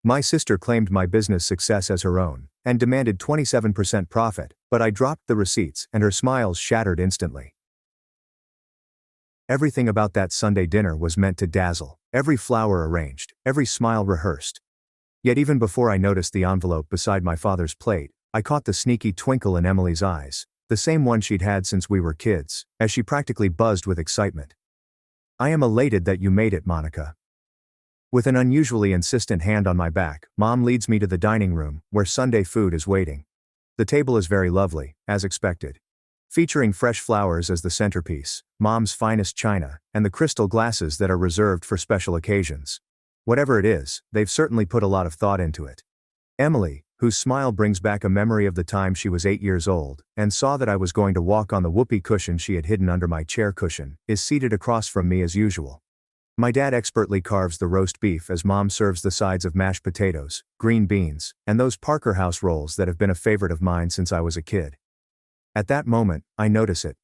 My sister claimed my business success as her own, and demanded 27% profit, but I dropped the receipts and her smiles shattered instantly. Everything about that Sunday dinner was meant to dazzle, every flower arranged, every smile rehearsed. Yet even before I noticed the envelope beside my father's plate, I caught the sneaky twinkle in Emily's eyes, the same one she'd had since we were kids, as she practically buzzed with excitement. "I am elated that you made it, Monica." With an unusually insistent hand on my back, Mom leads me to the dining room, where Sunday food is waiting. The table is very lovely, as expected. Featuring fresh flowers as the centerpiece, Mom's finest china, and the crystal glasses that are reserved for special occasions. Whatever it is, they've certainly put a lot of thought into it. Emily, whose smile brings back a memory of the time she was 8 years old, and saw that I was going to walk on the whoopee cushion she had hidden under my chair cushion, is seated across from me as usual. My dad expertly carves the roast beef as Mom serves the sides of mashed potatoes, green beans, and those Parker House rolls that have been a favorite of mine since I was a kid. At that moment, I notice it.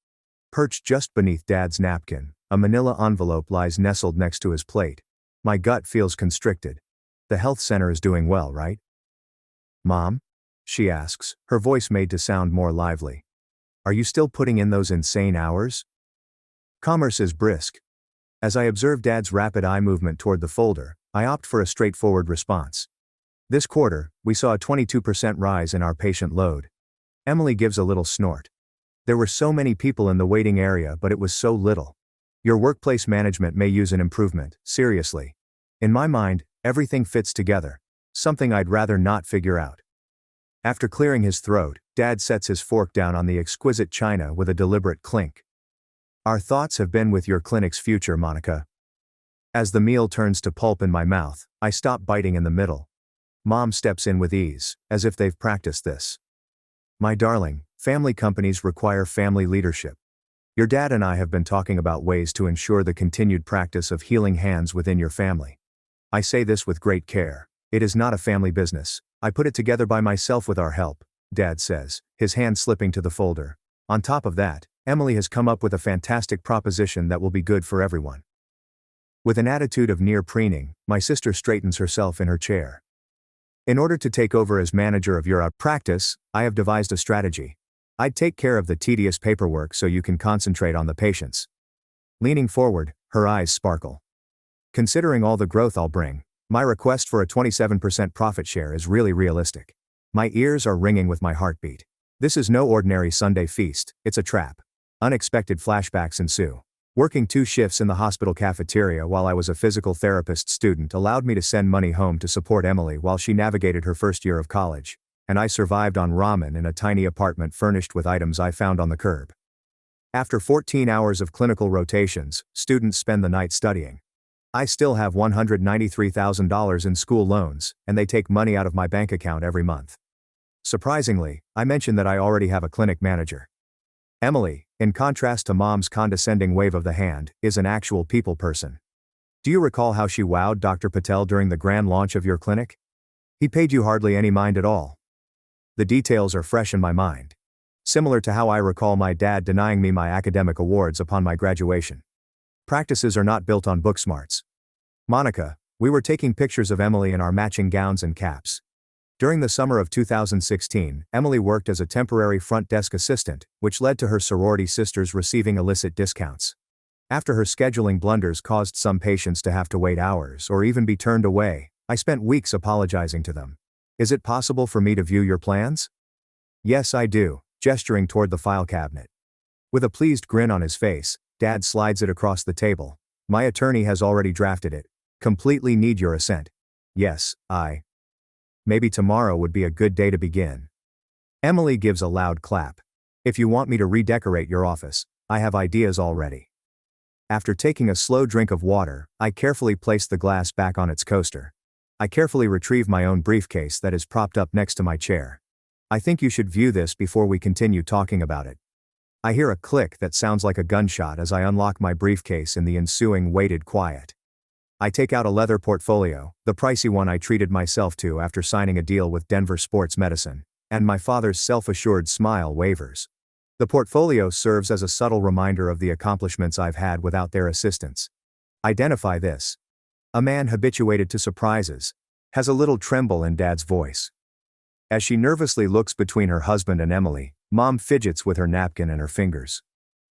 Perched just beneath Dad's napkin, a manila envelope lies nestled next to his plate. My gut feels constricted. The health center is doing well, right? "Mom?" she asks, her voice made to sound more lively. "Are you still putting in those insane hours?" Commerce is brisk. As I observe Dad's rapid eye movement toward the folder, I opt for a straightforward response. "This quarter, we saw a 22% rise in our patient load." Emily gives a little snort. "There were so many people in the waiting area, but it was so little. Your workplace management may use an improvement, seriously." In my mind, everything fits together. Something I'd rather not figure out. After clearing his throat, Dad sets his fork down on the exquisite china with a deliberate clink. "Our thoughts have been with your clinic's future, Monica." As the meal turns to pulp in my mouth, I stop biting in the middle. Mom steps in with ease, as if they've practiced this. "My darling, family companies require family leadership. Your dad and I have been talking about ways to ensure the continued practice of healing hands within your family. I say this with great care. It is not a family business. I put it together by myself with our help," Dad says, his hand slipping to the folder. "On top of that, Emily has come up with a fantastic proposition that will be good for everyone." With an attitude of near preening, my sister straightens herself in her chair. "In order to take over as manager of your practice, I have devised a strategy. I'd take care of the tedious paperwork so you can concentrate on the patients." Leaning forward, her eyes sparkle. "Considering all the growth I'll bring, my request for a 27% profit share is really realistic." My ears are ringing with my heartbeat. This is no ordinary Sunday feast, it's a trap. Unexpected flashbacks ensue. Working 2 shifts in the hospital cafeteria while I was a physical therapist student allowed me to send money home to support Emily while she navigated her first year of college, and I survived on ramen in a tiny apartment furnished with items I found on the curb. After 14 hours of clinical rotations, students spend the night studying. I still have $193,000 in school loans, and they take money out of my bank account every month. Surprisingly, I mentioned that I already have a clinic manager. Emily, in contrast to Mom's condescending wave of the hand, is an actual people person. "Do you recall how she wowed Dr. Patel during the grand launch of your clinic? He paid you hardly any mind at all." The details are fresh in my mind. Similar to how I recall my dad denying me my academic awards upon my graduation. Practices are not built on book smarts. "Monica, we were taking pictures of Emily in our matching gowns and caps. During the summer of 2016, Emily worked as a temporary front desk assistant, which led to her sorority sisters receiving illicit discounts. After her scheduling blunders caused some patients to have to wait hours or even be turned away, I spent weeks apologizing to them. Is it possible for me to view your plans?" "Yes, I do," gesturing toward the file cabinet. With a pleased grin on his face, Dad slides it across the table. "My attorney has already drafted it. Completely need your assent." "Yes, Maybe tomorrow would be a good day to begin." Emily gives a loud clap. "If you want me to redecorate your office, I have ideas already." After taking a slow drink of water, I carefully place the glass back on its coaster. I carefully retrieve my own briefcase that is propped up next to my chair. "I think you should view this before we continue talking about it." I hear a click that sounds like a gunshot as I unlock my briefcase in the ensuing weighted quiet. I take out a leather portfolio, the pricey one I treated myself to after signing a deal with Denver Sports Medicine, and my father's self-assured smile wavers. The portfolio serves as a subtle reminder of the accomplishments I've had without their assistance. Identify this. A man habituated to surprises, has a little tremble in Dad's voice. As she nervously looks between her husband and Emily, Mom fidgets with her napkin and her fingers.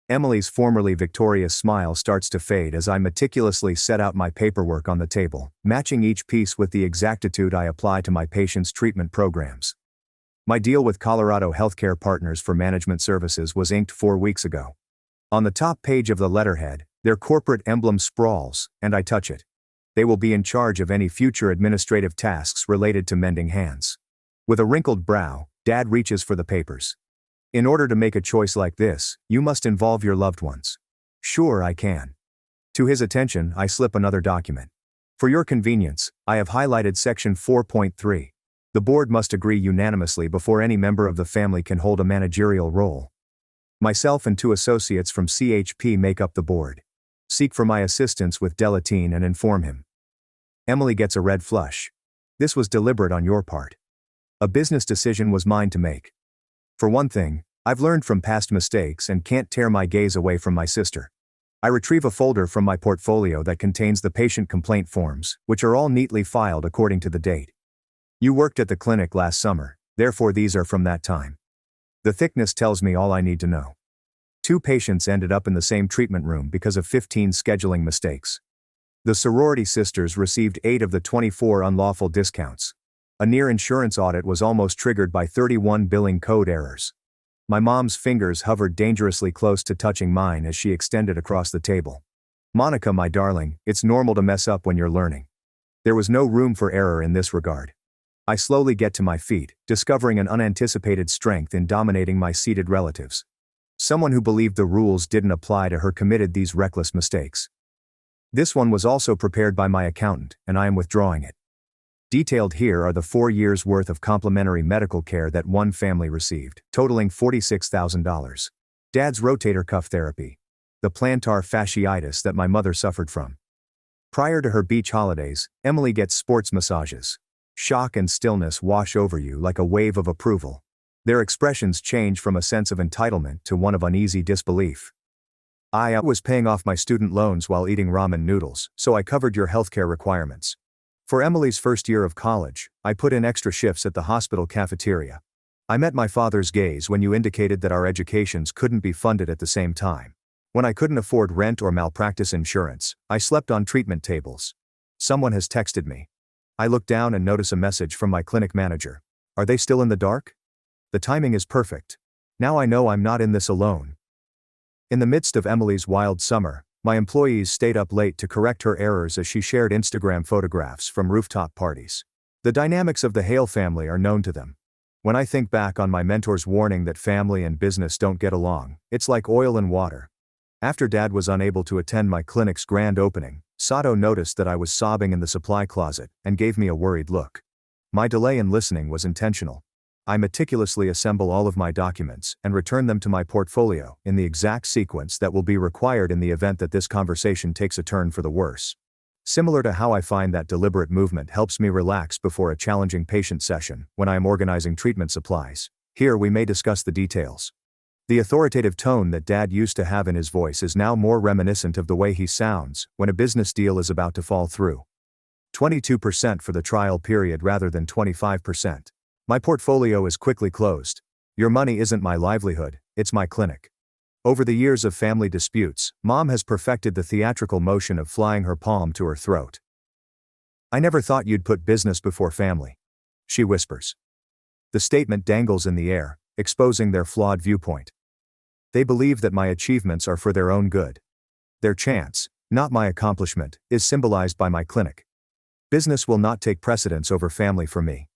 Emily's formerly victorious smile starts to fade as I meticulously set out my paperwork on the table, matching each piece with the exactitude I apply to my patients' treatment programs. My deal with Colorado Healthcare Partners for management services was inked 4 weeks ago. On the top page of the letterhead, their corporate emblem sprawls, and I touch it. They will be in charge of any future administrative tasks related to mending hands. With a wrinkled brow, Dad reaches for the papers. In order to make a choice like this, you must involve your loved ones. Sure, I can. To his attention, I slip another document. For your convenience, I have highlighted section 4.3. The board must agree unanimously before any member of the family can hold a managerial role. Myself and 2 associates from CHP make up the board. Seek for my assistance with Delatine and inform him. Emily gets a red flush. This was deliberate on your part. A business decision was mine to make. For one thing, I've learned from past mistakes and can't tear my gaze away from my sister. I retrieve a folder from my portfolio that contains the patient complaint forms, which are all neatly filed according to the date. You worked at the clinic last summer, therefore these are from that time. The thickness tells me all I need to know. 2 patients ended up in the same treatment room because of 15 scheduling mistakes. The sorority sisters received 8 of the 24 unlawful discounts. A near insurance audit was almost triggered by 31 billing code errors. My mom's fingers hovered dangerously close to touching mine as she extended across the table. Monica, my darling, it's normal to mess up when you're learning. There was no room for error in this regard. I slowly get to my feet, discovering an unanticipated strength in dominating my seated relatives. Someone who believed the rules didn't apply to her committed these reckless mistakes. This one was also prepared by my accountant, and I am withdrawing it. Detailed here are the 4 years' worth of complimentary medical care that one family received, totaling $46,000. Dad's rotator cuff therapy. The plantar fasciitis that my mother suffered from. Prior to her beach holidays, Emily gets sports massages. Shock and stillness wash over you like a wave of approval. Their expressions change from a sense of entitlement to one of uneasy disbelief. I was paying off my student loans while eating ramen noodles, so I covered your healthcare requirements. For Emily's first year of college, I put in extra shifts at the hospital cafeteria. I met my father's gaze when you indicated that our educations couldn't be funded at the same time. When I couldn't afford rent or malpractice insurance, I slept on treatment tables. Someone has texted me. I look down and notice a message from my clinic manager. Are they still in the dark? The timing is perfect. Now I know I'm not in this alone. In the midst of Emily's wild summer, my employees stayed up late to correct her errors as she shared Instagram photographs from rooftop parties. The dynamics of the Hale family are known to them. When I think back on my mentor's warning that family and business don't get along, it's like oil and water. After Dad was unable to attend my clinic's grand opening, Sato noticed that I was sobbing in the supply closet and gave me a worried look. My delay in listening was intentional. I meticulously assemble all of my documents and return them to my portfolio in the exact sequence that will be required in the event that this conversation takes a turn for the worse. Similar to how I find that deliberate movement helps me relax before a challenging patient session when I am organizing treatment supplies, here we may discuss the details. The authoritative tone that Dad used to have in his voice is now more reminiscent of the way he sounds when a business deal is about to fall through. 22% for the trial period rather than 25%. My portfolio is quickly closed. Your money isn't my livelihood, it's my clinic. Over the years of family disputes, Mom has perfected the theatrical motion of flying her palm to her throat. I never thought you'd put business before family, she whispers. The statement dangles in the air, exposing their flawed viewpoint. They believe that my achievements are for their own good. Their chance, not my accomplishment, is symbolized by my clinic. Business will not take precedence over family for me.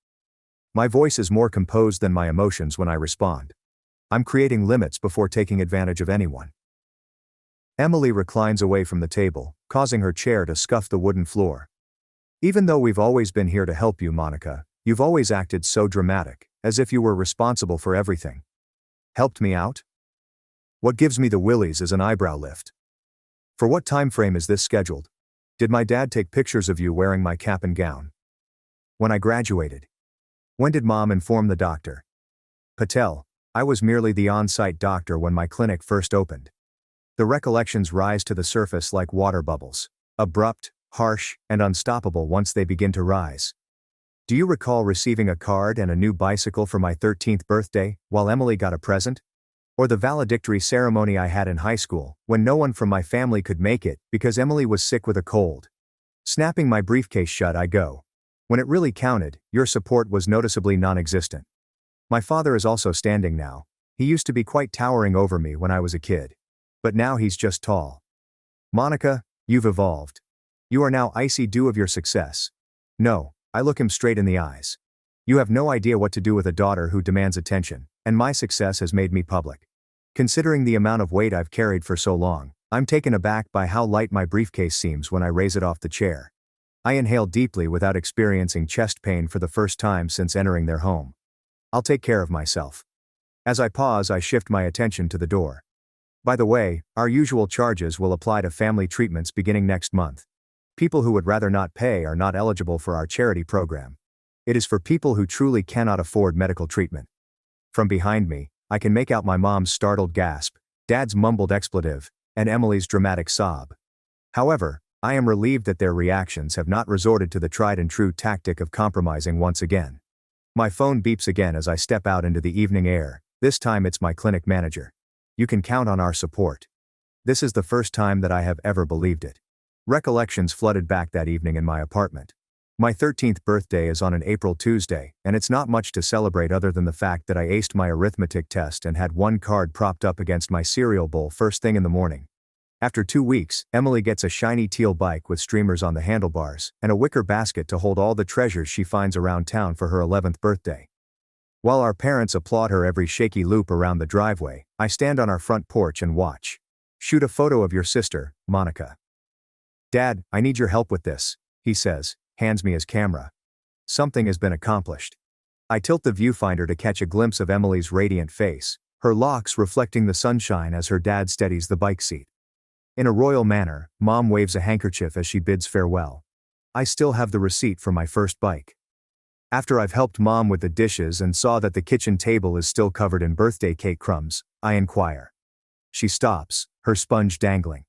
My voice is more composed than my emotions when I respond. I'm creating limits before taking advantage of anyone. Emily reclines away from the table, causing her chair to scuff the wooden floor. Even though we've always been here to help you, Monica, you've always acted so dramatic, as if you were responsible for everything. Helped me out? What gives me the willies is an eyebrow lift. For what time frame is this scheduled? Did my dad take pictures of you wearing my cap and gown? When I graduated. When did Mom inform the doctor? Patel, I was merely the on-site doctor when my clinic first opened. The recollections rise to the surface like water bubbles, abrupt, harsh, and unstoppable once they begin to rise. Do you recall receiving a card and a new bicycle for my 13th birthday, while Emily got a present? Or the valedictory ceremony I had in high school, when no one from my family could make it because Emily was sick with a cold? Snapping my briefcase shut, I go. When it really counted, your support was noticeably non-existent. My father is also standing now. He used to be quite towering over me when I was a kid. But now he's just tall. Monica, you've evolved. You are now icy dew of your success. No, I look him straight in the eyes. You have no idea what to do with a daughter who demands attention, and my success has made me public. Considering the amount of weight I've carried for so long, I'm taken aback by how light my briefcase seems when I raise it off the chair. I inhale deeply without experiencing chest pain for the first time since entering their home. I'll take care of myself. As I pause, I shift my attention to the door. By the way, our usual charges will apply to family treatments beginning next month. People who would rather not pay are not eligible for our charity program. It is for people who truly cannot afford medical treatment. From behind me, I can make out my mom's startled gasp, Dad's mumbled expletive, and Emily's dramatic sob. However, I am relieved that their reactions have not resorted to the tried and true tactic of compromising once again. My phone beeps again as I step out into the evening air. This time it's my clinic manager. You can count on our support. This is the first time that I have ever believed it. Recollections flooded back that evening in my apartment. My 13th birthday is on an April Tuesday, and it's not much to celebrate other than the fact that I aced my arithmetic test and had one card propped up against my cereal bowl first thing in the morning. After 2 weeks, Emily gets a shiny teal bike with streamers on the handlebars, and a wicker basket to hold all the treasures she finds around town for her 11th birthday. While our parents applaud her every shaky loop around the driveway, I stand on our front porch and watch. Shoot a photo of your sister, Monica. Dad, I need your help with this, he says, hands me his camera. Something has been accomplished. I tilt the viewfinder to catch a glimpse of Emily's radiant face, her locks reflecting the sunshine as her dad steadies the bike seat. In a royal manner, Mom waves a handkerchief as she bids farewell. I still have the receipt for my first bike. After I've helped Mom with the dishes and saw that the kitchen table is still covered in birthday cake crumbs, I inquire. She stops, her sponge dangling.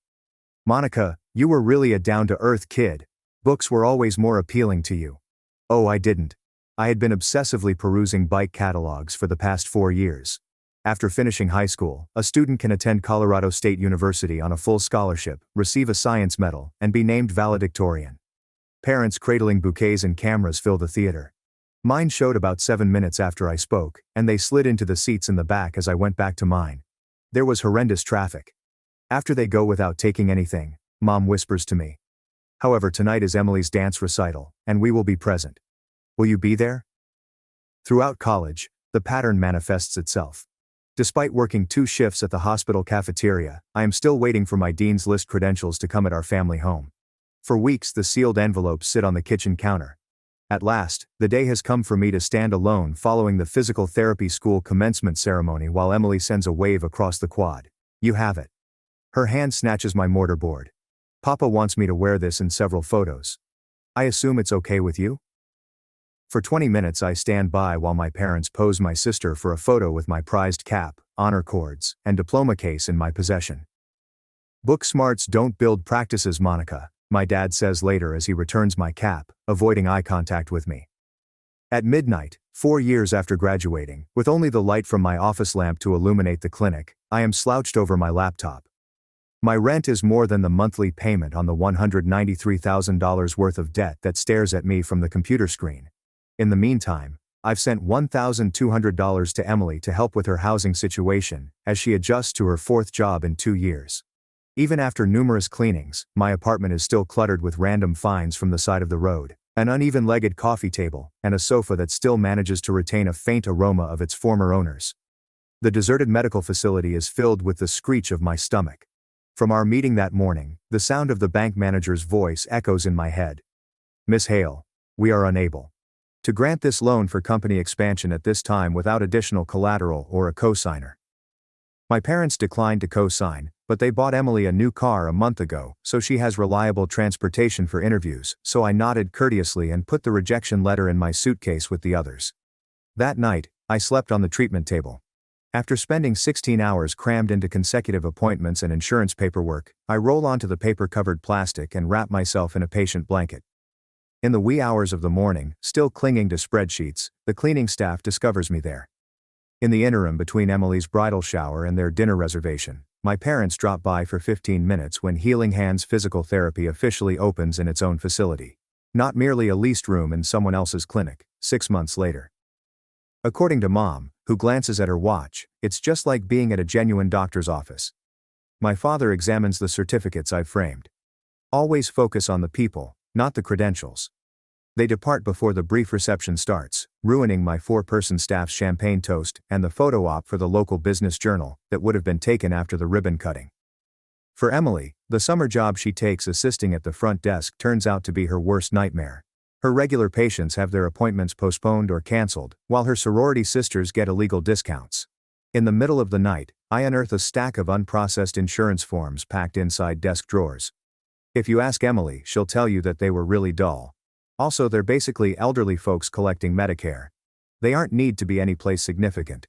Monica, you were really a down-to-earth kid. Books were always more appealing to you. Oh, I didn't. I had been obsessively perusing bike catalogs for the past 4 years. After finishing high school, a student can attend Colorado State University on a full scholarship, receive a science medal, and be named valedictorian. Parents cradling bouquets and cameras fill the theater. Mine showed about 7 minutes after I spoke, and they slid into the seats in the back as I went back to mine. There was horrendous traffic. After they go without taking anything, Mom whispers to me. However, tonight is Emily's dance recital, and we will be present. Will you be there? Throughout college, the pattern manifests itself. Despite working 2 shifts at the hospital cafeteria, I am still waiting for my Dean's List credentials to come at our family home. For weeks, the sealed envelopes sit on the kitchen counter. At last, the day has come for me to stand alone following the physical therapy school commencement ceremony while Emily sends a wave across the quad. You have it. Her hand snatches my mortarboard. Papa wants me to wear this in several photos. I assume it's okay with you? For 20 minutes I stand by while my parents pose my sister for a photo with my prized cap, honor cords, and diploma case in my possession. Book smarts don't build practices, Monica, my dad says later as he returns my cap, avoiding eye contact with me. At midnight, 4 years after graduating, with only the light from my office lamp to illuminate the clinic, I am slouched over my laptop. My rent is more than the monthly payment on the $193,000 worth of debt that stares at me from the computer screen. In the meantime, I've sent $1,200 to Emily to help with her housing situation, as she adjusts to her 4th job in 2 years. Even after numerous cleanings, my apartment is still cluttered with random finds from the side of the road, an uneven-legged coffee table, and a sofa that still manages to retain a faint aroma of its former owners. The deserted medical facility is filled with the screech of my stomach. From our meeting that morning, the sound of the bank manager's voice echoes in my head. Miss Hale, we are unable to grant this loan for company expansion at this time without additional collateral or a cosigner. My parents declined to co-sign, but they bought Emily a new car a month ago, so she has reliable transportation for interviews, so I nodded courteously and put the rejection letter in my suitcase with the others. That night, I slept on the treatment table. After spending 16 hours crammed into consecutive appointments and insurance paperwork, I roll onto the paper-covered plastic and wrap myself in a patient blanket. In the wee hours of the morning, still clinging to spreadsheets, the cleaning staff discovers me there. In the interim between Emily's bridal shower and their dinner reservation, my parents drop by for 15 minutes when Healing Hands Physical Therapy officially opens in its own facility. Not merely a leased room in someone else's clinic, 6 months later. According to Mom, who glances at her watch, it's just like being at a genuine doctor's office. My father examines the certificates I've framed. Always focus on the people, not the credentials. They depart before the brief reception starts, ruining my 4-person staff's champagne toast and the photo op for the local business journal that would have been taken after the ribbon cutting. For Emily, the summer job she takes assisting at the front desk turns out to be her worst nightmare. Her regular patients have their appointments postponed or canceled, while her sorority sisters get illegal discounts. In the middle of the night, I unearth a stack of unprocessed insurance forms packed inside desk drawers. If you ask Emily, she'll tell you that they were really dull. Also, they're basically elderly folks collecting Medicare. They aren't need to be any place significant.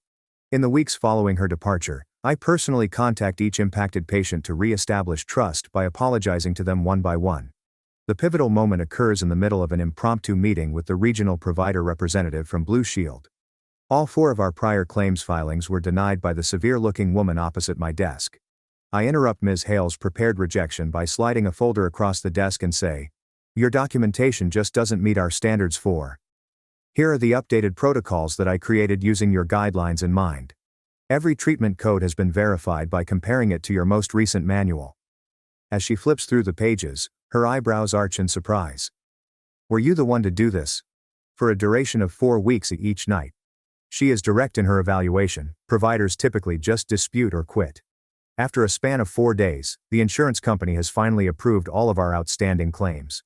In the weeks following her departure, I personally contact each impacted patient to re-establish trust by apologizing to them one by one. The pivotal moment occurs in the middle of an impromptu meeting with the regional provider representative from Blue Shield. All 4 of our prior claims filings were denied by the severe-looking woman opposite my desk. I interrupt Ms. Hale's prepared rejection by sliding a folder across the desk and say, "Your documentation just doesn't meet our standards for." Here are the updated protocols that I created using your guidelines in mind. Every treatment code has been verified by comparing it to your most recent manual. As she flips through the pages, her eyebrows arch in surprise. "Were you the one to do this?" For a duration of 4 weeks each night. She is direct in her evaluation. Providers typically just dispute or quit. After a span of 4 days, the insurance company has finally approved all of our outstanding claims.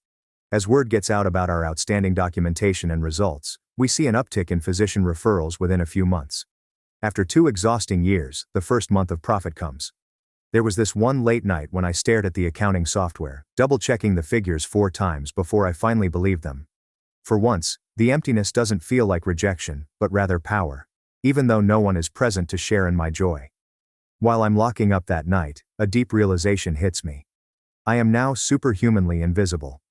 As word gets out about our outstanding documentation and results, we see an uptick in physician referrals within a few months. After 2 exhausting years, the first month of profit comes. There was this one late night when I stared at the accounting software, double-checking the figures 4 times before I finally believed them. For once, the emptiness doesn't feel like rejection, but rather power, even though no one is present to share in my joy. While I'm locking up that night, a deep realization hits me. I am now superhumanly invisible.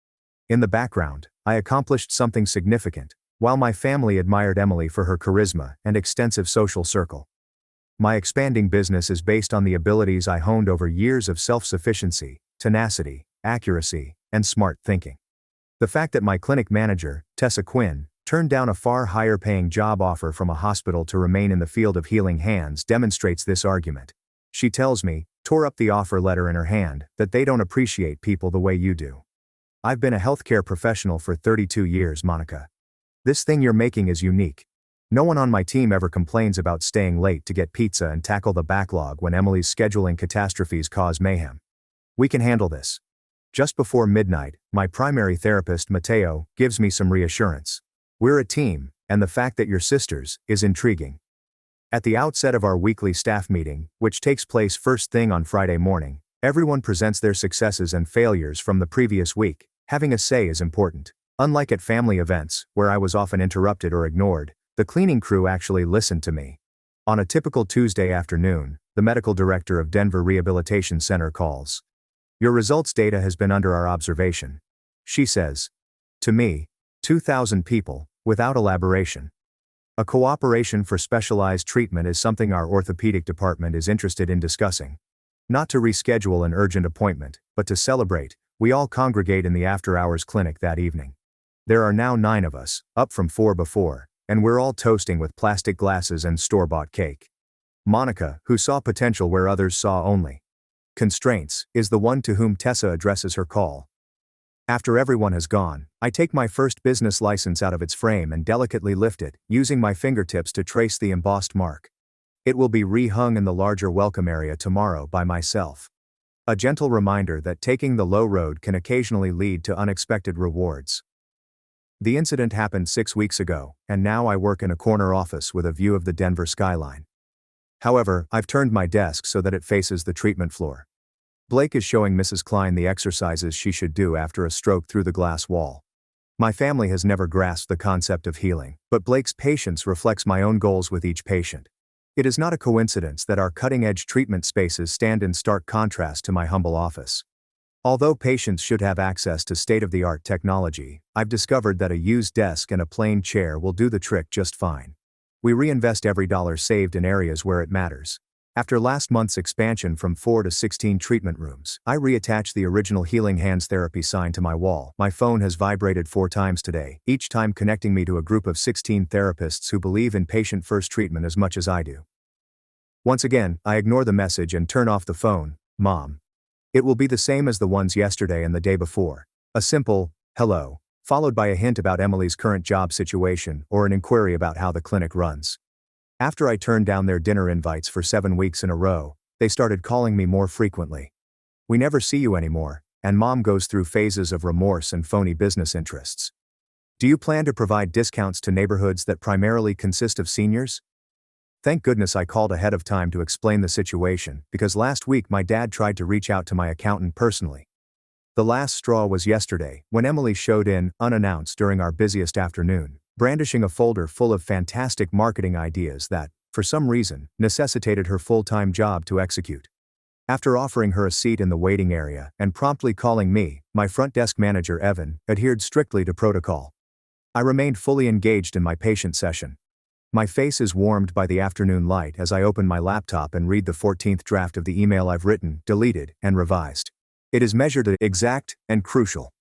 In the background, I accomplished something significant, while my family admired Emily for her charisma and extensive social circle. My expanding business is based on the abilities I honed over years of self-sufficiency, tenacity, accuracy, and smart thinking. The fact that my clinic manager, Tessa Quinn, turned down a far higher-paying job offer from a hospital to remain in the field of healing hands demonstrates this argument. She tells me, tore up the offer letter in her hand, that they don't appreciate people the way you do. "I've been a healthcare professional for 32 years, Monica. This thing you're making is unique. No one on my team ever complains about staying late to get pizza and tackle the backlog when Emily's scheduling catastrophes cause mayhem. We can handle this." Just before midnight, my primary therapist, Matteo, gives me some reassurance. "We're a team, and the fact that you're sisters is intriguing." At the outset of our weekly staff meeting, which takes place first thing on Friday morning, everyone presents their successes and failures from the previous week. Having a say is important. Unlike at family events, where I was often interrupted or ignored, the cleaning crew actually listened to me. On a typical Tuesday afternoon, the medical director of Denver Rehabilitation Center calls. "Your results data has been under our observation," she says. To me, 2,000 people, without elaboration. A cooperation for specialized treatment is something our orthopedic department is interested in discussing. Not to reschedule an urgent appointment, but to celebrate. We all congregate in the after-hours clinic that evening. There are now 9 of us, up from 4 before, and we're all toasting with plastic glasses and store-bought cake. Monica, who saw potential where others saw only constraints, is the one to whom Tessa addresses her call. After everyone has gone, I take my first business license out of its frame and delicately lift it, using my fingertips to trace the embossed mark. It will be re-hung in the larger welcome area tomorrow by myself. A gentle reminder that taking the low road can occasionally lead to unexpected rewards. The incident happened 6 weeks ago, and now I work in a corner office with a view of the Denver skyline. However, I've turned my desk so that it faces the treatment floor. Blake is showing Mrs. Klein the exercises she should do after a stroke through the glass wall. My family has never grasped the concept of healing, but Blake's patience reflects my own goals with each patient. It is not a coincidence that our cutting-edge treatment spaces stand in stark contrast to my humble office. Although patients should have access to state-of-the-art technology, I've discovered that a used desk and a plain chair will do the trick just fine. We reinvest every dollar saved in areas where it matters. After last month's expansion from 4 to 16 treatment rooms, I reattached the original Healing Hands therapy sign to my wall. My phone has vibrated 4 times today, each time connecting me to a group of 16 therapists who believe in patient-first treatment as much as I do. Once again, I ignore the message and turn off the phone. Mom. It will be the same as the ones yesterday and the day before. A simple, hello, followed by a hint about Emily's current job situation or an inquiry about how the clinic runs. After I turned down their dinner invites for 7 weeks in a row, they started calling me more frequently. We never see you anymore, and Mom goes through phases of remorse and phony business interests. Do you plan to provide discounts to neighborhoods that primarily consist of seniors? Thank goodness I called ahead of time to explain the situation, because last week my dad tried to reach out to my accountant personally. The last straw was yesterday, when Emily showed in, unannounced during our busiest afternoon, brandishing a folder full of fantastic marketing ideas that, for some reason, necessitated her full-time job to execute. After offering her a seat in the waiting area and promptly calling me, my front desk manager Evan adhered strictly to protocol. I remained fully engaged in my patient session. My face is warmed by the afternoon light as I open my laptop and read the 14th draft of the email I've written, deleted, and revised. It is measured at exact and crucial.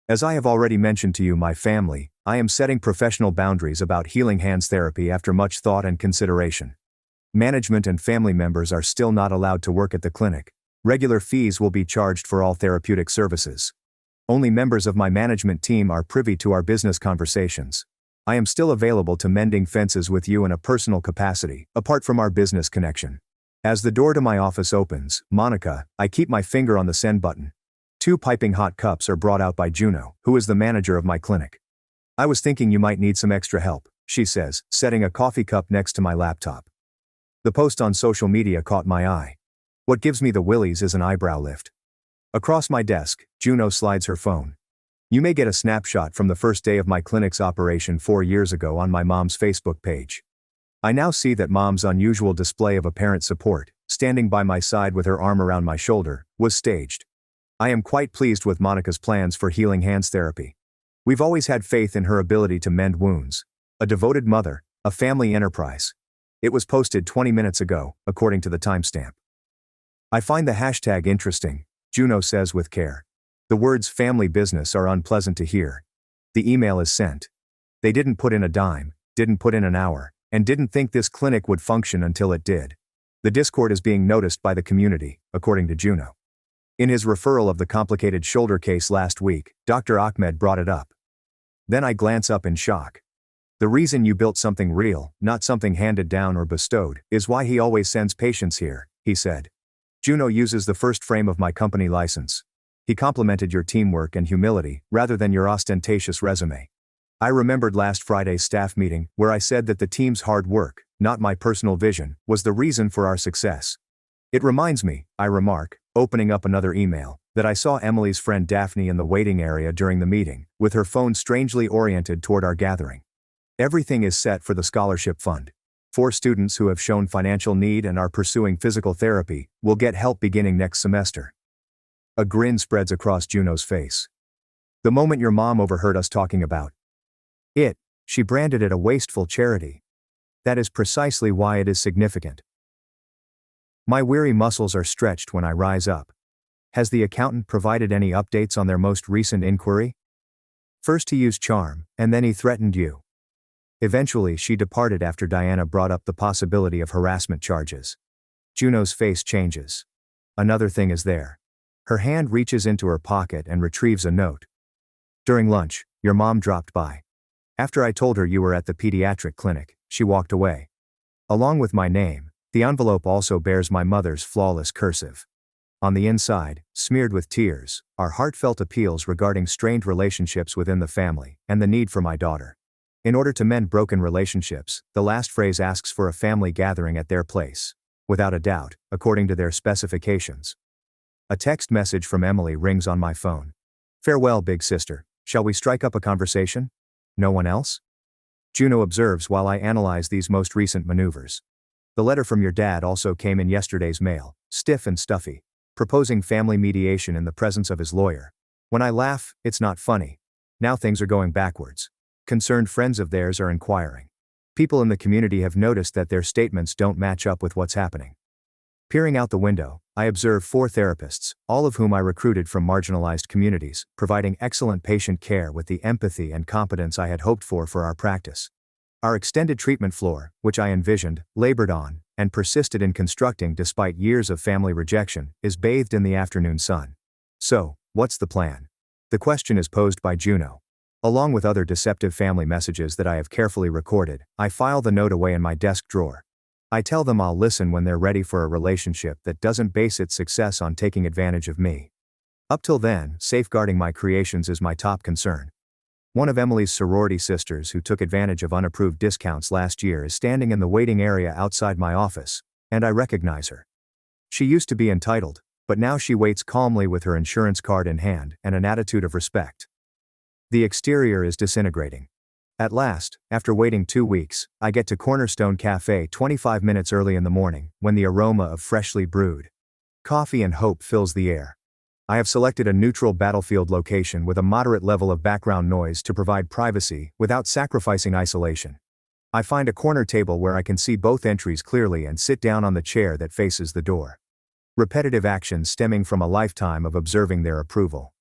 As I have already mentioned to you, my family, I am setting professional boundaries about Healing Hands therapy after much thought and consideration. Management and family members are still not allowed to work at the clinic. Regular fees will be charged for all therapeutic services. Only members of my management team are privy to our business conversations. I am still available to mending fences with you in a personal capacity, apart from our business connection. As the door to my office opens, Monica, I keep my finger on the send button. 2 piping hot cups are brought out by Juno, who is the manager of my clinic. I was thinking you might need some extra help, she says, setting a coffee cup next to my laptop. The post on social media caught my eye. What gives me the willies is an eyebrow lift. Across my desk, Juno slides her phone. You may get a snapshot from the first day of my clinic's operation 4 years ago on my mom's Facebook page. I now see that Mom's unusual display of apparent support, standing by my side with her arm around my shoulder, was staged. I am quite pleased with Monica's plans for Healing Hands therapy. We've always had faith in her ability to mend wounds. A devoted mother, a family enterprise. It was posted 20 minutes ago, according to the timestamp. I find the hashtag interesting, Juno says with care. The words family business are unpleasant to hear. The email is sent. They didn't put in a dime, didn't put in an hour, and didn't think this clinic would function until it did. The Discord is being noticed by the community, according to Juno. In his referral of the complicated shoulder case last week, Dr. Ahmed brought it up. Then I glance up in shock. The reason you built something real, not something handed down or bestowed, is why he always sends patients here, he said. Juno uses the first frame of my company license. He complimented your teamwork and humility, rather than your ostentatious resume. I remembered last Friday's staff meeting, where I said that the team's hard work, not my personal vision, was the reason for our success. It reminds me, I remark, opening up another email, that I saw Emily's friend Daphne in the waiting area during the meeting, with her phone strangely oriented toward our gathering. Everything is set for the scholarship fund. 4 students who have shown financial need and are pursuing physical therapy will get help beginning next semester. A grin spreads across Juno's face. The moment your mom overheard us talking about it, she branded it a wasteful charity. That is precisely why it is significant. My weary muscles are stretched when I rise up. Has the accountant provided any updates on their most recent inquiry? First he used charm, and then he threatened you. Eventually she departed after Diana brought up the possibility of harassment charges. Juno's face changes. Another thing is there. Her hand reaches into her pocket and retrieves a note. During lunch, your mom dropped by. After I told her you were at the pediatric clinic, she walked away. Along with my name, the envelope also bears my mother's flawless cursive. On the inside, smeared with tears, are heartfelt appeals regarding strained relationships within the family and the need for my daughter. In order to mend broken relationships, the last phrase asks for a family gathering at their place. Without a doubt, according to their specifications. A text message from Emily rings on my phone. Farewell, big sister. Shall we strike up a conversation? No one else? Juno observes while I analyze these most recent maneuvers. The letter from your dad also came in yesterday's mail, stiff and stuffy. proposing family mediation in the presence of his lawyer. When I laugh, it's not funny. Now things are going backwards. Concerned friends of theirs are inquiring. People in the community have noticed that their statements don't match up with what's happening. Peering out the window, I observe 4 therapists, all of whom I recruited from marginalized communities, providing excellent patient care with the empathy and competence I had hoped for our practice. Our extended treatment floor, which I envisioned, labored on, and persisted in constructing despite years of family rejection, is bathed in the afternoon sun. So, what's the plan? The question is posed by Juno. Along with other deceptive family messages that I have carefully recorded, I file the note away in my desk drawer. I tell them I'll listen when they're ready for a relationship that doesn't base its success on taking advantage of me. Up till then, safeguarding my creations is my top concern. One of Emily's sorority sisters who took advantage of unapproved discounts last year is standing in the waiting area outside my office, and I recognize her. She used to be entitled, but now she waits calmly with her insurance card in hand and an attitude of respect. The exterior is disintegrating. At last, after waiting 2 weeks, I get to Cornerstone Cafe 25 minutes early in the morning, when the aroma of freshly brewed coffee and hope fills the air. I have selected a neutral battlefield location with a moderate level of background noise to provide privacy without sacrificing isolation. I find a corner table where I can see both entries clearly and sit down on the chair that faces the door. Repetitive actions stemming from a lifetime of observing their approval.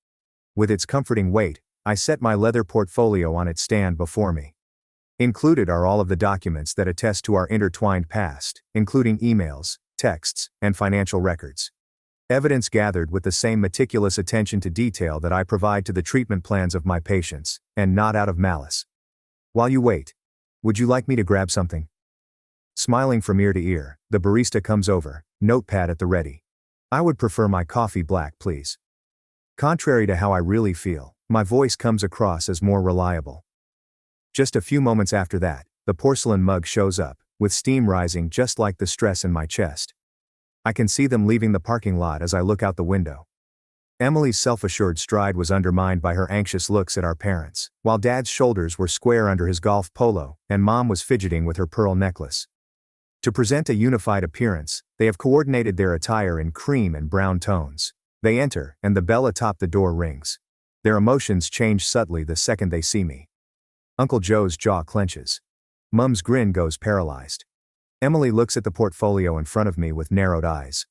With its comforting weight, I set my leather portfolio on its stand before me. Included are all of the documents that attest to our intertwined past, including emails, texts, and financial records. Evidence gathered with the same meticulous attention to detail that I provide to the treatment plans of my patients, and not out of malice. While you wait, would you like me to grab something? Smiling from ear to ear, the barista comes over, notepad at the ready. I would prefer my coffee black, please. Contrary to how I really feel, my voice comes across as more reliable. Just a few moments after that, the porcelain mug shows up, with steam rising just like the stress in my chest. I can see them leaving the parking lot as I look out the window. Emily's self-assured stride was undermined by her anxious looks at our parents, while Dad's shoulders were square under his golf polo, and Mom was fidgeting with her pearl necklace. To present a unified appearance, they have coordinated their attire in cream and brown tones. They enter, and the bell atop the door rings. Their emotions change subtly the second they see me. Uncle Joe's jaw clenches. Mum's grin goes paralyzed. Emily looks at the portfolio in front of me with narrowed eyes.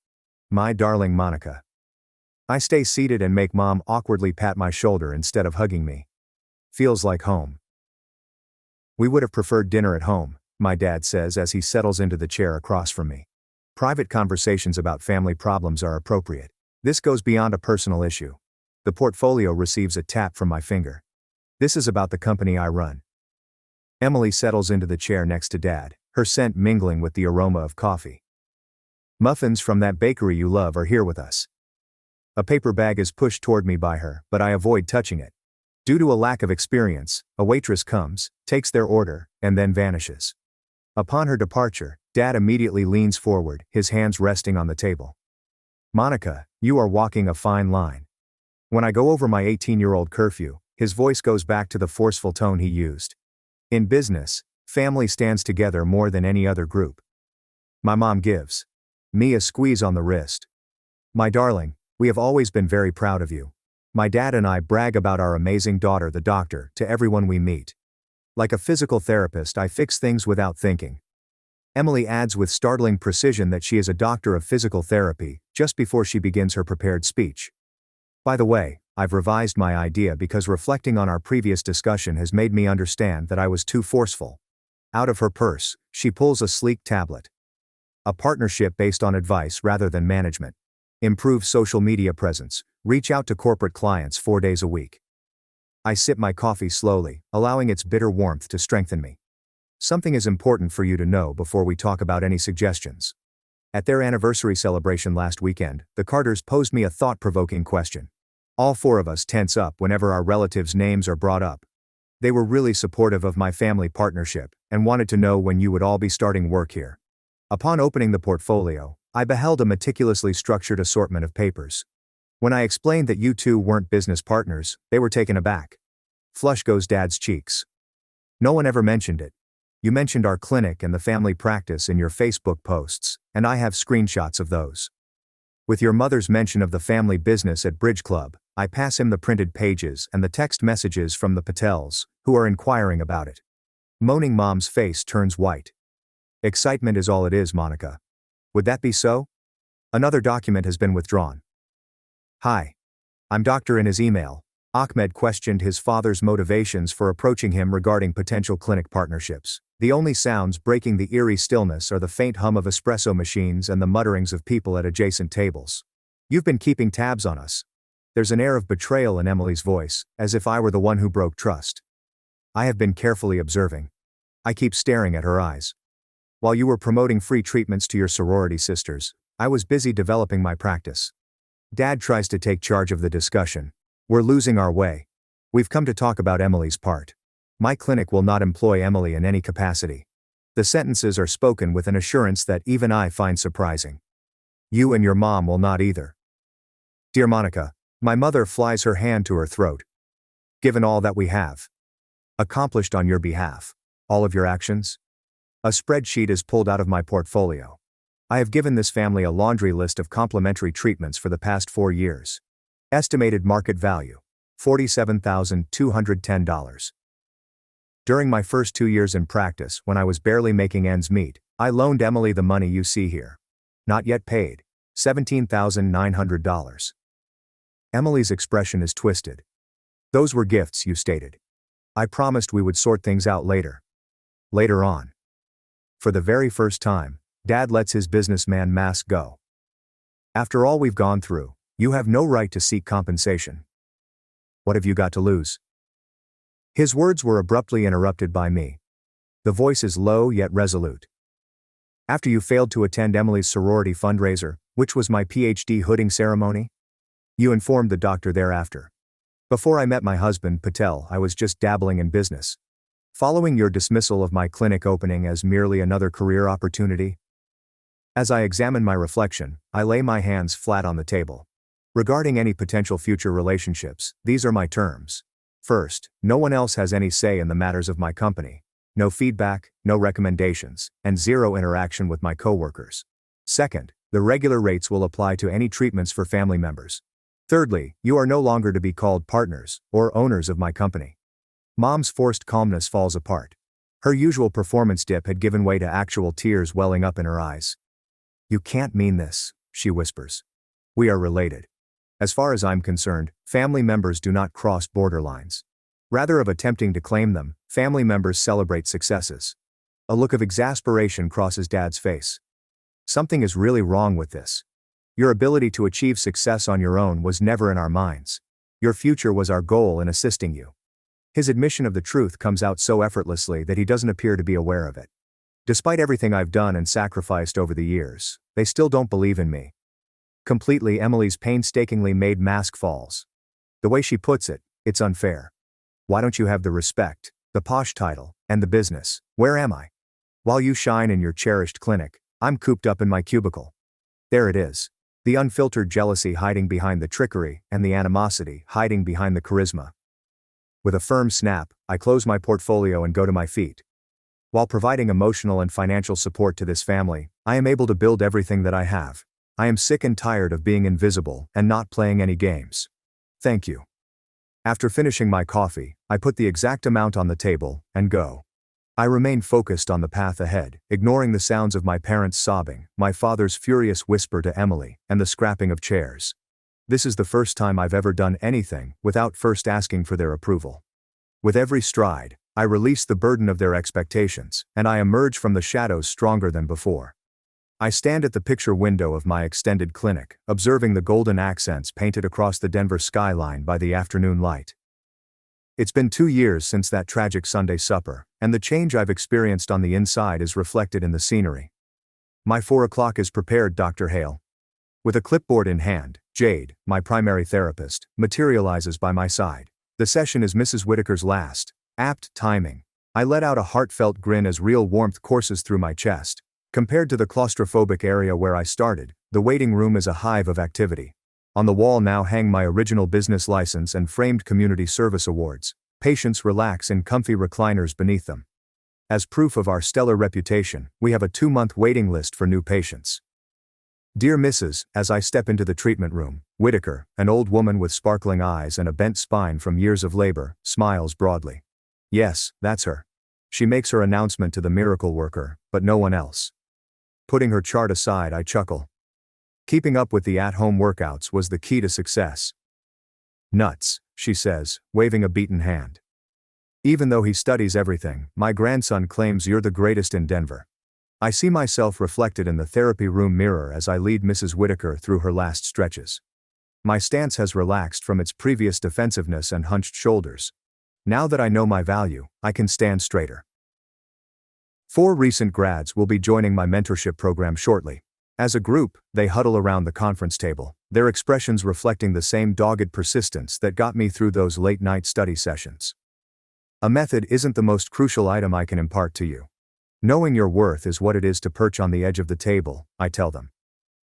My darling Monica. I stay seated and make Mom awkwardly pat my shoulder instead of hugging me. Feels like home. We would have preferred dinner at home, my dad says as he settles into the chair across from me. Private conversations about family problems are appropriate. This goes beyond a personal issue. The portfolio receives a tap from my finger. This is about the company I run. Emily settles into the chair next to Dad, her scent mingling with the aroma of coffee. Muffins from that bakery you love are here with us. A paper bag is pushed toward me by her, but I avoid touching it. Due to a lack of experience, a waitress comes, takes their order, and then vanishes. Upon her departure, Dad immediately leans forward, his hands resting on the table. Monica, you are walking a fine line. When I go over my 18-year-old curfew, his voice goes back to the forceful tone he used. In business, family stands together more than any other group. My mom gives me a squeeze on the wrist. My darling, we have always been very proud of you. My dad and I brag about our amazing daughter, the doctor, to everyone we meet. Like a physical therapist, I fix things without thinking. Emily adds with startling precision that she is a doctor of physical therapy, just before she begins her prepared speech. By the way, I've revised my idea because reflecting on our previous discussion has made me understand that I was too forceful. Out of her purse, she pulls a sleek tablet. A partnership based on advice rather than management. Improve social media presence, reach out to corporate clients 4 days a week. I sip my coffee slowly, allowing its bitter warmth to strengthen me. Something is important for you to know before we talk about any suggestions. At their anniversary celebration last weekend, the Carters posed me a thought-provoking question. All 4 of us tense up whenever our relatives' names are brought up. They were really supportive of my family partnership, and wanted to know when you would all be starting work here. Upon opening the portfolio, I beheld a meticulously structured assortment of papers. When I explained that you two weren't business partners, they were taken aback. Flush goes Dad's cheeks. No one ever mentioned it. You mentioned our clinic and the family practice in your Facebook posts, and I have screenshots of those. With your mother's mention of the family business at Bridge Club, I pass him the printed pages and the text messages from the Patels, who are inquiring about it. Moaning mom's face turns white. Excitement is all it is, Monica. Would that be so? Another document has been withdrawn. Hi. I'm Doctor. In his email, Ahmed questioned his father's motivations for approaching him regarding potential clinic partnerships. The only sounds breaking the eerie stillness are the faint hum of espresso machines and the mutterings of people at adjacent tables. You've been keeping tabs on us. There's an air of betrayal in Emily's voice, as if I were the one who broke trust. I have been carefully observing. I keep staring at her eyes. While you were promoting free treatments to your sorority sisters, I was busy developing my practice. Dad tries to take charge of the discussion. We're losing our way. We've come to talk about Emily's part. My clinic will not employ Emily in any capacity. The sentences are spoken with an assurance that even I find surprising. You and your mom will not either. Dear Monica, my mother flies her hand to her throat. Given all that we have accomplished on your behalf, all of your actions, a spreadsheet is pulled out of my portfolio. I have given this family a laundry list of complimentary treatments for the past 4 years. Estimated market value, $47,210. During my first 2 years in practice, when I was barely making ends meet, I loaned Emily the money you see here. Not yet paid, $17,900. Emily's expression is twisted. Those were gifts, you stated. I promised we would sort things out later. Later on. For the very first time, Dad lets his businessman mask go. After all we've gone through, you have no right to seek compensation. What have you got to lose? His words were abruptly interrupted by me. The voice is low yet resolute. After you failed to attend Emily's sorority fundraiser, which was my PhD hooding ceremony, you informed the doctor thereafter. Before I met my husband, Patel, I was just dabbling in business. Following your dismissal of my clinic opening as merely another career opportunity. As I examine my reflection, I lay my hands flat on the table. Regarding any potential future relationships, these are my terms. First, no one else has any say in the matters of my company. No feedback, no recommendations, and zero interaction with my coworkers. Second, the regular rates will apply to any treatments for family members. Thirdly, you are no longer to be called partners or owners of my company. Mom's forced calmness falls apart. Her usual performance dip had given way to actual tears welling up in her eyes. You can't mean this, she whispers. We are related. As far as I'm concerned, family members do not cross borderlines. Rather of attempting to claim them, family members celebrate successes. A look of exasperation crosses Dad's face. Something is really wrong with this. Your ability to achieve success on your own was never in our minds. Your future was our goal in assisting you. His admission of the truth comes out so effortlessly that he doesn't appear to be aware of it. Despite everything I've done and sacrificed over the years, they still don't believe in me. Completely, Emily's painstakingly made mask falls. The way she puts it, it's unfair. Why don't you have the respect, the posh title, and the business? Where am I? While you shine in your cherished clinic, I'm cooped up in my cubicle. There it is. The unfiltered jealousy hiding behind the trickery and the animosity hiding behind the charisma. With a firm snap, I close my portfolio and go to my feet. While providing emotional and financial support to this family, I am able to build everything that I have. I am sick and tired of being invisible and not playing any games. Thank you. After finishing my coffee, I put the exact amount on the table and go. I remain focused on the path ahead, ignoring the sounds of my parents sobbing, my father's furious whisper to Emily, and the scrapping of chairs. This is the first time I've ever done anything without first asking for their approval. With every stride, I release the burden of their expectations, and I emerge from the shadows stronger than before. I stand at the picture window of my extended clinic, observing the golden accents painted across the Denver skyline by the afternoon light. It's been 2 years since that tragic Sunday supper, and the change I've experienced on the inside is reflected in the scenery. My 4 o'clock is prepared, Dr. Hale. With a clipboard in hand, Jade, my primary therapist, materializes by my side. The session is Mrs. Whitaker's last. Apt timing. I let out a heartfelt grin as real warmth courses through my chest. Compared to the claustrophobic area where I started, the waiting room is a hive of activity. On the wall now hang my original business license and framed community service awards. Patients relax in comfy recliners beneath them. As proof of our stellar reputation, we have a 2-month waiting list for new patients. Dear Mrs., as I step into the treatment room, Whitaker, an old woman with sparkling eyes and a bent spine from years of labor, smiles broadly. Yes, that's her. She makes her announcement to the miracle worker, but no one else. Putting her chart aside, I chuckle. Keeping up with the at-home workouts was the key to success. Nuts, she says, waving a beaten hand. Even though he studies everything, my grandson claims you're the greatest in Denver. I see myself reflected in the therapy room mirror as I lead Mrs. Whitaker through her last stretches. My stance has relaxed from its previous defensiveness and hunched shoulders. Now that I know my value, I can stand straighter. 4 recent grads will be joining my mentorship program shortly. As a group, they huddle around the conference table, their expressions reflecting the same dogged persistence that got me through those late-night study sessions. A method isn't the most crucial item I can impart to you. Knowing your worth is what it is to perch on the edge of the table, I tell them.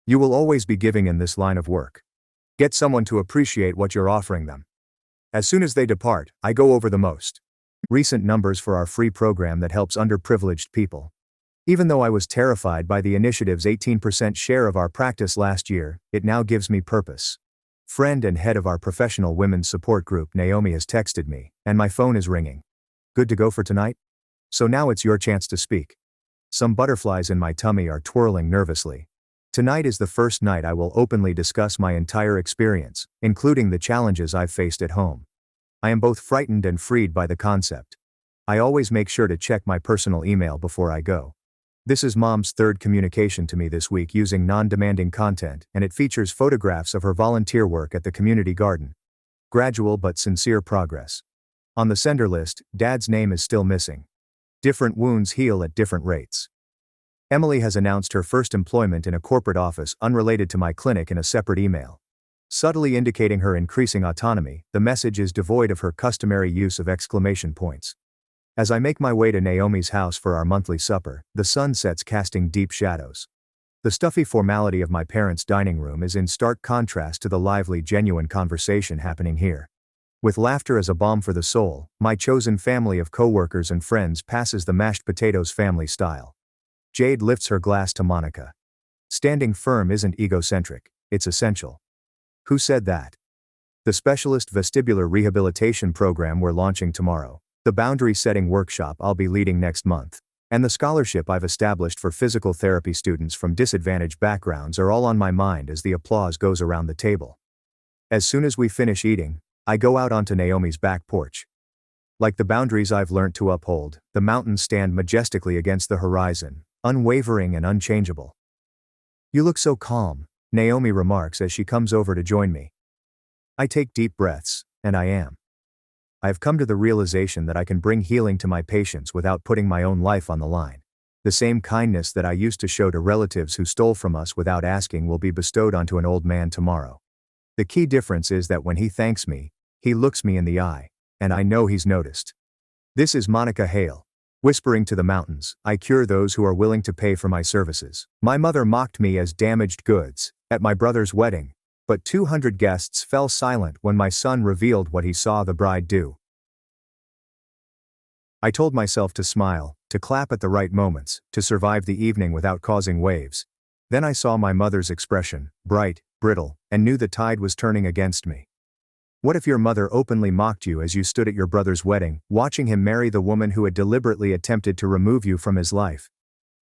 You will always be giving in this line of work. Get someone to appreciate what you're offering them. As soon as they depart, I go over the most recent numbers for our free program that helps underprivileged people. Even though I was terrified by the initiative's 18% share of our practice last year, it now gives me purpose. Friend and head of our professional women's support group, Naomi, has texted me, and my phone is ringing. Good to go for tonight? So now it's your chance to speak. Some butterflies in my tummy are twirling nervously. Tonight is the first night I will openly discuss my entire experience, including the challenges I've faced at home. I am both frightened and freed by the concept. I always make sure to check my personal email before I go. This is Mom's 3rd communication to me this week using non-demanding content, and it features photographs of her volunteer work at the community garden. Gradual but sincere progress. On the sender list, Dad's name is still missing. Different wounds heal at different rates. Emily has announced her first employment in a corporate office unrelated to my clinic in a separate email. Subtly indicating her increasing autonomy, the message is devoid of her customary use of exclamation points. As I make my way to Naomi's house for our monthly supper, the sun sets casting deep shadows. The stuffy formality of my parents' dining room is in stark contrast to the lively, genuine conversation happening here. With laughter as a balm for the soul, my chosen family of coworkers and friends passes the mashed potatoes family style. Jade lifts her glass to Monica. Standing firm isn't egocentric, it's essential. Who said that? The specialist vestibular rehabilitation program we're launching tomorrow, the boundary setting workshop I'll be leading next month, and the scholarship I've established for physical therapy students from disadvantaged backgrounds are all on my mind as the applause goes around the table. As soon as we finish eating, I go out onto Naomi's back porch. Like the boundaries I've learned to uphold, the mountains stand majestically against the horizon, unwavering and unchangeable. You look so calm, Naomi remarks as she comes over to join me. I take deep breaths, and I am. I've come to the realization that I can bring healing to my patients without putting my own life on the line. The same kindness that I used to show to relatives who stole from us without asking will be bestowed onto an old man tomorrow. The key difference is that when he thanks me, he looks me in the eye, and I know he's noticed. This is Monica Hale. Whispering to the mountains, I cure those who are willing to pay for my services. My mother mocked me as damaged goods at my brother's wedding, but 200 guests fell silent when my son revealed what he saw the bride do. I told myself to smile, to clap at the right moments, to survive the evening without causing waves. Then I saw my mother's expression, bright, brittle, and knew the tide was turning against me. What if your mother openly mocked you as you stood at your brother's wedding, watching him marry the woman who had deliberately attempted to remove you from his life?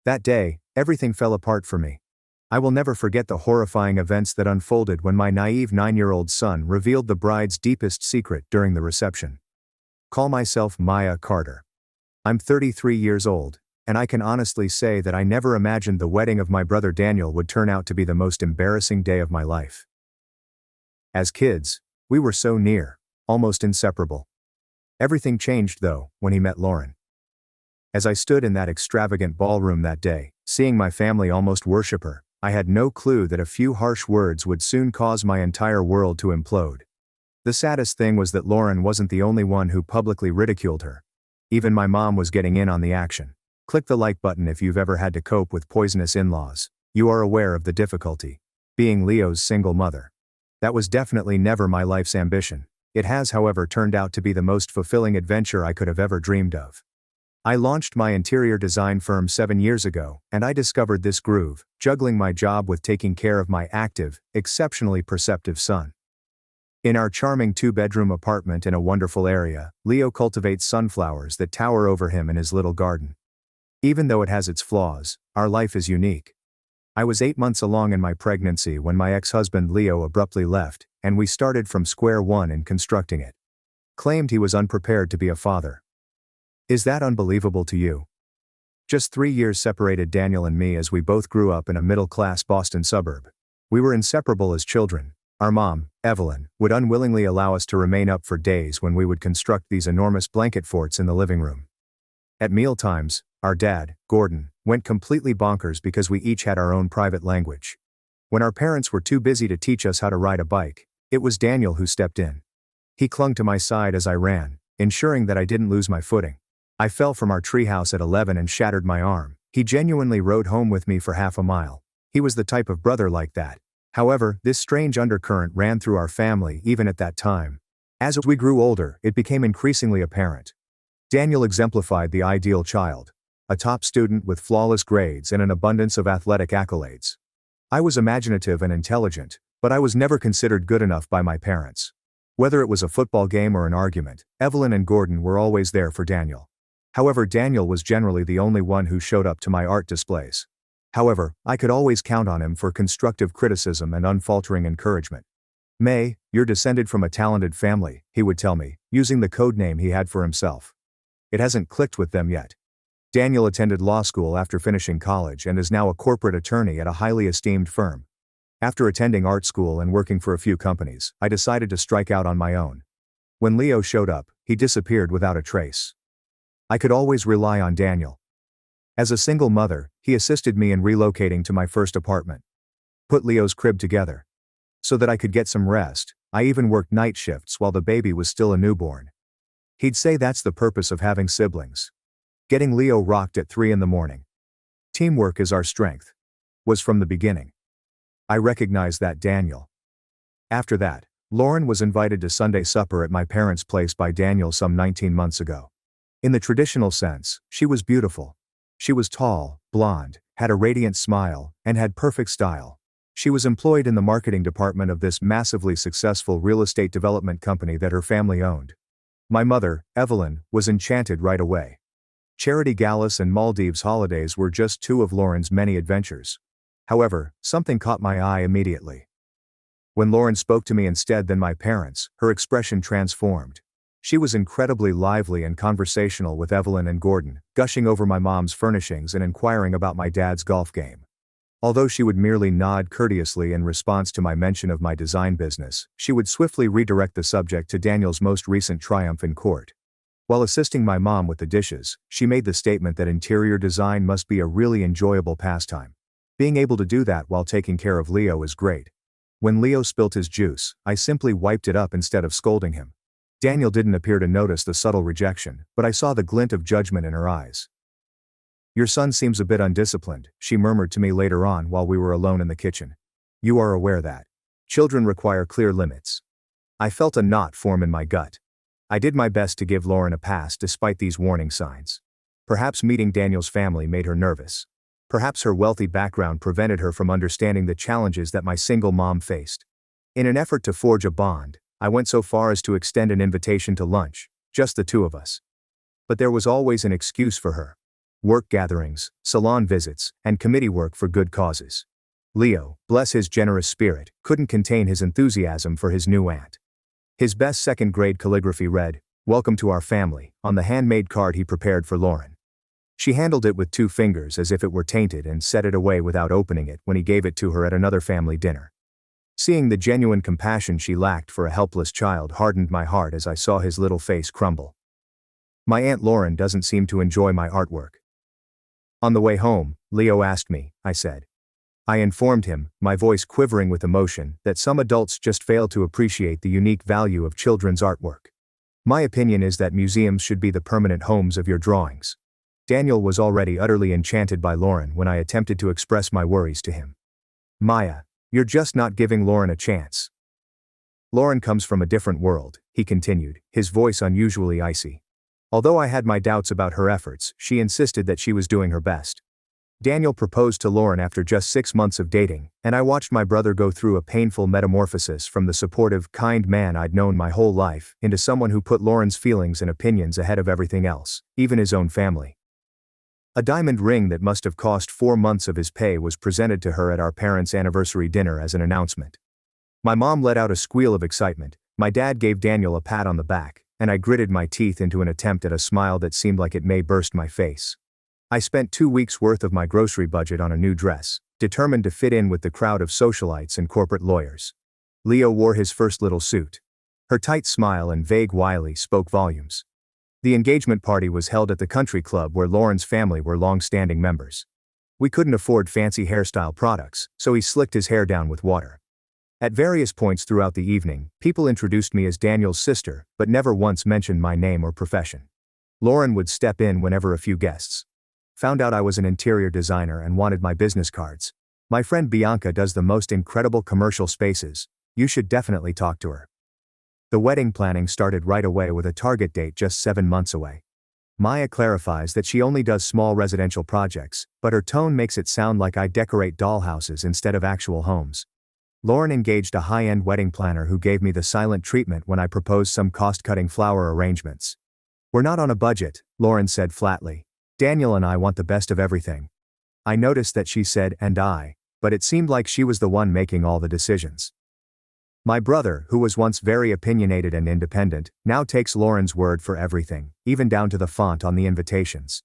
That day, everything fell apart for me. I will never forget the horrifying events that unfolded when my naive 9-year-old son revealed the bride's deepest secret during the reception. Call myself Maya Carter. I'm 33 years old, and I can honestly say that I never imagined the wedding of my brother Daniel would turn out to be the most embarrassing day of my life. As kids, we were so near, almost inseparable. Everything changed though, when he met Lauren. As I stood in that extravagant ballroom that day, seeing my family almost worship her, I had no clue that a few harsh words would soon cause my entire world to implode. The saddest thing was that Lauren wasn't the only one who publicly ridiculed her. Even my mom was getting in on the action. Click the like button if you've ever had to cope with poisonous in-laws. You are aware of the difficulty. Being Leo's single mother. That was definitely never my life's ambition. It has, however, turned out to be the most fulfilling adventure I could have ever dreamed of. I launched my interior design firm 7 years ago, and I discovered this groove, juggling my job with taking care of my active, exceptionally perceptive son. In our charming 2-bedroom apartment in a wonderful area, Leo cultivates sunflowers that tower over him in his little garden. Even though it has its flaws, our life is unique. I was 8 months along in my pregnancy when my ex-husband Leo abruptly left, and we started from square one in constructing it. Claimed he was unprepared to be a father. Is that unbelievable to you? Just 3 years separated Daniel and me as we both grew up in a middle-class Boston suburb. We were inseparable as children. Our mom, Evelyn, would unwillingly allow us to remain up for days when we would construct these enormous blanket forts in the living room. At mealtimes, our dad, Gordon, went completely bonkers because we each had our own private language. When our parents were too busy to teach us how to ride a bike, it was Daniel who stepped in. He clung to my side as I ran, ensuring that I didn't lose my footing. I fell from our treehouse at 11 and shattered my arm. He genuinely rode home with me for half a mile. He was the type of brother like that. However, this strange undercurrent ran through our family even at that time. As we grew older, it became increasingly apparent. Daniel exemplified the ideal child. A top student with flawless grades and an abundance of athletic accolades. I was imaginative and intelligent, but I was never considered good enough by my parents. Whether it was a football game or an argument, Evelyn and Gordon were always there for Daniel. However, Daniel was generally the only one who showed up to my art displays. However, I could always count on him for constructive criticism and unfaltering encouragement. "May, you're descended from a talented family," he would tell me, using the code name he had for himself. It hasn't clicked with them yet. Daniel attended law school after finishing college and is now a corporate attorney at a highly esteemed firm. After attending art school and working for a few companies, I decided to strike out on my own. When Leo showed up, he disappeared without a trace. I could always rely on Daniel. As a single mother, he assisted me in relocating to my first apartment. Put Leo's crib together. So that I could get some rest, I even worked night shifts while the baby was still a newborn. He'd say that's the purpose of having siblings. Getting Leo rocked at 3 in the morning. Teamwork is our strength. Was from the beginning. I recognized that Daniel. After that, Lauren was invited to Sunday supper at my parents' place by Daniel some 19 months ago. In the traditional sense, she was beautiful. She was tall, blonde, had a radiant smile, and had perfect style. She was employed in the marketing department of this massively successful real estate development company that her family owned. My mother, Evelyn, was enchanted right away. Charity galas and Maldives holidays were just 2 of Lauren's many adventures. However, something caught my eye immediately. When Lauren spoke to me instead than my parents, her expression transformed. She was incredibly lively and conversational with Evelyn and Gordon, gushing over my mom's furnishings and inquiring about my dad's golf game. Although she would merely nod courteously in response to my mention of my design business, she would swiftly redirect the subject to Daniel's most recent triumph in court. While assisting my mom with the dishes, she made the statement that interior design must be a really enjoyable pastime. Being able to do that while taking care of Leo is great. When Leo spilt his juice, I simply wiped it up instead of scolding him. Daniel didn't appear to notice the subtle rejection, but I saw the glint of judgment in her eyes. "Your son seems a bit undisciplined," she murmured to me later on while we were alone in the kitchen. "You are aware that children require clear limits." I felt a knot form in my gut. I did my best to give Lauren a pass despite these warning signs. Perhaps meeting Daniel's family made her nervous. Perhaps her wealthy background prevented her from understanding the challenges that my single mom faced. In an effort to forge a bond, I went so far as to extend an invitation to lunch, just the 2 of us. But there was always an excuse for her. Work gatherings, salon visits, and committee work for good causes. Leo, bless his generous spirit, couldn't contain his enthusiasm for his new aunt. His best second-grade calligraphy read, "Welcome to our family," on the handmade card he prepared for Lauren. She handled it with 2 fingers as if it were tainted and set it away without opening it when he gave it to her at another family dinner. Seeing the genuine compassion she lacked for a helpless child hardened my heart as I saw his little face crumble. My Aunt Lauren doesn't seem to enjoy my artwork. On the way home, Leo asked me, I said. I informed him, my voice quivering with emotion, that some adults just fail to appreciate the unique value of children's artwork. My opinion is that museums should be the permanent homes of your drawings. Daniel was already utterly enchanted by Lauren when I attempted to express my worries to him. Maya, you're just not giving Lauren a chance. Lauren comes from a different world, he continued, his voice unusually icy. Although I had my doubts about her efforts, she insisted that she was doing her best. Daniel proposed to Lauren after just 6 months of dating, and I watched my brother go through a painful metamorphosis from the supportive, kind man I'd known my whole life into someone who put Lauren's feelings and opinions ahead of everything else, even his own family. A diamond ring that must have cost 4 months of his pay was presented to her at our parents' anniversary dinner as an announcement. My mom let out a squeal of excitement, my dad gave Daniel a pat on the back, and I gritted my teeth into an attempt at a smile that seemed like it may burst my face. I spent 2 weeks' worth of my grocery budget on a new dress, determined to fit in with the crowd of socialites and corporate lawyers. Leo wore his first little suit. Her tight smile and vague wily spoke volumes. The engagement party was held at the country club where Lauren's family were long-standing members. We couldn't afford fancy hairstyle products, so he slicked his hair down with water. At various points throughout the evening, people introduced me as Daniel's sister, but never once mentioned my name or profession. Lauren would step in whenever a few guests found out I was an interior designer and wanted my business cards. My friend Bianca does the most incredible commercial spaces. You should definitely talk to her. The wedding planning started right away with a target date just 7 months away. Maya clarifies that she only does small residential projects, but her tone makes it sound like I decorate dollhouses instead of actual homes. Lauren engaged a high-end wedding planner who gave me the silent treatment when I proposed some cost-cutting flower arrangements. We're not on a budget, Lauren said flatly. Daniel and I want the best of everything. I noticed that she said "and I," but it seemed like she was the one making all the decisions. My brother, who was once very opinionated and independent, now takes Lauren's word for everything, even down to the font on the invitations.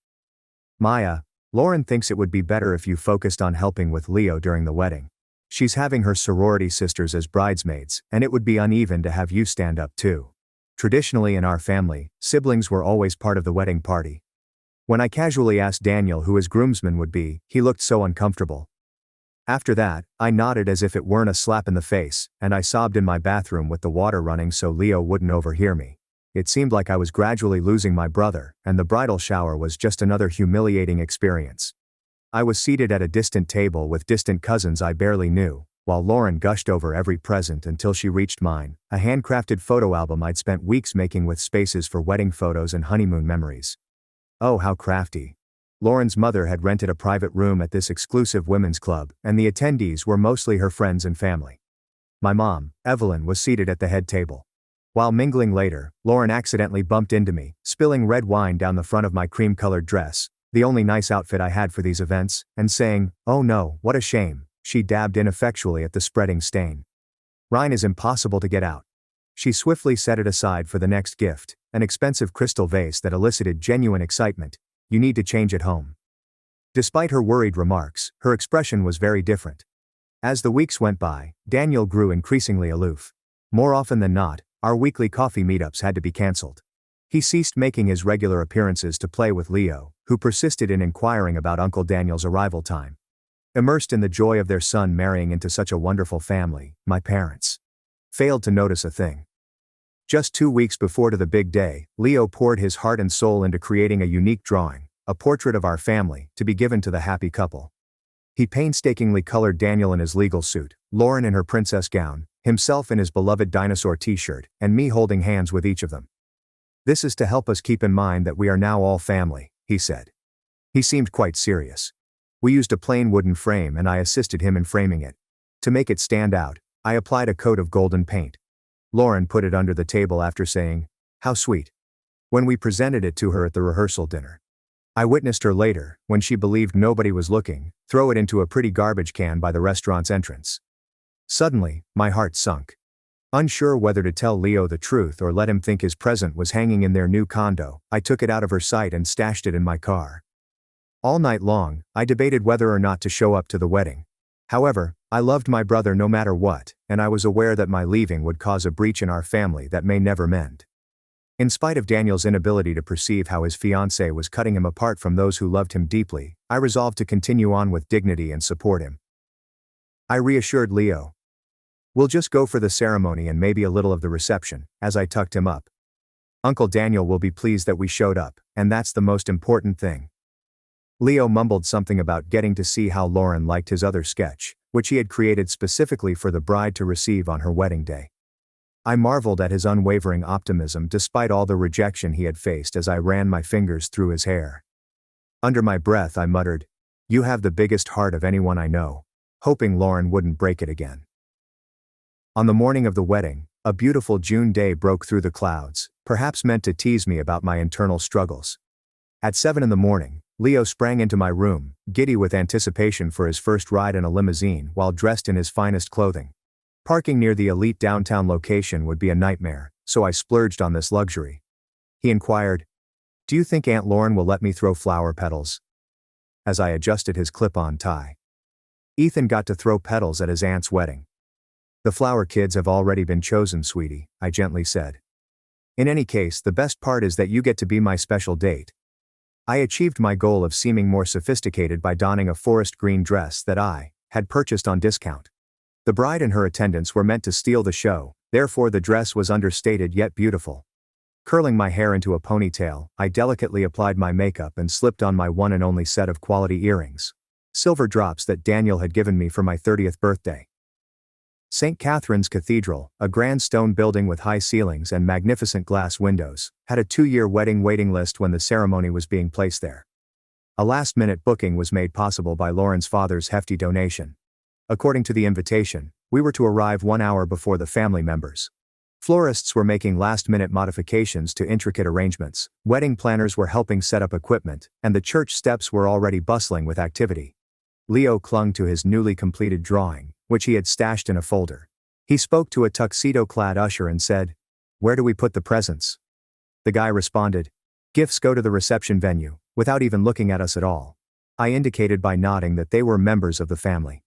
Maya, Lauren thinks it would be better if you focused on helping with Leo during the wedding. She's having her sorority sisters as bridesmaids, and it would be uneven to have you stand up too. Traditionally in our family, siblings were always part of the wedding party. When I casually asked Daniel who his groomsman would be, he looked so uncomfortable. After that, I nodded as if it weren't a slap in the face, and I sobbed in my bathroom with the water running so Leo wouldn't overhear me. It seemed like I was gradually losing my brother, and the bridal shower was just another humiliating experience. I was seated at a distant table with distant cousins I barely knew, while Lauren gushed over every present until she reached mine, a handcrafted photo album I'd spent weeks making with spaces for wedding photos and honeymoon memories. Oh, how crafty. Lauren's mother had rented a private room at this exclusive women's club, and the attendees were mostly her friends and family. My mom, Evelyn, was seated at the head table. While mingling later, Lauren accidentally bumped into me, spilling red wine down the front of my cream-colored dress, the only nice outfit I had for these events, and saying, "Oh no, what a shame," she dabbed ineffectually at the spreading stain. "Rhine is impossible to get out." She swiftly set it aside for the next gift, an expensive crystal vase that elicited genuine excitement. "You need to change at home." Despite her worried remarks, her expression was very different. As the weeks went by, Daniel grew increasingly aloof. More often than not, our weekly coffee meetups had to be cancelled. He ceased making his regular appearances to play with Leo, who persisted in inquiring about Uncle Daniel's arrival time. Immersed in the joy of their son marrying into such a wonderful family, my parents failed to notice a thing. Just 2 weeks before to the big day, Leo poured his heart and soul into creating a unique drawing, a portrait of our family, to be given to the happy couple. He painstakingly colored Daniel in his legal suit, Lauren in her princess gown, himself in his beloved dinosaur t-shirt, and me holding hands with each of them. "This is to help us keep in mind that we are now all family," he said. He seemed quite serious. We used a plain wooden frame and I assisted him in framing it. To make it stand out, I applied a coat of golden paint. Lauren put it under the table after saying, "How sweet," when we presented it to her at the rehearsal dinner. I witnessed her later, when she believed nobody was looking, throw it into a pretty garbage can by the restaurant's entrance. Suddenly, my heart sunk. Unsure whether to tell Leo the truth or let him think his present was hanging in their new condo, I took it out of her sight and stashed it in my car. All night long, I debated whether or not to show up to the wedding. However, I loved my brother no matter what, and I was aware that my leaving would cause a breach in our family that may never mend. In spite of Daniel's inability to perceive how his fiancée was cutting him apart from those who loved him deeply, I resolved to continue on with dignity and support him. I reassured Leo. "We'll just go for the ceremony and maybe a little of the reception," as I tucked him up. "Uncle Daniel will be pleased that we showed up, and that's the most important thing." Leo mumbled something about getting to see how Lauren liked his other sketch, which he had created specifically for the bride to receive on her wedding day. I marveled at his unwavering optimism despite all the rejection he had faced as I ran my fingers through his hair. Under my breath I muttered, "You have the biggest heart of anyone I know," hoping Lauren wouldn't break it again. On the morning of the wedding, a beautiful June day broke through the clouds, perhaps meant to tease me about my internal struggles. At 7 in the morning, Leo sprang into my room, giddy with anticipation for his first ride in a limousine while dressed in his finest clothing. Parking near the elite downtown location would be a nightmare, so I splurged on this luxury. He inquired, "Do you think Aunt Lauren will let me throw flower petals?" As I adjusted his clip-on tie. Ethan got to throw petals at his aunt's wedding. "The flower kids have already been chosen, sweetie," I gently said. "In any case, the best part is that you get to be my special date." I achieved my goal of seeming more sophisticated by donning a forest green dress that I had purchased on discount. The bride and her attendants were meant to steal the show, therefore the dress was understated yet beautiful. Curling my hair into a ponytail, I delicately applied my makeup and slipped on my one and only set of quality earrings. Silver drops that Daniel had given me for my 30th birthday. St. Catherine's Cathedral, a grand stone building with high ceilings and magnificent glass windows, had a 2-year wedding waiting list when the ceremony was being placed there. A last-minute booking was made possible by Lauren's father's hefty donation. According to the invitation, we were to arrive 1 hour before the family members. Florists were making last-minute modifications to intricate arrangements, wedding planners were helping set up equipment, and the church steps were already bustling with activity. Leo clung to his newly completed drawing, which he had stashed in a folder. He spoke to a tuxedo-clad usher and said, "Where do we put the presents?" The guy responded, "Gifts go to the reception venue," without even looking at us at all. I indicated by nodding that they were members of the family.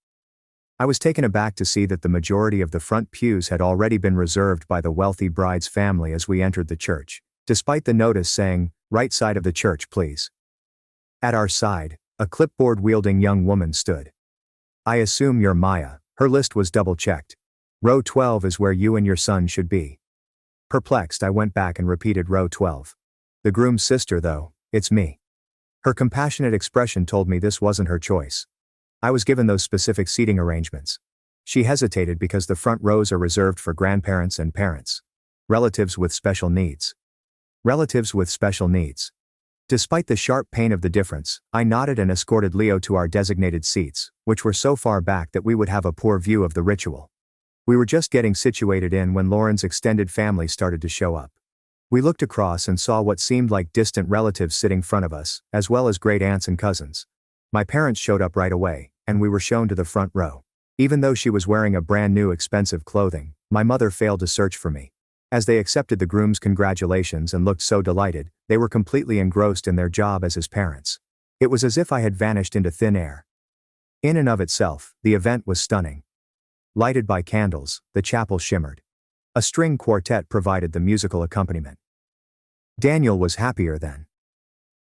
I was taken aback to see that the majority of the front pews had already been reserved by the wealthy bride's family as we entered the church, despite the notice saying, "Right side of the church, please." At our side, a clipboard-wielding young woman stood. "I assume you're Maya," her list was double-checked. "Row 12 is where you and your son should be." Perplexed, I went back and repeated row 12. "The groom's sister though, it's me." Her compassionate expression told me this wasn't her choice. I was given those specific seating arrangements. She hesitated because the front rows are reserved for grandparents and parents. Relatives with special needs. Relatives with special needs. Despite the sharp pain of the difference, I nodded and escorted Leo to our designated seats, which were so far back that we would have a poor view of the ritual. We were just getting situated in when Lauren's extended family started to show up. We looked across and saw what seemed like distant relatives sitting in front of us, as well as great aunts and cousins. My parents showed up right away, and we were shown to the front row. Even though she was wearing a brand new expensive clothing, my mother failed to search for me. As they accepted the groom's congratulations and looked so delighted, they were completely engrossed in their job as his parents. It was as if I had vanished into thin air. In and of itself, the event was stunning. Lighted by candles, the chapel shimmered. A string quartet provided the musical accompaniment. Daniel was happier than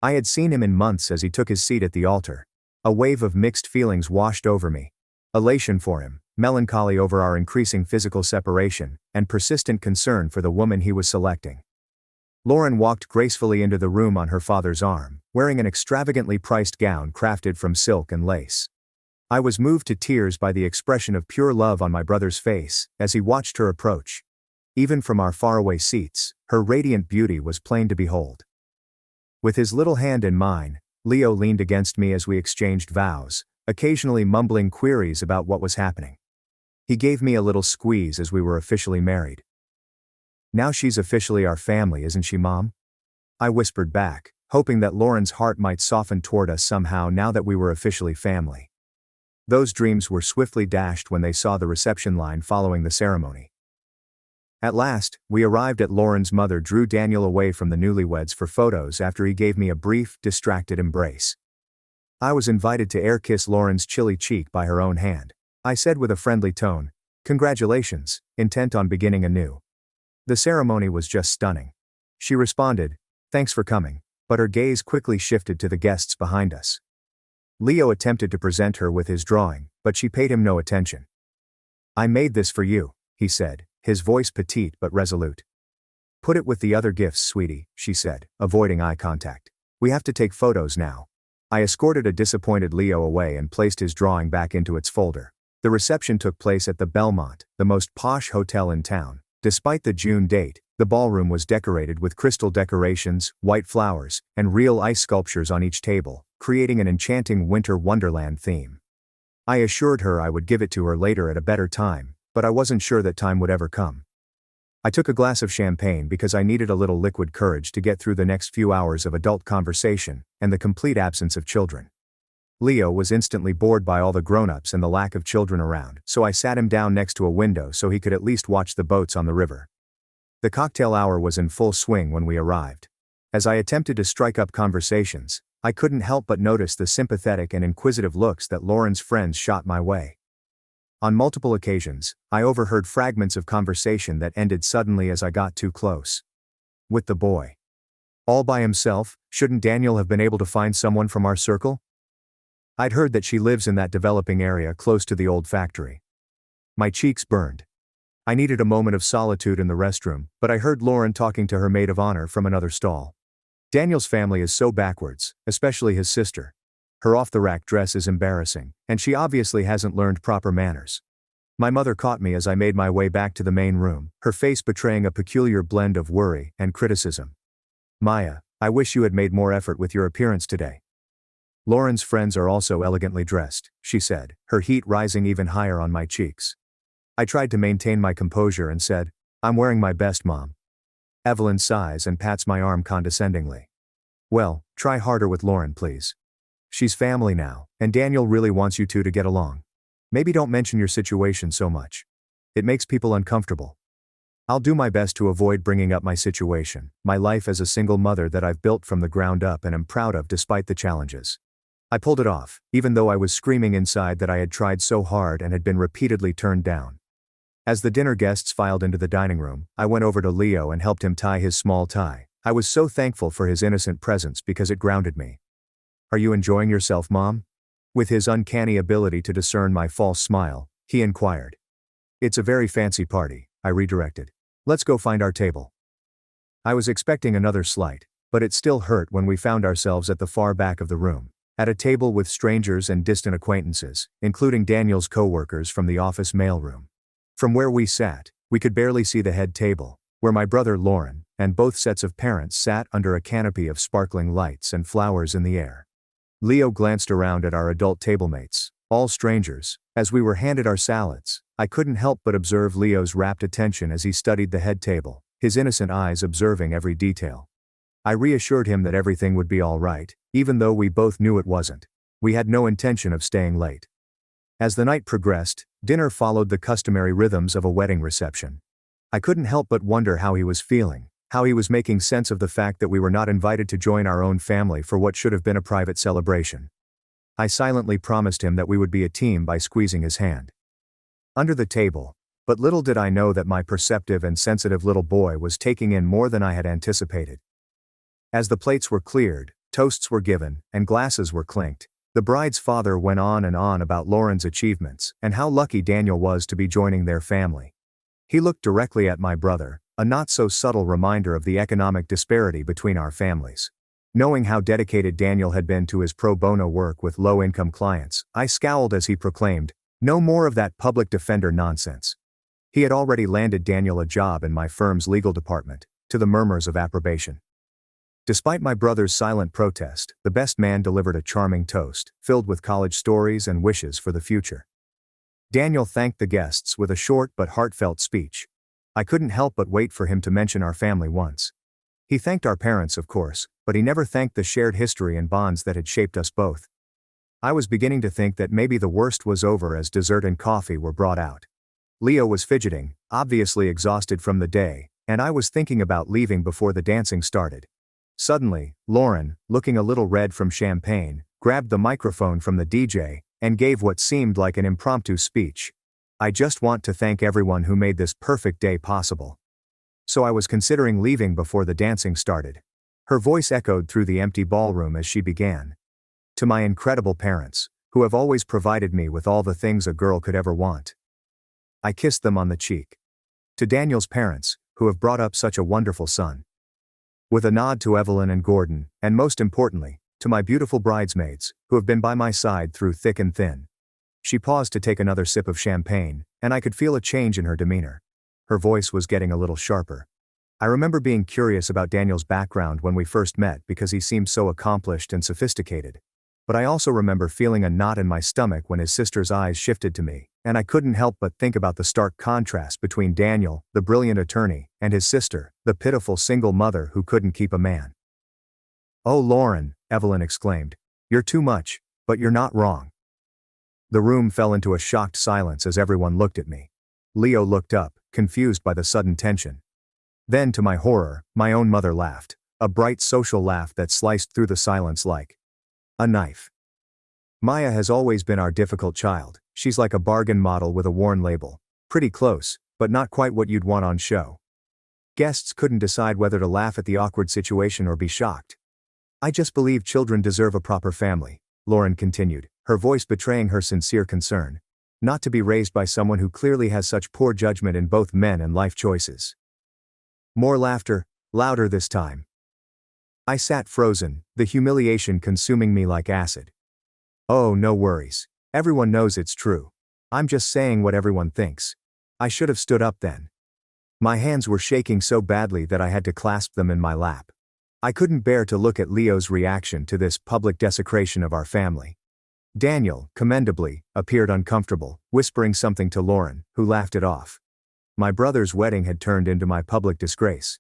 I had seen him in months as he took his seat at the altar. A wave of mixed feelings washed over me. Elation for him, melancholy over our increasing physical separation, and persistent concern for the woman he was selecting. Lauren walked gracefully into the room on her father's arm, wearing an extravagantly priced gown crafted from silk and lace. I was moved to tears by the expression of pure love on my brother's face as he watched her approach. Even from our faraway seats, her radiant beauty was plain to behold. With his little hand in mine, Leo leaned against me as we exchanged vows, occasionally mumbling queries about what was happening. He gave me a little squeeze as we were officially married. "Now she's officially our family, isn't she, Mom?" I whispered back, hoping that Lauren's heart might soften toward us somehow now that we were officially family. Those dreams were swiftly dashed when they saw the reception line following the ceremony. At last, we arrived at Lauren's mother drew Daniel away from the newlyweds for photos after he gave me a brief, distracted embrace. I was invited to air kiss Lauren's chilly cheek by her own hand. I said with a friendly tone, "Congratulations," intent on beginning anew. The ceremony was just stunning. She responded, "Thanks for coming," but her gaze quickly shifted to the guests behind us. Leo attempted to present her with his drawing, but she paid him no attention. "I made this for you," he said, his voice petite but resolute. "Put it with the other gifts, sweetie," she said, avoiding eye contact. "We have to take photos now." I escorted a disappointed Leo away and placed his drawing back into its folder. The reception took place at the Belmont, the most posh hotel in town, Despite the June date, the ballroom was decorated with crystal decorations, white flowers, and real ice sculptures on each table, creating an enchanting winter wonderland theme. I assured her I would give it to her later at a better time, but I wasn't sure that time would ever come. I took a glass of champagne because I needed a little liquid courage to get through the next few hours of adult conversation and the complete absence of children. Leo was instantly bored by all the grown-ups and the lack of children around, so I sat him down next to a window so he could at least watch the boats on the river. The cocktail hour was in full swing when we arrived. As I attempted to strike up conversations, I couldn't help but notice the sympathetic and inquisitive looks that Lauren's friends shot my way. On multiple occasions, I overheard fragments of conversation that ended suddenly as I got too close. With the boy. All by himself, shouldn't Daniel have been able to find someone from our circle? I'd heard that she lives in that developing area close to the old factory. My cheeks burned. I needed a moment of solitude in the restroom, but I heard Lauren talking to her maid of honor from another stall. Daniel's family is so backwards, especially his sister. Her off-the-rack dress is embarrassing, and she obviously hasn't learned proper manners. My mother caught me as I made my way back to the main room, her face betraying a peculiar blend of worry and criticism. Maya, I wish you had made more effort with your appearance today. Lauren's friends are also elegantly dressed, she said, her heat rising even higher on my cheeks. I tried to maintain my composure and said, I'm wearing my best, Mom. Evelyn sighs and pats my arm condescendingly. Well, try harder with Lauren, please. She's family now, and Daniel really wants you two to get along. Maybe don't mention your situation so much. It makes people uncomfortable. I'll do my best to avoid bringing up my situation, my life as a single mother that I've built from the ground up and am proud of despite the challenges. I pulled it off, even though I was screaming inside that I had tried so hard and had been repeatedly turned down. As the dinner guests filed into the dining room, I went over to Leo and helped him tie his small tie. I was so thankful for his innocent presence because it grounded me. Are you enjoying yourself, Mom? With his uncanny ability to discern my false smile, he inquired. It's a very fancy party, I redirected. Let's go find our table. I was expecting another slight, but it still hurt when we found ourselves at the far back of the room, at a table with strangers and distant acquaintances, including Daniel's co-workers from the office mailroom. From where we sat, we could barely see the head table, where my brother Lauren and both sets of parents sat under a canopy of sparkling lights and flowers in the air. Leo glanced around at our adult tablemates, all strangers. As we were handed our salads, I couldn't help but observe Leo's rapt attention as he studied the head table, his innocent eyes observing every detail. I reassured him that everything would be all right, even though we both knew it wasn't. We had no intention of staying late. As the night progressed, dinner followed the customary rhythms of a wedding reception. I couldn't help but wonder how he was feeling, how he was making sense of the fact that we were not invited to join our own family for what should have been a private celebration. I silently promised him that we would be a team by squeezing his hand. Under the table, but little did I know that my perceptive and sensitive little boy was taking in more than I had anticipated. As the plates were cleared, toasts were given, and glasses were clinked, the bride's father went on and on about Lauren's achievements and how lucky Daniel was to be joining their family. He looked directly at my brother, a not-so-subtle reminder of the economic disparity between our families. Knowing how dedicated Daniel had been to his pro bono work with low-income clients, I scowled as he proclaimed, "No more of that public defender nonsense." He had already landed Daniel a job in my firm's legal department, to the murmurs of approbation. Despite my brother's silent protest, the best man delivered a charming toast, filled with college stories and wishes for the future. Daniel thanked the guests with a short but heartfelt speech. I couldn't help but wait for him to mention our family once. He thanked our parents, of course, but he never thanked the shared history and bonds that had shaped us both. I was beginning to think that maybe the worst was over as dessert and coffee were brought out. Leo was fidgeting, obviously exhausted from the day, and I was thinking about leaving before the dancing started. Suddenly, Lauren, looking a little red from champagne, grabbed the microphone from the DJ and gave what seemed like an impromptu speech. "I just want to thank everyone who made this perfect day possible." So I was considering leaving before the dancing started. Her voice echoed through the empty ballroom as she began. "To my incredible parents, who have always provided me with all the things a girl could ever want." I kissed them on the cheek. "To Daniel's parents, who have brought up such a wonderful son." With a nod to Evelyn and Gordon, and most importantly, to my beautiful bridesmaids, who have been by my side through thick and thin. She paused to take another sip of champagne, and I could feel a change in her demeanor. Her voice was getting a little sharper. I remember being curious about Daniel's background when we first met because he seemed so accomplished and sophisticated. But I also remember feeling a knot in my stomach when his sister's eyes shifted to me, and I couldn't help but think about the stark contrast between Daniel, the brilliant attorney, and his sister, the pitiful single mother who couldn't keep a man. "Oh, Lauren," Evelyn exclaimed. "You're too much, but you're not wrong." The room fell into a shocked silence as everyone looked at me. Leo looked up, confused by the sudden tension. Then, to my horror, my own mother laughed, a bright social laugh that sliced through the silence like a knife. "Maya has always been our difficult child. She's like a bargain model with a worn label. Pretty close, but not quite what you'd want on show." Guests couldn't decide whether to laugh at the awkward situation or be shocked. "I just believe children deserve a proper family," Lauren continued, her voice betraying her sincere concern. "Not to be raised by someone who clearly has such poor judgment in both men and life choices." More laughter, louder this time. I sat frozen, the humiliation consuming me like acid. "Oh, no worries. Everyone knows it's true. I'm just saying what everyone thinks." I should have stood up then. My hands were shaking so badly that I had to clasp them in my lap. I couldn't bear to look at Leo's reaction to this public desecration of our family. Daniel, commendably, appeared uncomfortable, whispering something to Lauren, who laughed it off. My brother's wedding had turned into my public disgrace.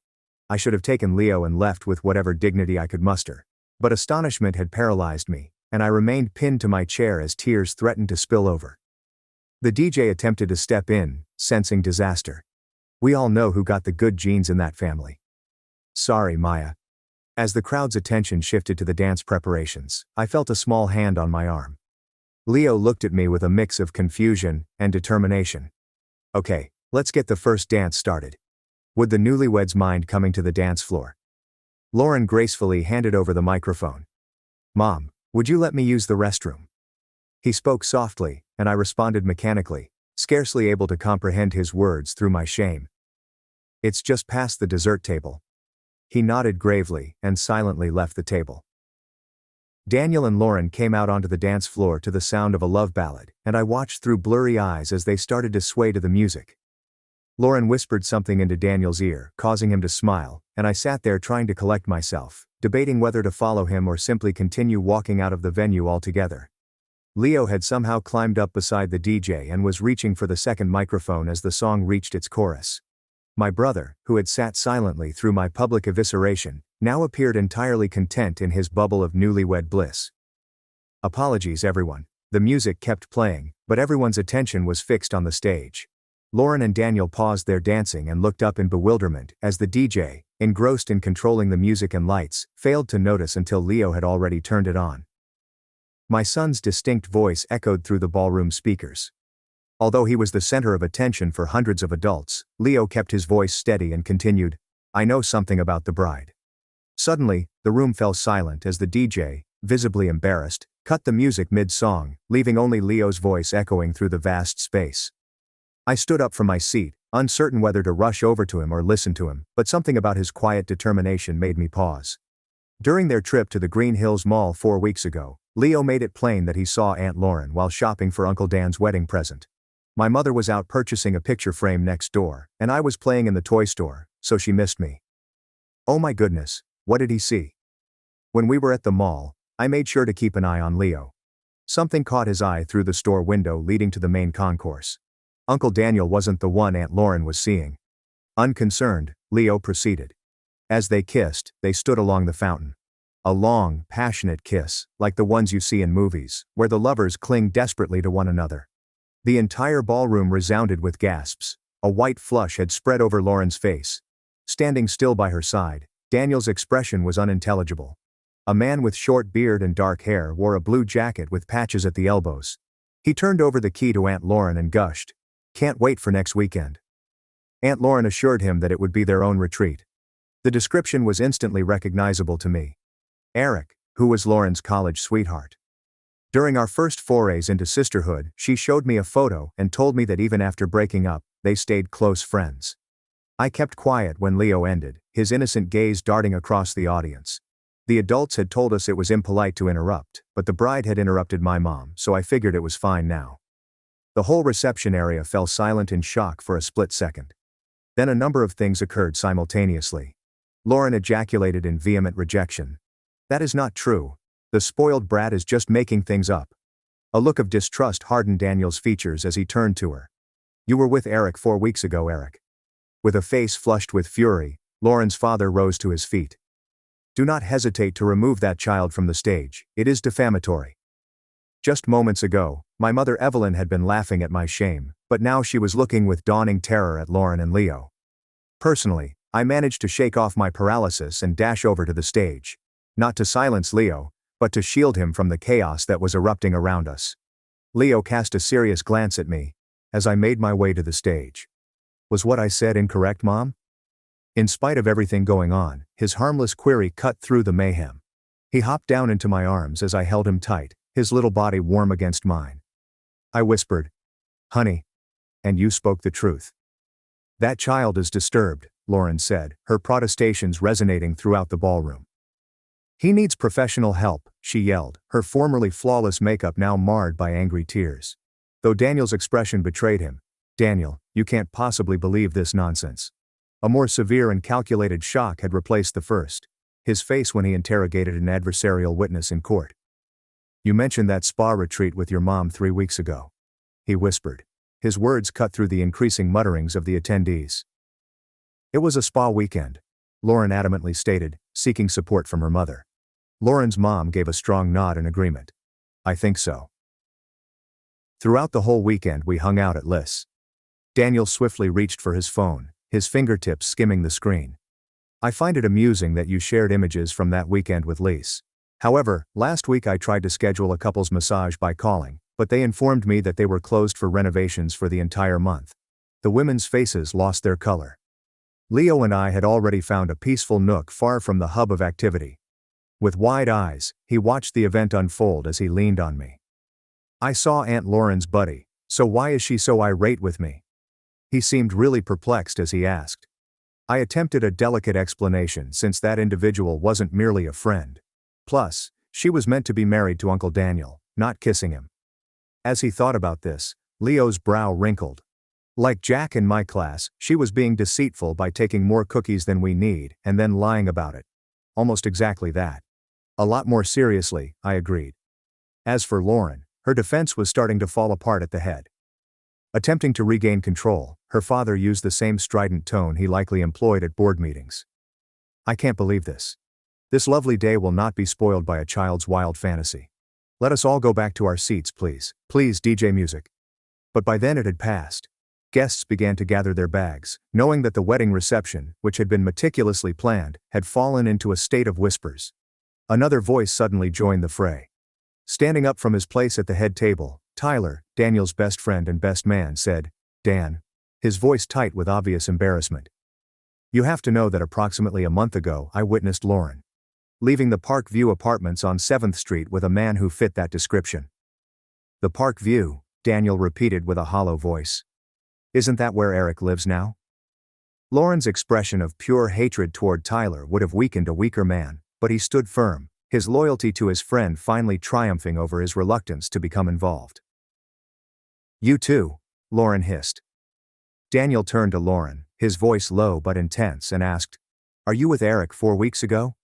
I should have taken Leo and left with whatever dignity I could muster. But astonishment had paralyzed me, and I remained pinned to my chair as tears threatened to spill over. The DJ attempted to step in, sensing disaster. "We all know who got the good genes in that family." "Sorry, Maya." As the crowd's attention shifted to the dance preparations, I felt a small hand on my arm. Leo looked at me with a mix of confusion and determination. "Okay, let's get the first dance started. Would the newlyweds mind coming to the dance floor?" Lauren gracefully handed over the microphone. "Mom, would you let me use the restroom?" He spoke softly, and I responded mechanically, scarcely able to comprehend his words through my shame. "It's just past the dessert table." He nodded gravely and silently left the table. Daniel and Lauren came out onto the dance floor to the sound of a love ballad, and I watched through blurry eyes as they started to sway to the music. Lauren whispered something into Daniel's ear, causing him to smile, and I sat there trying to collect myself, debating whether to follow him or simply continue walking out of the venue altogether. Leo had somehow climbed up beside the DJ and was reaching for the second microphone as the song reached its chorus. My brother, who had sat silently through my public evisceration, now appeared entirely content in his bubble of newlywed bliss. "Apologies, everyone." The music kept playing, but everyone's attention was fixed on the stage. Lauren and Daniel paused their dancing and looked up in bewilderment as the DJ, engrossed in controlling the music and lights, failed to notice until Leo had already turned it on. My son's distinct voice echoed through the ballroom speakers. Although he was the center of attention for hundreds of adults, Leo kept his voice steady and continued, "I know something about the bride." Suddenly, the room fell silent as the DJ, visibly embarrassed, cut the music mid-song, leaving only Leo's voice echoing through the vast space. I stood up from my seat, uncertain whether to rush over to him or listen to him, but something about his quiet determination made me pause. During their trip to the Green Hills Mall 4 weeks ago, Leo made it plain that he saw Aunt Lauren while shopping for Uncle Dan's wedding present. My mother was out purchasing a picture frame next door, and I was playing in the toy store, so she missed me. Oh my goodness, what did he see? When we were at the mall, I made sure to keep an eye on Leo. Something caught his eye through the store window leading to the main concourse. Uncle Daniel wasn't the one Aunt Lauren was seeing. Unconcerned, Leo proceeded. As they kissed, they stood along the fountain. A long, passionate kiss, like the ones you see in movies, where the lovers cling desperately to one another. The entire ballroom resounded with gasps. A white flush had spread over Lauren's face. Standing still by her side, Daniel's expression was unintelligible. A man with short beard and dark hair wore a blue jacket with patches at the elbows. He turned over the key to Aunt Lauren and gushed, "Can't wait for next weekend." Aunt Lauren assured him that it would be their own retreat. The description was instantly recognizable to me. Eric, who was Lauren's college sweetheart. During our first forays into sisterhood, she showed me a photo and told me that even after breaking up, they stayed close friends. I kept quiet when Leo ended, his innocent gaze darting across the audience. The adults had told us it was impolite to interrupt, but the bride had interrupted my mom, so I figured it was fine now. The whole reception area fell silent in shock for a split second. Then a number of things occurred simultaneously. Lauren ejaculated in vehement rejection. That is not true. The spoiled brat is just making things up. A look of distrust hardened Daniel's features as he turned to her. You were with Eric 4 weeks ago, Eric. With a face flushed with fury, Lauren's father rose to his feet. Do not hesitate to remove that child from the stage, it is defamatory. Just moments ago, my mother Evelyn had been laughing at my shame, but now she was looking with dawning terror at Lauren and Leo. Personally, I managed to shake off my paralysis and dash over to the stage. Not to silence Leo, but to shield him from the chaos that was erupting around us. Leo cast a serious glance at me as I made my way to the stage. Was what I said incorrect, Mom? In spite of everything going on, his harmless query cut through the mayhem. He hopped down into my arms as I held him tight, his little body warm against mine. I whispered, Honey. And you spoke the truth. That child is disturbed, Lauren said, her protestations resonating throughout the ballroom. He needs professional help, she yelled, her formerly flawless makeup now marred by angry tears. Though Daniel's expression betrayed him. Daniel, you can't possibly believe this nonsense. A more severe and calculated shock had replaced the first. His face when he interrogated an adversarial witness in court. You mentioned that spa retreat with your mom 3 weeks ago. He whispered. His words cut through the increasing mutterings of the attendees. It was a spa weekend, Lauren adamantly stated, seeking support from her mother. Lauren's mom gave a strong nod in agreement. I think so. Throughout the whole weekend we hung out at Liz. Daniel swiftly reached for his phone, his fingertips skimming the screen. I find it amusing that you shared images from that weekend with Lise. However, last week I tried to schedule a couple's massage by calling, but they informed me that they were closed for renovations for the entire month. The women's faces lost their color. Leo and I had already found a peaceful nook far from the hub of activity. With wide eyes, he watched the event unfold as he leaned on me. I saw Aunt Lauren's buddy, so why is she so irate with me? He seemed really perplexed as he asked. I attempted a delicate explanation since that individual wasn't merely a friend. Plus, she was meant to be married to Uncle Daniel, not kissing him. As he thought about this, Leo's brow wrinkled. Like Jack in my class, she was being deceitful by taking more cookies than we need and then lying about it. Almost exactly that. A lot more seriously, I agreed. As for Lauren, her defense was starting to fall apart at the head. Attempting to regain control, her father used the same strident tone he likely employed at board meetings. I can't believe this. This lovely day will not be spoiled by a child's wild fantasy. Let us all go back to our seats, please. Please, DJ music. But by then it had passed. Guests began to gather their bags, knowing that the wedding reception, which had been meticulously planned, had fallen into a state of whispers. Another voice suddenly joined the fray. Standing up from his place at the head table, Tyler, Daniel's best friend and best man, said, Dan. His voice tight with obvious embarrassment. You have to know that approximately a month ago I witnessed Lauren leaving the Park View apartments on 7th Street with a man who fit that description. The Park View, Daniel repeated with a hollow voice. Isn't that where Eric lives now? Lauren's expression of pure hatred toward Tyler would have weakened a weaker man, but he stood firm, his loyalty to his friend finally triumphing over his reluctance to become involved. You too, Lauren hissed. Daniel turned to Lauren, his voice low but intense, and asked, Are you with Eric 4 weeks ago?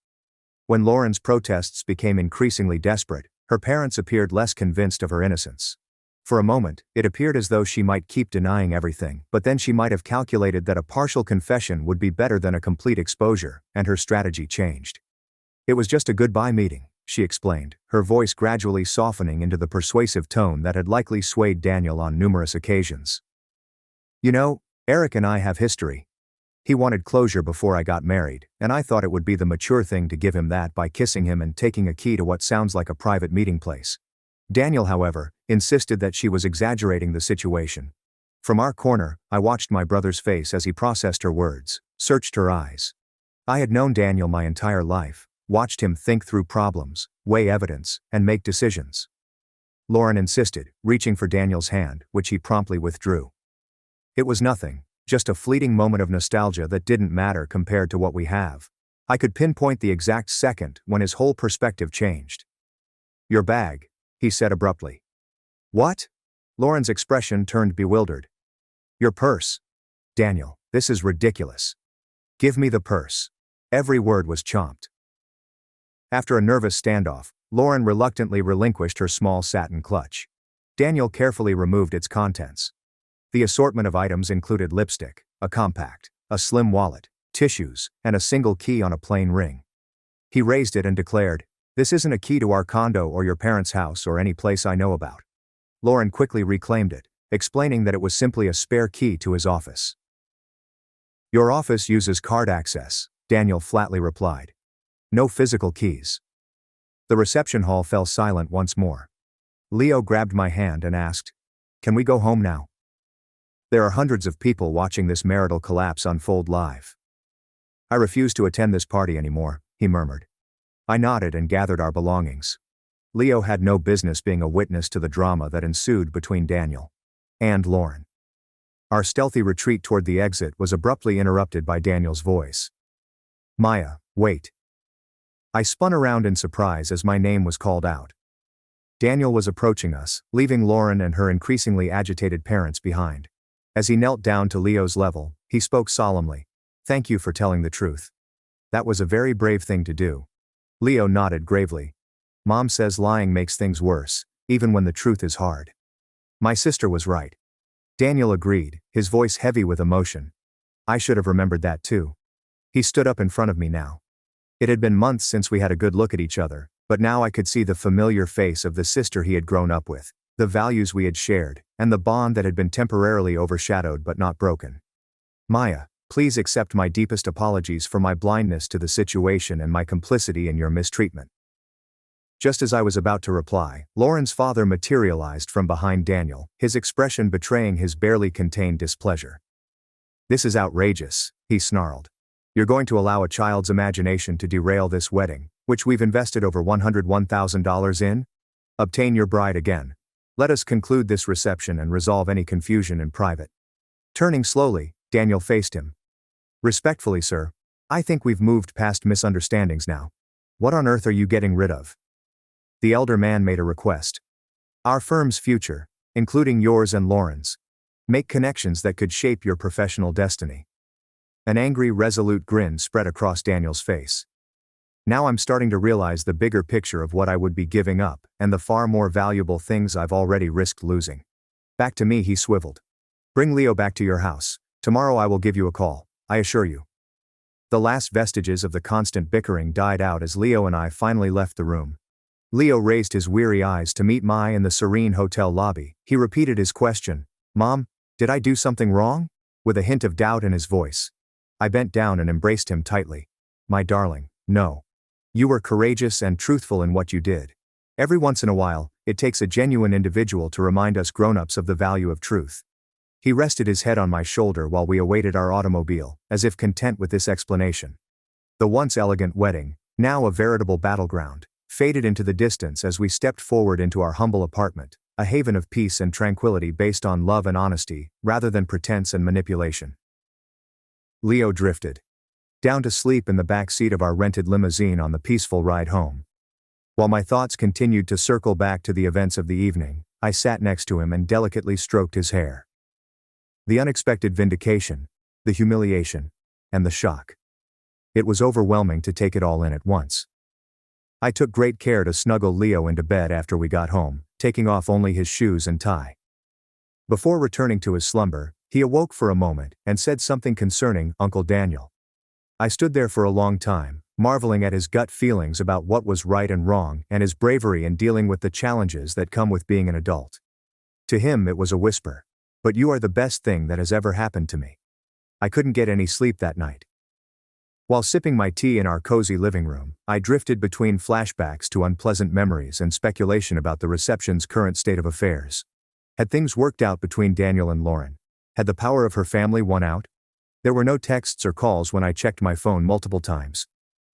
When Lauren's protests became increasingly desperate, her parents appeared less convinced of her innocence. For a moment, it appeared as though she might keep denying everything, but then she might have calculated that a partial confession would be better than a complete exposure, and her strategy changed. It was just a goodbye meeting, she explained, her voice gradually softening into the persuasive tone that had likely swayed Daniel on numerous occasions. You know, Eric and I have history. He wanted closure before I got married, and I thought it would be the mature thing to give him that by kissing him and taking a key to what sounds like a private meeting place. Daniel, however, insisted that she was exaggerating the situation. From our corner, I watched my brother's face as he processed her words, searched her eyes. I had known Daniel my entire life, watched him think through problems, weigh evidence, and make decisions. Lauren insisted, reaching for Daniel's hand, which he promptly withdrew. It was nothing. Just a fleeting moment of nostalgia that didn't matter compared to what we have. I could pinpoint the exact second when his whole perspective changed. Your bag, he said abruptly. What? Lauren's expression turned bewildered. Your purse. Daniel, This is ridiculous. Give me the purse. Every word was chomped. After a nervous standoff, Lauren reluctantly relinquished her small satin clutch. Daniel carefully removed its contents. The assortment of items included lipstick, a compact, a slim wallet, tissues, and a single key on a plain ring. He raised it and declared, "This isn't a key to our condo or your parents' house or any place I know about." Lauren quickly reclaimed it, explaining that it was simply a spare key to his office. "Your office uses card access," Daniel flatly replied. "No physical keys." The reception hall fell silent once more. Leo grabbed my hand and asked, "Can we go home now? There are hundreds of people watching this marital collapse unfold live." "I refuse to attend this party anymore," he murmured. I nodded and gathered our belongings. Leo had no business being a witness to the drama that ensued between Daniel and Lauren. Our stealthy retreat toward the exit was abruptly interrupted by Daniel's voice. "Maya, wait." I spun around in surprise as my name was called out. Daniel was approaching us, leaving Lauren and her increasingly agitated parents behind. As he knelt down to Leo's level, he spoke solemnly. "Thank you for telling the truth. That was a very brave thing to do." Leo nodded gravely. "Mom says lying makes things worse, even when the truth is hard." "My sister was right." Daniel agreed, his voice heavy with emotion. "I should have remembered that too." He stood up in front of me now. It had been months since we had a good look at each other, but now I could see the familiar face of the sister he had grown up with, the values we had shared, and the bond that had been temporarily overshadowed but not broken. "Maya, please accept my deepest apologies for my blindness to the situation and my complicity in your mistreatment." Just as I was about to reply, Lauren's father materialized from behind Daniel, his expression betraying his barely contained displeasure. "This is outrageous," he snarled. "You're going to allow a child's imagination to derail this wedding, which we've invested over $101,000 in? Obtain your bride again. Let us conclude this reception and resolve any confusion in private." Turning slowly, Daniel faced him. "Respectfully, sir, I think we've moved past misunderstandings now. What on earth are you getting rid of?" The elder man made a request. "Our firm's future, including yours and Lauren's. Make connections that could shape your professional destiny." An angry, resolute grin spread across Daniel's face. Now I'm starting to realize the bigger picture of what I would be giving up, and the far more valuable things I've already risked losing. Back to me, he swiveled. "Bring Leo back to your house. Tomorrow I will give you a call, I assure you." The last vestiges of the constant bickering died out as Leo and I finally left the room. Leo raised his weary eyes to meet mine in the serene hotel lobby. He repeated his question, "Mom, did I do something wrong?" with a hint of doubt in his voice. I bent down and embraced him tightly. "My darling, no. You were courageous and truthful in what you did. Every once in a while, it takes a genuine individual to remind us grown-ups of the value of truth." He rested his head on my shoulder while we awaited our automobile, as if content with this explanation. The once elegant wedding, now a veritable battleground, faded into the distance as we stepped forward into our humble apartment, a haven of peace and tranquility based on love and honesty, rather than pretense and manipulation. Leo drifted down to sleep in the back seat of our rented limousine on the peaceful ride home. While my thoughts continued to circle back to the events of the evening, I sat next to him and delicately stroked his hair. The unexpected vindication, the humiliation, and the shock. It was overwhelming to take it all in at once. I took great care to snuggle Leo into bed after we got home, taking off only his shoes and tie. Before returning to his slumber, he awoke for a moment and said something concerning Uncle Daniel. I stood there for a long time, marveling at his gut feelings about what was right and wrong and his bravery in dealing with the challenges that come with being an adult. To him it was a whisper, "But you are the best thing that has ever happened to me." I couldn't get any sleep that night. While sipping my tea in our cozy living room, I drifted between flashbacks to unpleasant memories and speculation about the reception's current state of affairs. Had things worked out between Daniel and Lauren? Had the power of her family won out? There were no texts or calls when I checked my phone multiple times.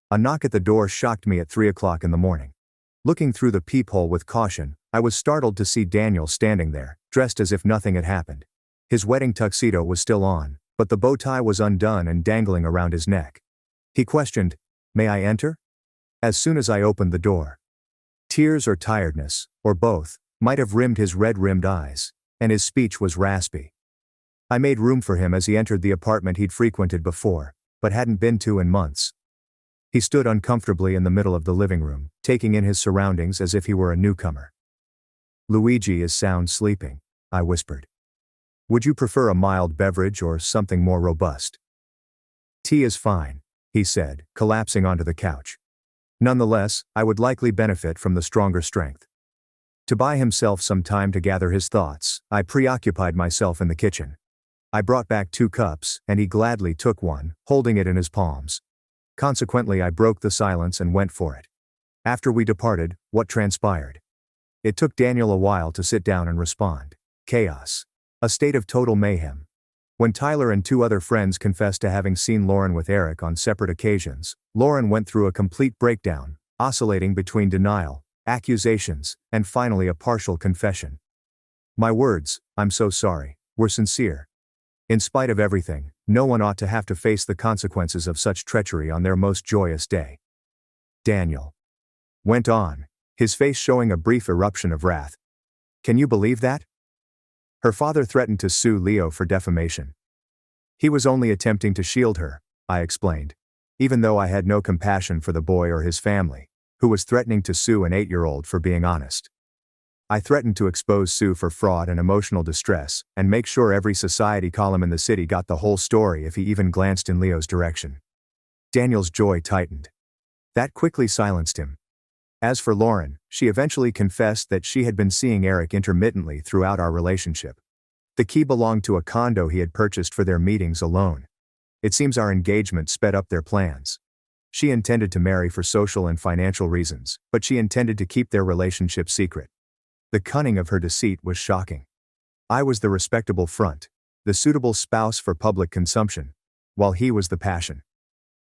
A knock at the door shocked me at 3 o'clock in the morning. Looking through the peephole with caution, I was startled to see Daniel standing there, dressed as if nothing had happened. His wedding tuxedo was still on, but the bow tie was undone and dangling around his neck. He questioned, "May I enter?" As soon as I opened the door. Tears or tiredness, or both, might have rimmed his red-rimmed eyes, and his speech was raspy. I made room for him as he entered the apartment he'd frequented before, but hadn't been to in months. He stood uncomfortably in the middle of the living room, taking in his surroundings as if he were a newcomer. "Luigi is sound sleeping," I whispered. "Would you prefer a mild beverage or something more robust?" "Tea is fine," he said, collapsing onto the couch. "Nonetheless, I would likely benefit from the stronger strength." To buy himself some time to gather his thoughts, I preoccupied myself in the kitchen. I brought back 2 cups, and he gladly took one, holding it in his palms. Consequently, I broke the silence and went for it. After we departed, what transpired? It took Daniel a while to sit down and respond. Chaos. A state of total mayhem. When Tyler and 2 other friends confessed to having seen Lauren with Eric on separate occasions, Lauren went through a complete breakdown, oscillating between denial, accusations, and finally a partial confession. My words, "I'm so sorry," were sincere. In spite of everything, no one ought to have to face the consequences of such treachery on their most joyous day. Daniel went on, his face showing a brief eruption of wrath. "Can you believe that? Her father threatened to sue Leo for defamation. He was only attempting to shield her," I explained, even though I had no compassion for the boy or his family, who was threatening to sue an 8-year-old for being honest. I threatened to expose Sue for fraud and emotional distress, and make sure every society column in the city got the whole story if he even glanced in Leo's direction. Daniel's jaw tightened. That quickly silenced him. As for Lauren, she eventually confessed that she had been seeing Eric intermittently throughout our relationship. The key belonged to a condo he had purchased for their meetings alone. It seems our engagement sped up their plans. She intended to marry for social and financial reasons, but she intended to keep their relationship secret. The cunning of her deceit was shocking. I was the respectable front, the suitable spouse for public consumption, while he was the passion.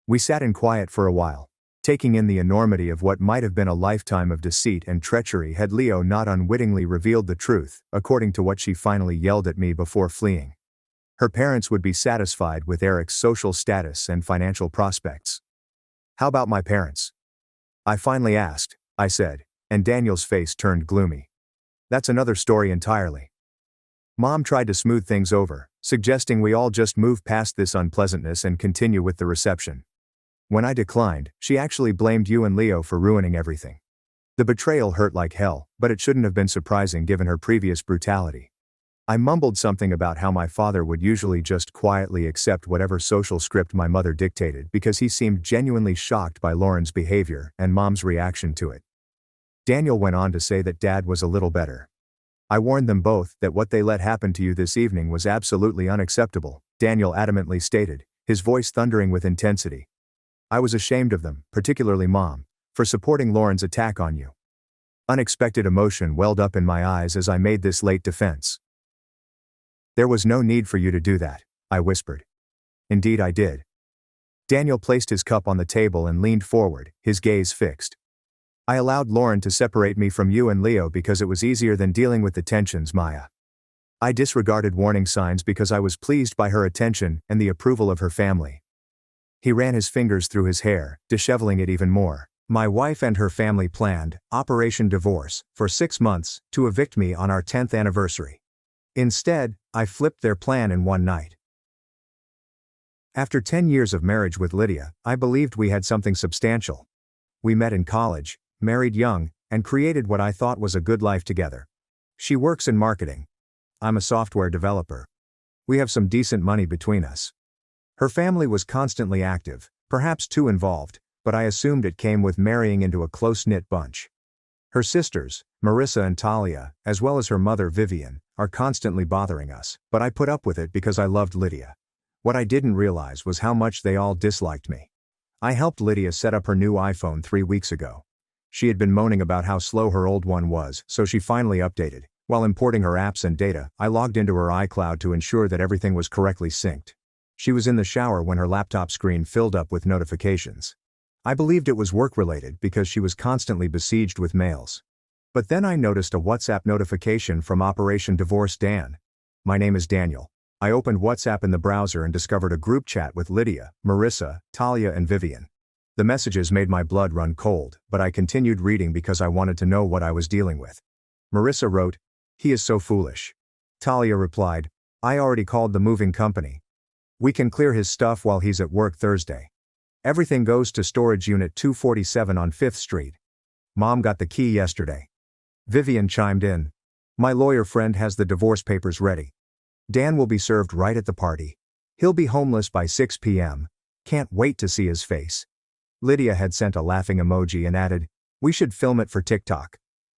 We sat in quiet for a while, taking in the enormity of what might have been a lifetime of deceit and treachery had Leo not unwittingly revealed the truth, according to what she finally yelled at me before fleeing. Her parents would be satisfied with Eric's social status and financial prospects. "How about my parents?" I finally asked, I said, and Daniel's face turned gloomy. "That's another story entirely. Mom tried to smooth things over, suggesting we all just move past this unpleasantness and continue with the reception. When I declined, she actually blamed you and Leo for ruining everything. The betrayal hurt like hell, but it shouldn't have been surprising given her previous brutality." I mumbled something about how my father would usually just quietly accept whatever social script my mother dictated because he seemed genuinely shocked by Lauren's behavior and Mom's reaction to it. Daniel went on to say that Dad was a little better. "I warned them both that what they let happen to you this evening was absolutely unacceptable," Daniel adamantly stated, his voice thundering with intensity. "I was ashamed of them, particularly Mom, for supporting Lauren's attack on you." Unexpected emotion welled up in my eyes as I made this late defense. "There was no need for you to do that," I whispered. "Indeed I did." Daniel placed his cup on the table and leaned forward, his gaze fixed. "I allowed Lauren to separate me from you and Leo because it was easier than dealing with the tensions, Maya. I disregarded warning signs because I was pleased by her attention and the approval of her family." He ran his fingers through his hair, disheveling it even more. "My wife and her family planned Operation Divorce for 6 months to evict me on our 10th anniversary. Instead, I flipped their plan in one night. After 10 years of marriage with Lydia, I believed we had something substantial. We met in college, married young, and created what I thought was a good life together. She works in marketing. I'm a software developer. We have some decent money between us. Her family was constantly active, perhaps too involved, but I assumed it came with marrying into a close-knit bunch. Her sisters, Marissa and Talia, as well as her mother Vivian, are constantly bothering us, but I put up with it because I loved Lydia. What I didn't realize was how much they all disliked me. I helped Lydia set up her new iPhone 3 weeks ago. She had been moaning about how slow her old one was, so she finally updated. While importing her apps and data, I logged into her iCloud to ensure that everything was correctly synced. She was in the shower when her laptop screen filled up with notifications. I believed it was work-related because she was constantly besieged with mails. But then I noticed a WhatsApp notification from Operation Divorce Dan. My name is Daniel. I opened WhatsApp in the browser and discovered a group chat with Lydia, Marissa, Talia and Vivian. The messages made my blood run cold, but I continued reading because I wanted to know what I was dealing with. Marissa wrote, "He is so foolish." Talia replied, I already called the moving company. We can clear his stuff while he's at work Thursday. Everything goes to storage unit 247 on 5th Street. Mom got the key yesterday. Vivian chimed in. My lawyer friend has the divorce papers ready. Dan will be served right at the party. He'll be homeless by 6 p.m. Can't wait to see his face. Lydia had sent a laughing emoji and added, we should film it for TikTok.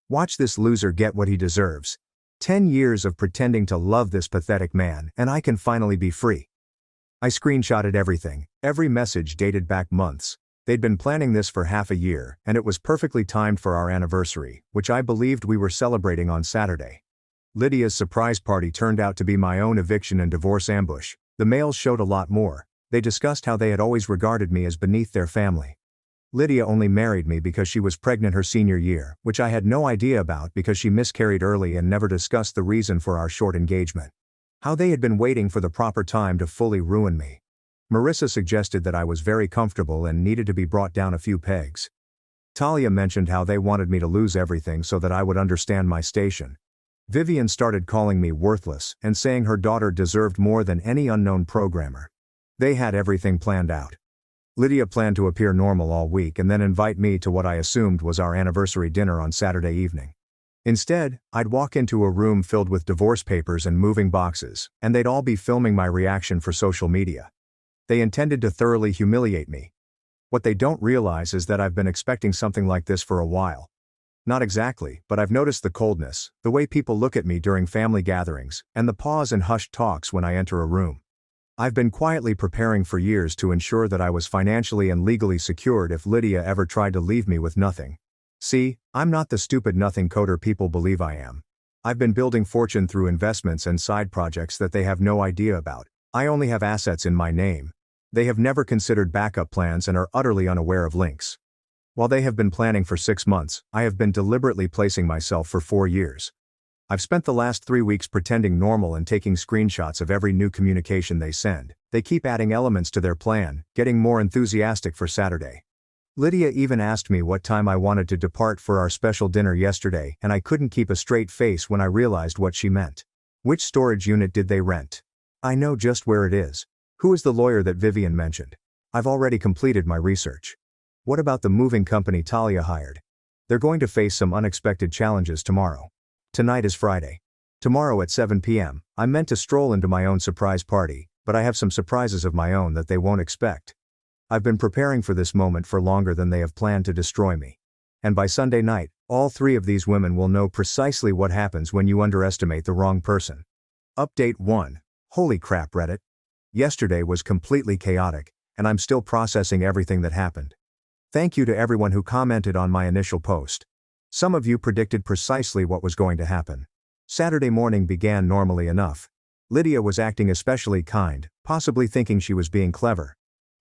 Watch this loser get what he deserves. 10 years of pretending to love this pathetic man, and I can finally be free. I screenshotted everything, every message dated back months. They'd been planning this for half a year, and it was perfectly timed for our anniversary, which I believed we were celebrating on Saturday. Lydia's surprise party turned out to be my own eviction and divorce ambush. The mails showed a lot more. They discussed how they had always regarded me as beneath their family. Lydia only married me because she was pregnant her senior year, which I had no idea about because she miscarried early and never discussed the reason for our short engagement. How they had been waiting for the proper time to fully ruin me. Marissa suggested that I was very comfortable and needed to be brought down a few pegs. Talia mentioned how they wanted me to lose everything so that I would understand my station. Vivian started calling me worthless and saying her daughter deserved more than any unknown programmer. They had everything planned out. Lydia planned to appear normal all week and then invite me to what I assumed was our anniversary dinner on Saturday evening. Instead, I'd walk into a room filled with divorce papers and moving boxes, and they'd all be filming my reaction for social media. They intended to thoroughly humiliate me. What they don't realize is that I've been expecting something like this for a while. Not exactly, but I've noticed the coldness, the way people look at me during family gatherings, and the pause and hushed talks when I enter a room. I've been quietly preparing for years to ensure that I was financially and legally secured if Lydia ever tried to leave me with nothing. See, I'm not the stupid nothing coder people believe I am. I've been building fortune through investments and side projects that they have no idea about. I only have assets in my name. They have never considered backup plans and are utterly unaware of links. While they have been planning for 6 months, I have been deliberately placing myself for 4 years. I've spent the last 3 weeks pretending normal and taking screenshots of every new communication they send. They keep adding elements to their plan, getting more enthusiastic for Saturday. Lydia even asked me what time I wanted to depart for our special dinner yesterday, and I couldn't keep a straight face when I realized what she meant. Which storage unit did they rent? I know just where it is. Who is the lawyer that Vivian mentioned? I've already completed my research. What about the moving company Talia hired? They're going to face some unexpected challenges tomorrow. Tonight is Friday. Tomorrow at 7 p.m., I'm meant to stroll into my own surprise party, but I have some surprises of my own that they won't expect. I've been preparing for this moment for longer than they have planned to destroy me. And by Sunday night, all 3 of these women will know precisely what happens when you underestimate the wrong person. Update 1. Holy crap, Reddit. Yesterday was completely chaotic, and I'm still processing everything that happened. Thank you to everyone who commented on my initial post. Some of you predicted precisely what was going to happen. Saturday morning began normally enough. Lydia was acting especially kind, possibly thinking she was being clever.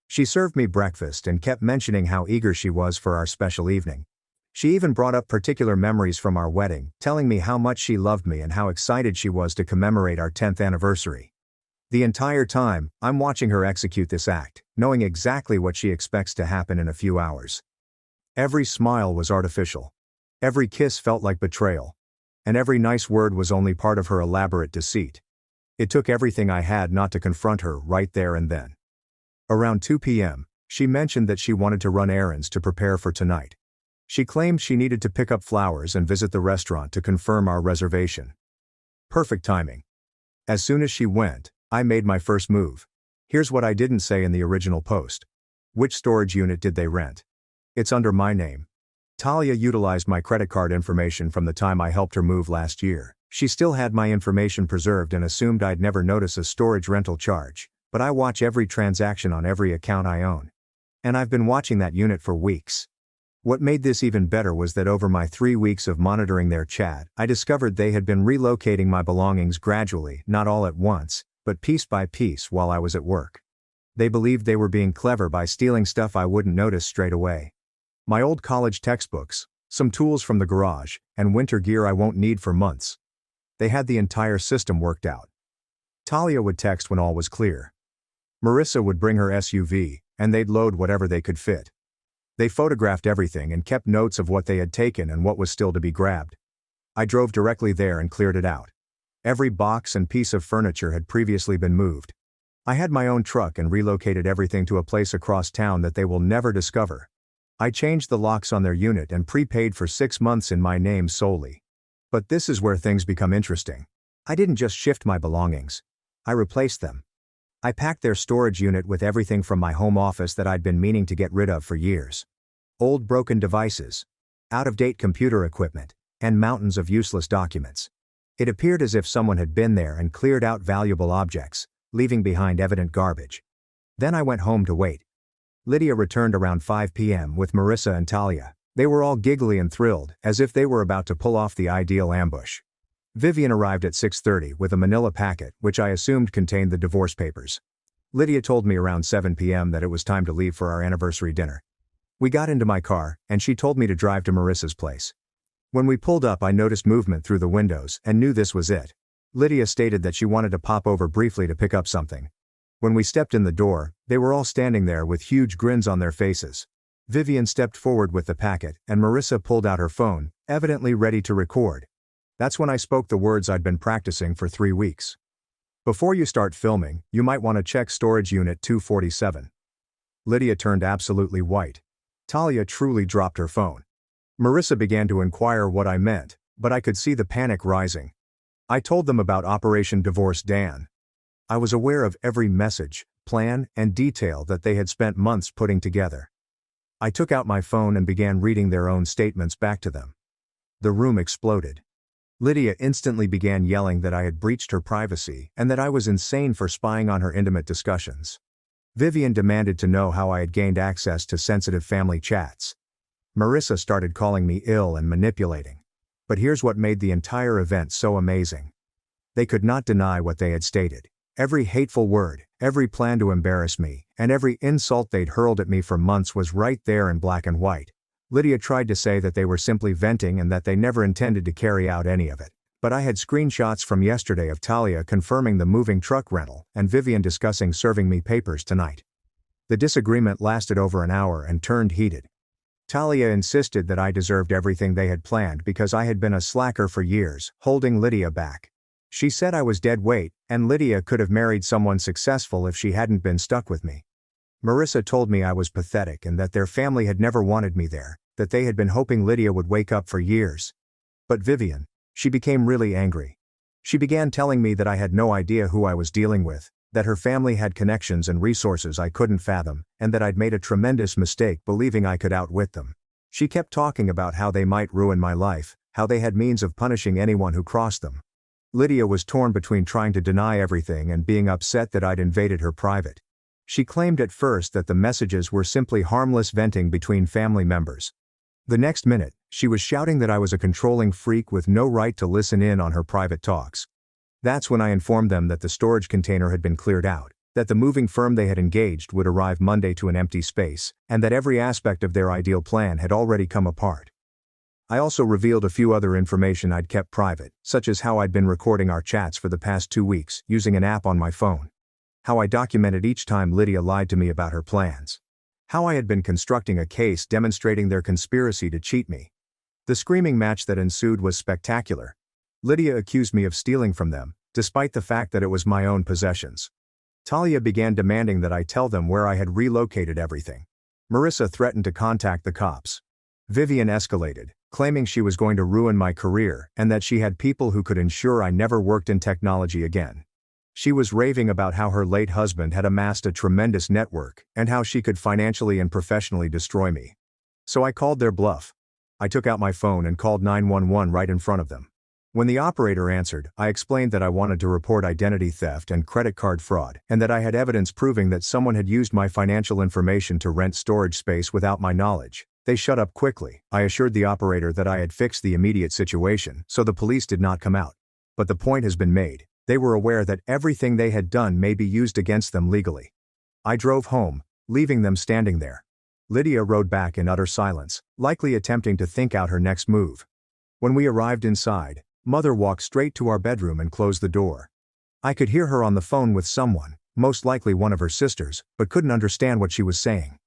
She served me breakfast and kept mentioning how eager she was for our special evening. She even brought up particular memories from our wedding, telling me how much she loved me and how excited she was to commemorate our 10th anniversary. The entire time, I'm watching her execute this act, knowing exactly what she expects to happen in a few hours. Every smile was artificial. Every kiss felt like betrayal. And every nice word was only part of her elaborate deceit. It took everything I had not to confront her right there and then. Around 2 p.m., she mentioned that she wanted to run errands to prepare for tonight. She claimed she needed to pick up flowers and visit the restaurant to confirm our reservation. Perfect timing. As soon as she went, I made my first move. Here's what I didn't say in the original post. Which storage unit did they rent? It's under my name. Talia utilized my credit card information from the time I helped her move last year. She still had my information preserved and assumed I'd never notice a storage rental charge. But I watch every transaction on every account I own. And I've been watching that unit for weeks. What made this even better was that over my 3 weeks of monitoring their chat, I discovered they had been relocating my belongings gradually, not all at once, but piece by piece while I was at work. They believed they were being clever by stealing stuff I wouldn't notice straight away. My old college textbooks, some tools from the garage, and winter gear I won't need for months. They had the entire system worked out. Talia would text when all was clear. Marissa would bring her SUV, and they'd load whatever they could fit. They photographed everything and kept notes of what they had taken and what was still to be grabbed. I drove directly there and cleared it out. Every box and piece of furniture had previously been moved. I had my own truck and relocated everything to a place across town that they will never discover. I changed the locks on their unit and prepaid for 6 months in my name solely. But this is where things become interesting. I didn't just shift my belongings. I replaced them. I packed their storage unit with everything from my home office that I'd been meaning to get rid of for years. Old broken devices, out-of-date computer equipment, and mountains of useless documents. It appeared as if someone had been there and cleared out valuable objects, leaving behind evident garbage. Then I went home to wait. Lydia returned around 5 p.m. with Marissa and Talia. They were all giggly and thrilled, as if they were about to pull off the ideal ambush. Vivian arrived at 6:30 with a manila packet, which I assumed contained the divorce papers. Lydia told me around 7 p.m. that it was time to leave for our anniversary dinner. We got into my car, and she told me to drive to Marissa's place. When we pulled up, I noticed movement through the windows and knew this was it. Lydia stated that she wanted to pop over briefly to pick up something. When we stepped in the door, they were all standing there with huge grins on their faces. Vivian stepped forward with the packet, and Marissa pulled out her phone, evidently ready to record. That's when I spoke the words I'd been practicing for 3 weeks. Before you start filming, you might want to check storage unit 247. Lydia turned absolutely white. Talia truly dropped her phone. Marissa began to inquire what I meant, but I could see the panic rising. I told them about Operation Divorce Dan. I was aware of every message, plan, and detail that they had spent months putting together. I took out my phone and began reading their own statements back to them. The room exploded. Lydia instantly began yelling that I had breached her privacy and that I was insane for spying on her intimate discussions. Vivian demanded to know how I had gained access to sensitive family chats. Marissa started calling me ill and manipulating. But here's what made the entire event so amazing. They could not deny what they had stated. Every hateful word, every plan to embarrass me, and every insult they'd hurled at me for months was right there in black and white. Lydia tried to say that they were simply venting and that they never intended to carry out any of it. But I had screenshots from yesterday of Talia confirming the moving truck rental and Vivian discussing serving me papers tonight. The disagreement lasted over an hour and turned heated. Talia insisted that I deserved everything they had planned because I had been a slacker for years, holding Lydia back. She said I was dead weight, and Lydia could have married someone successful if she hadn't been stuck with me. Marissa told me I was pathetic and that their family had never wanted me there, that they had been hoping Lydia would wake up for years. But Vivian, she became really angry. She began telling me that I had no idea who I was dealing with, that her family had connections and resources I couldn't fathom, and that I'd made a tremendous mistake believing I could outwit them. She kept talking about how they might ruin my life, how they had means of punishing anyone who crossed them. Lydia was torn between trying to deny everything and being upset that I'd invaded her private. She claimed at first that the messages were simply harmless venting between family members. The next minute, she was shouting that I was a controlling freak with no right to listen in on her private talks. That's when I informed them that the storage container had been cleared out, that the moving firm they had engaged would arrive Monday to an empty space, and that every aspect of their ideal plan had already come apart. I also revealed a few other information I'd kept private, such as how I'd been recording our chats for the past 2 weeks, using an app on my phone. How I documented each time Lydia lied to me about her plans. How I had been constructing a case demonstrating their conspiracy to cheat me. The screaming match that ensued was spectacular. Lydia accused me of stealing from them, despite the fact that it was my own possessions. Talia began demanding that I tell them where I had relocated everything. Marissa threatened to contact the cops. Vivian escalated, claiming she was going to ruin my career and that she had people who could ensure I never worked in technology again. She was raving about how her late husband had amassed a tremendous network and how she could financially and professionally destroy me. So I called their bluff. I took out my phone and called 911 right in front of them. When the operator answered, I explained that I wanted to report identity theft and credit card fraud, and that I had evidence proving that someone had used my financial information to rent storage space without my knowledge. They shut up quickly. I assured the operator that I had fixed the immediate situation, so the police did not come out. But the point has been made. They were aware that everything they had done may be used against them legally. I drove home, leaving them standing there. Lydia rode back in utter silence, likely attempting to think out her next move. When we arrived inside, Mother walked straight to our bedroom and closed the door. I could hear her on the phone with someone, most likely one of her sisters, but couldn't understand what she was saying.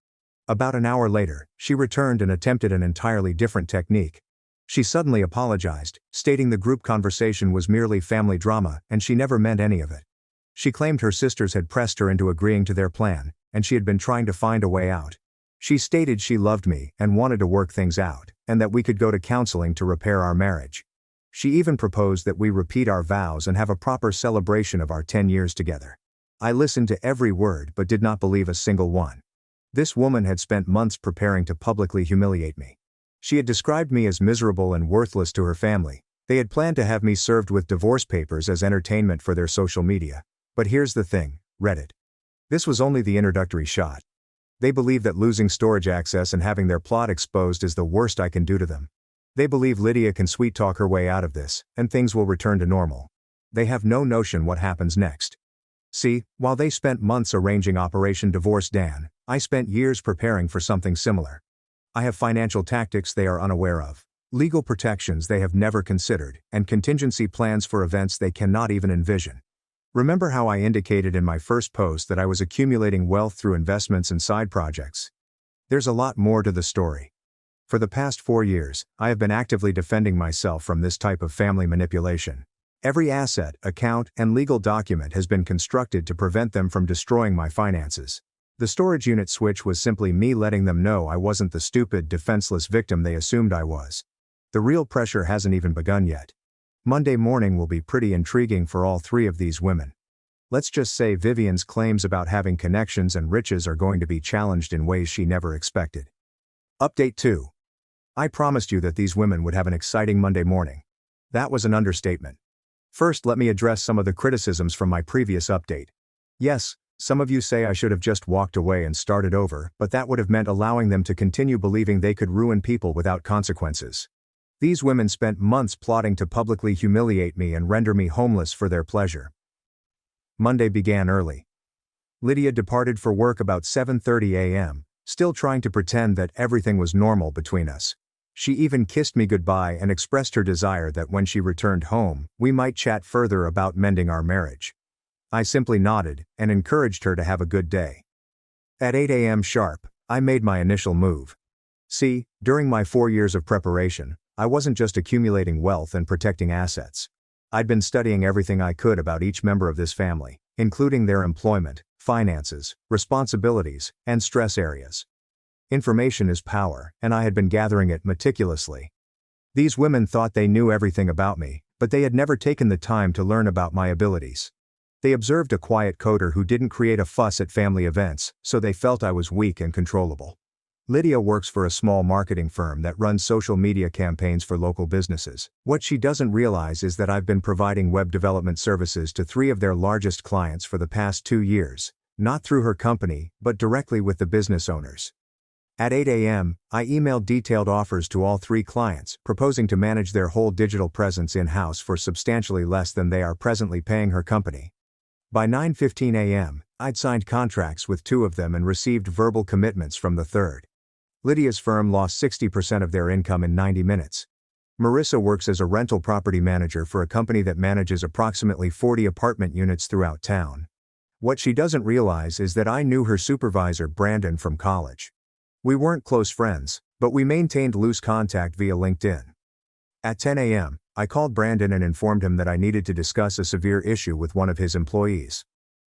About an hour later, she returned and attempted an entirely different technique. She suddenly apologized, stating the group conversation was merely family drama and she never meant any of it. She claimed her sisters had pressed her into agreeing to their plan, and she had been trying to find a way out. She stated she loved me and wanted to work things out, and that we could go to counseling to repair our marriage. She even proposed that we repeat our vows and have a proper celebration of our 10 years together. I listened to every word but did not believe a single one. This woman had spent months preparing to publicly humiliate me. She had described me as miserable and worthless to her family. They had planned to have me served with divorce papers as entertainment for their social media. But here's the thing, Reddit. This was only the introductory shot. They believe that losing storage access and having their plot exposed is the worst I can do to them. They believe Lydia can sweet-talk her way out of this, and things will return to normal. They have no notion what happens next. See, while they spent months arranging Operation Divorce Dan, I spent years preparing for something similar. I have financial tactics they are unaware of, legal protections they have never considered, and contingency plans for events they cannot even envision. Remember how I indicated in my first post that I was accumulating wealth through investments and side projects? There's a lot more to the story. For the past 4 years, I have been actively defending myself from this type of family manipulation. Every asset, account, and legal document has been constructed to prevent them from destroying my finances. The storage unit switch was simply me letting them know I wasn't the stupid, defenseless victim they assumed I was. The real pressure hasn't even begun yet. Monday morning will be pretty intriguing for all 3 of these women. Let's just say Vivian's claims about having connections and riches are going to be challenged in ways she never expected. Update 2. I promised you that these women would have an exciting Monday morning. That was an understatement. First, let me address some of the criticisms from my previous update. Yes, some of you say I should have just walked away and started over, but that would have meant allowing them to continue believing they could ruin people without consequences. These women spent months plotting to publicly humiliate me and render me homeless for their pleasure. Monday began early. Lydia departed for work about 7:30 a.m., still trying to pretend that everything was normal between us. She even kissed me goodbye and expressed her desire that when she returned home, we might chat further about mending our marriage. I simply nodded and encouraged her to have a good day. At 8 a.m. sharp, I made my initial move. See, during my 4 years of preparation, I wasn't just accumulating wealth and protecting assets. I'd been studying everything I could about each member of this family, including their employment, finances, responsibilities, and stress areas. Information is power, and I had been gathering it meticulously. These women thought they knew everything about me, but they had never taken the time to learn about my abilities. They observed a quiet coder who didn't create a fuss at family events, so they felt I was weak and controllable. Lydia works for a small marketing firm that runs social media campaigns for local businesses. What she doesn't realize is that I've been providing web development services to 3 of their largest clients for the past 2 years, not through her company, but directly with the business owners. At 8 a.m., I emailed detailed offers to all 3 clients, proposing to manage their whole digital presence in-house for substantially less than they are presently paying her company. By 9:15 a.m., I'd signed contracts with 2 of them and received verbal commitments from the 3rd. Lydia's firm lost 60% of their income in 90 minutes. Marissa works as a rental property manager for a company that manages approximately 40 apartment units throughout town. What she doesn't realize is that I knew her supervisor Brandon from college. We weren't close friends, but we maintained loose contact via LinkedIn. At 10 a.m., I called Brandon and informed him that I needed to discuss a severe issue with one of his employees.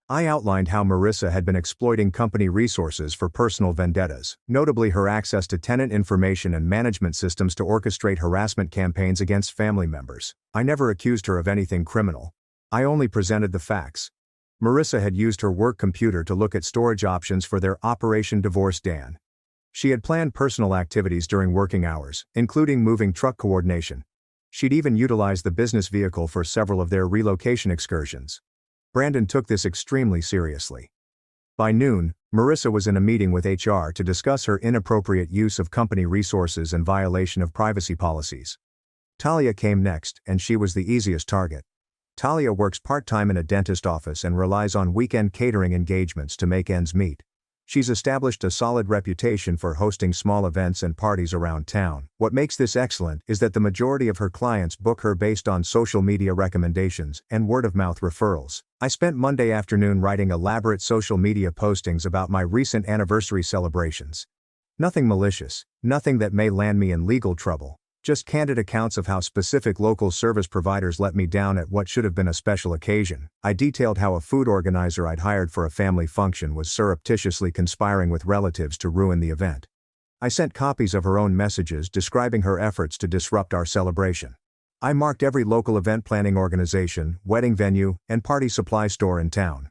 I outlined how Marissa had been exploiting company resources for personal vendettas, notably her access to tenant information and management systems to orchestrate harassment campaigns against family members. I never accused her of anything criminal. I only presented the facts. Marissa had used her work computer to look at storage options for their Operation Divorce Dan. She had planned personal activities during working hours, including moving truck coordination. She'd even utilized the business vehicle for several of their relocation excursions. Brandon took this extremely seriously. By noon, Marissa was in a meeting with HR to discuss her inappropriate use of company resources and violation of privacy policies. Talia came next, and she was the easiest target. Talia works part-time in a dentist office and relies on weekend catering engagements to make ends meet. She's established a solid reputation for hosting small events and parties around town. What makes this excellent is that the majority of her clients book her based on social media recommendations and word-of-mouth referrals. I spent Monday afternoon writing elaborate social media postings about my recent anniversary celebrations. Nothing malicious, nothing that may land me in legal trouble. Just candid accounts of how specific local service providers let me down at what should have been a special occasion. I detailed how a food organizer I'd hired for a family function was surreptitiously conspiring with relatives to ruin the event. I sent copies of her own messages describing her efforts to disrupt our celebration. I marked every local event planning organization, wedding venue, and party supply store in town.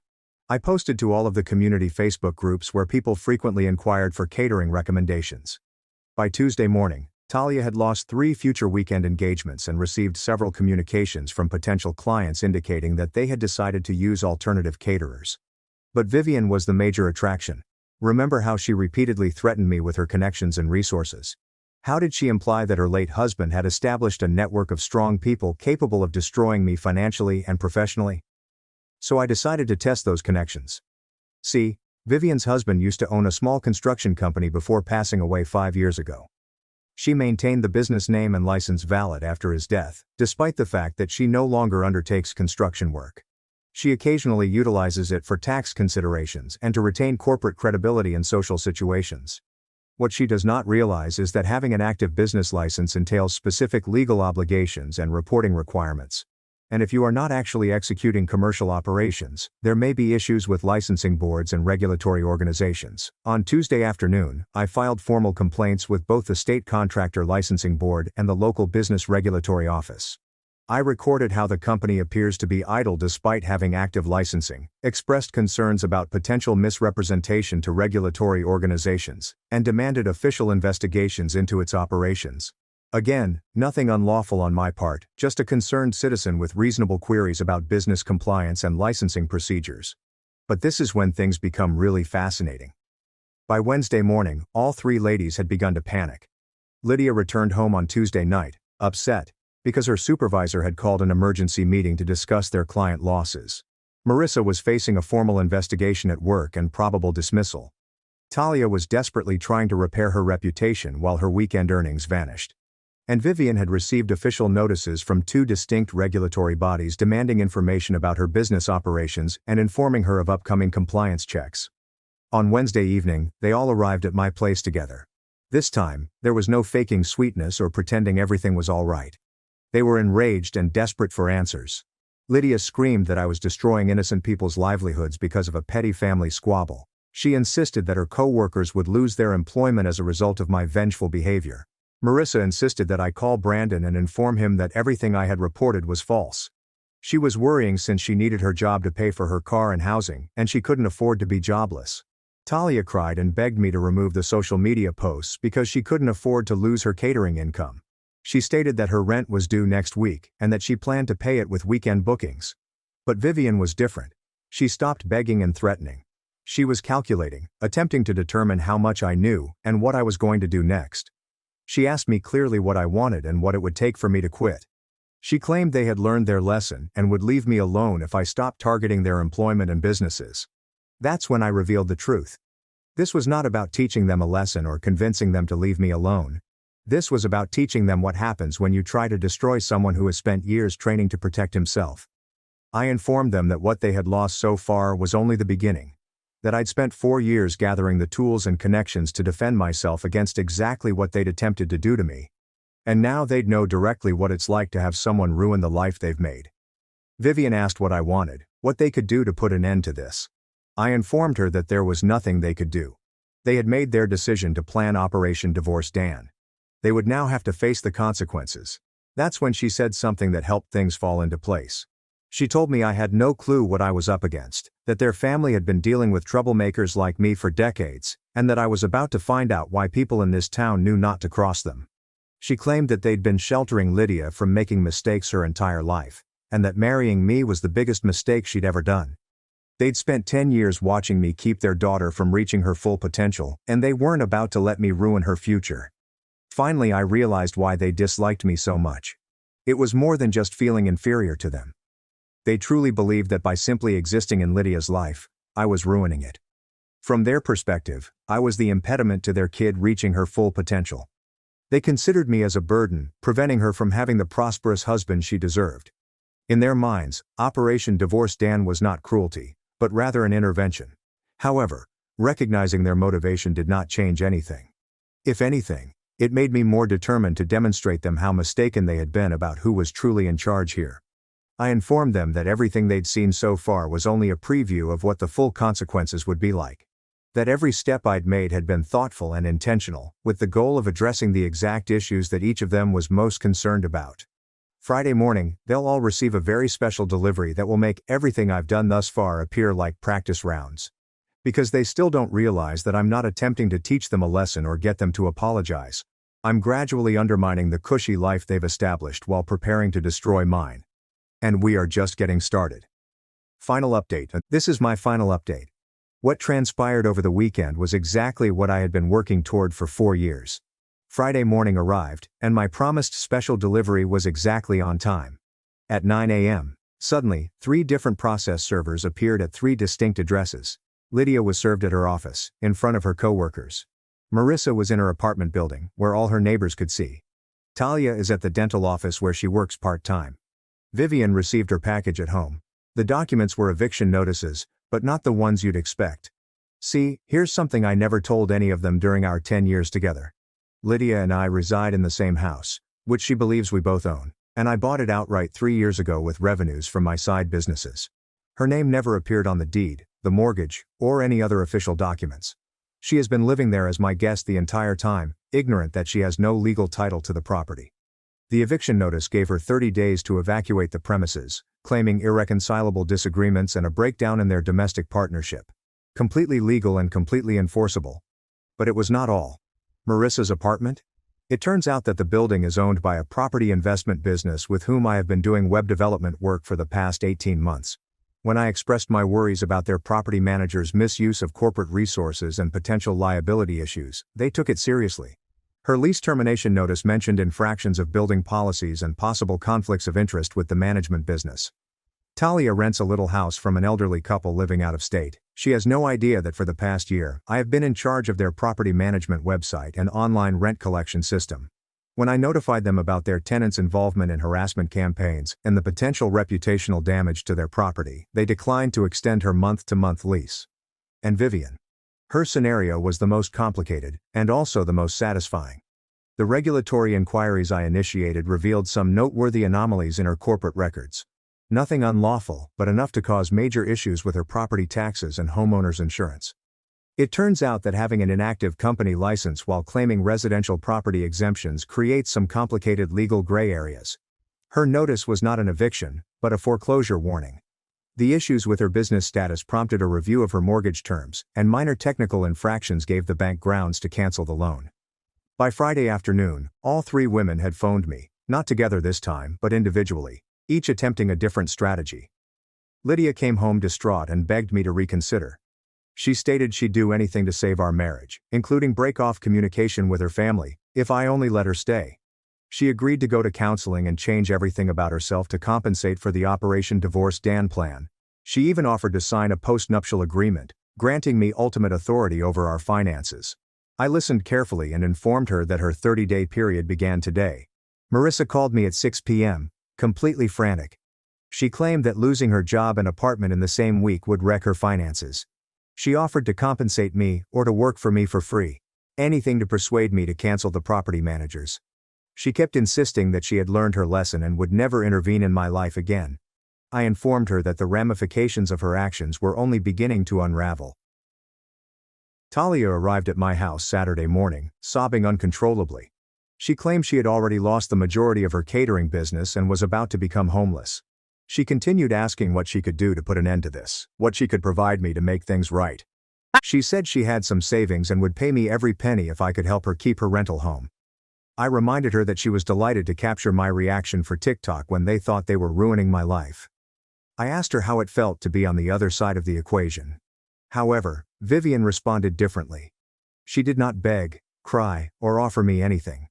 I posted to all of the community Facebook groups where people frequently inquired for catering recommendations. By Tuesday morning, Talia had lost 3 future weekend engagements and received several communications from potential clients indicating that they had decided to use alternative caterers. But Vivian was the major attraction. Remember how she repeatedly threatened me with her connections and resources? How did she imply that her late husband had established a network of strong people capable of destroying me financially and professionally? So I decided to test those connections. See, Vivian's husband used to own a small construction company before passing away 5 years ago. She maintained the business name and license valid after his death, despite the fact that she no longer undertakes construction work. She occasionally utilizes it for tax considerations and to retain corporate credibility in social situations. What she does not realize is that having an active business license entails specific legal obligations and reporting requirements. And if you are not actually executing commercial operations, there may be issues with licensing boards and regulatory organizations. On Tuesday afternoon, I filed formal complaints with both the State Contractor Licensing Board and the local Business Regulatory Office. I recorded how the company appears to be idle despite having active licensing, expressed concerns about potential misrepresentation to regulatory organizations, and demanded official investigations into its operations. Again, nothing unlawful on my part, just a concerned citizen with reasonable queries about business compliance and licensing procedures. But this is when things become really fascinating. By Wednesday morning, all 3 ladies had begun to panic. Lydia returned home on Tuesday night, upset, because her supervisor had called an emergency meeting to discuss their client losses. Marissa was facing a formal investigation at work and probable dismissal. Talia was desperately trying to repair her reputation while her weekend earnings vanished. And Vivian had received official notices from 2 distinct regulatory bodies demanding information about her business operations and informing her of upcoming compliance checks. On Wednesday evening, they all arrived at my place together. This time, there was no faking sweetness or pretending everything was all right. They were enraged and desperate for answers. Lydia screamed that I was destroying innocent people's livelihoods because of a petty family squabble. She insisted that her co-workers would lose their employment as a result of my vengeful behavior. Marissa insisted that I call Brandon and inform him that everything I had reported was false. She was worrying since she needed her job to pay for her car and housing, and she couldn't afford to be jobless. Talia cried and begged me to remove the social media posts because she couldn't afford to lose her catering income. She stated that her rent was due next week and that she planned to pay it with weekend bookings. But Vivian was different. She stopped begging and threatening. She was calculating, attempting to determine how much I knew and what I was going to do next. She asked me clearly what I wanted and what it would take for me to quit. She claimed they had learned their lesson and would leave me alone if I stopped targeting their employment and businesses. That's when I revealed the truth. This was not about teaching them a lesson or convincing them to leave me alone. This was about teaching them what happens when you try to destroy someone who has spent years training to protect himself. I informed them that what they had lost so far was only the beginning. That I'd spent 4 years gathering the tools and connections to defend myself against exactly what they'd attempted to do to me. And now they'd know directly what it's like to have someone ruin the life they've made. Vivian asked what I wanted, what they could do to put an end to this. I informed her that there was nothing they could do. They had made their decision to plan Operation Divorce Dan. They would now have to face the consequences. That's when she said something that helped things fall into place. She told me I had no clue what I was up against, that their family had been dealing with troublemakers like me for decades, and that I was about to find out why people in this town knew not to cross them. She claimed that they'd been sheltering Lydia from making mistakes her entire life, and that marrying me was the biggest mistake she'd ever done. They'd spent 10 years watching me keep their daughter from reaching her full potential, and they weren't about to let me ruin her future. Finally, I realized why they disliked me so much. It was more than just feeling inferior to them. They truly believed that by simply existing in Lydia's life, I was ruining it. From their perspective, I was the impediment to their kid reaching her full potential. They considered me as a burden, preventing her from having the prosperous husband she deserved. In their minds, Operation Divorce Dan was not cruelty, but rather an intervention. However, recognizing their motivation did not change anything. If anything, It made me more determined to demonstrate them how mistaken they had been about who was truly in charge here. I informed them that everything they'd seen so far was only a preview of what the full consequences would be like. That every step I'd made had been thoughtful and intentional, with the goal of addressing the exact issues that each of them was most concerned about. Friday morning, they'll all receive a very special delivery that will make everything I've done thus far appear like practice rounds. Because they still don't realize that I'm not attempting to teach them a lesson or get them to apologize. I'm gradually undermining the cushy life they've established while preparing to destroy mine. And we are just getting started. Final update. This is my final update. What transpired over the weekend was exactly what I had been working toward for 4 years. Friday morning arrived, and my promised special delivery was exactly on time. At 9 a.m., suddenly, 3 different process servers appeared at 3 distinct addresses. Lydia was served at her office, in front of her co-workers. Marissa was in her apartment building, where all her neighbors could see. Talia is at the dental office where she works part-time. Vivian received her package at home. The documents were eviction notices, but not the ones you'd expect. See, here's something I never told any of them during our 10 years together. Lydia and I reside in the same house, which she believes we both own, and I bought it outright 3 years ago with revenues from my side businesses. Her name never appeared on the deed, the mortgage, or any other official documents. She has been living there as my guest the entire time, ignorant that she has no legal title to the property. The eviction notice gave her 30 days to evacuate the premises, claiming irreconcilable disagreements and a breakdown in their domestic partnership. Completely legal and completely enforceable. But it was not all. Marissa's apartment? It turns out that the building is owned by a property investment business with whom I have been doing web development work for the past 18 months. When I expressed my worries about their property manager's misuse of corporate resources and potential liability issues, they took it seriously. Her lease termination notice mentioned infractions of building policies and possible conflicts of interest with the management business. Talia rents a little house from an elderly couple living out of state. She has no idea that for the past year, I have been in charge of their property management website and online rent collection system. When I notified them about their tenants' involvement in harassment campaigns and the potential reputational damage to their property, they declined to extend her month-to-month lease. And Vivian. Her scenario was the most complicated, and also the most satisfying. The regulatory inquiries I initiated revealed some noteworthy anomalies in her corporate records. Nothing unlawful, but enough to cause major issues with her property taxes and homeowners insurance. It turns out that having an inactive company license while claiming residential property exemptions creates some complicated legal gray areas. Her notice was not an eviction, but a foreclosure warning. The issues with her business status prompted a review of her mortgage terms, and minor technical infractions gave the bank grounds to cancel the loan. By Friday afternoon, all 3 women had phoned me, not together this time, but individually, each attempting a different strategy. Lydia came home distraught and begged me to reconsider. She stated she'd do anything to save our marriage, including break off communication with her family, if I only let her stay. She agreed to go to counseling and change everything about herself to compensate for the Operation Divorce Dan plan. She even offered to sign a post-nuptial agreement, granting me ultimate authority over our finances. I listened carefully and informed her that her 30-day period began today. Marissa called me at 6 p.m., completely frantic. She claimed that losing her job and apartment in the same week would wreck her finances. She offered to compensate me, or to work for me for free. Anything to persuade me to cancel the property managers. She kept insisting that she had learned her lesson and would never intervene in my life again. I informed her that the ramifications of her actions were only beginning to unravel. Talia arrived at my house Saturday morning, sobbing uncontrollably. She claimed she had already lost the majority of her catering business and was about to become homeless. She continued asking what she could do to put an end to this, what she could provide me to make things right. She said she had some savings and would pay me every penny if I could help her keep her rental home. I reminded her that she was delighted to capture my reaction for TikTok when they thought they were ruining my life. I asked her how it felt to be on the other side of the equation. However, Vivian responded differently. She did not beg, cry, or offer me anything.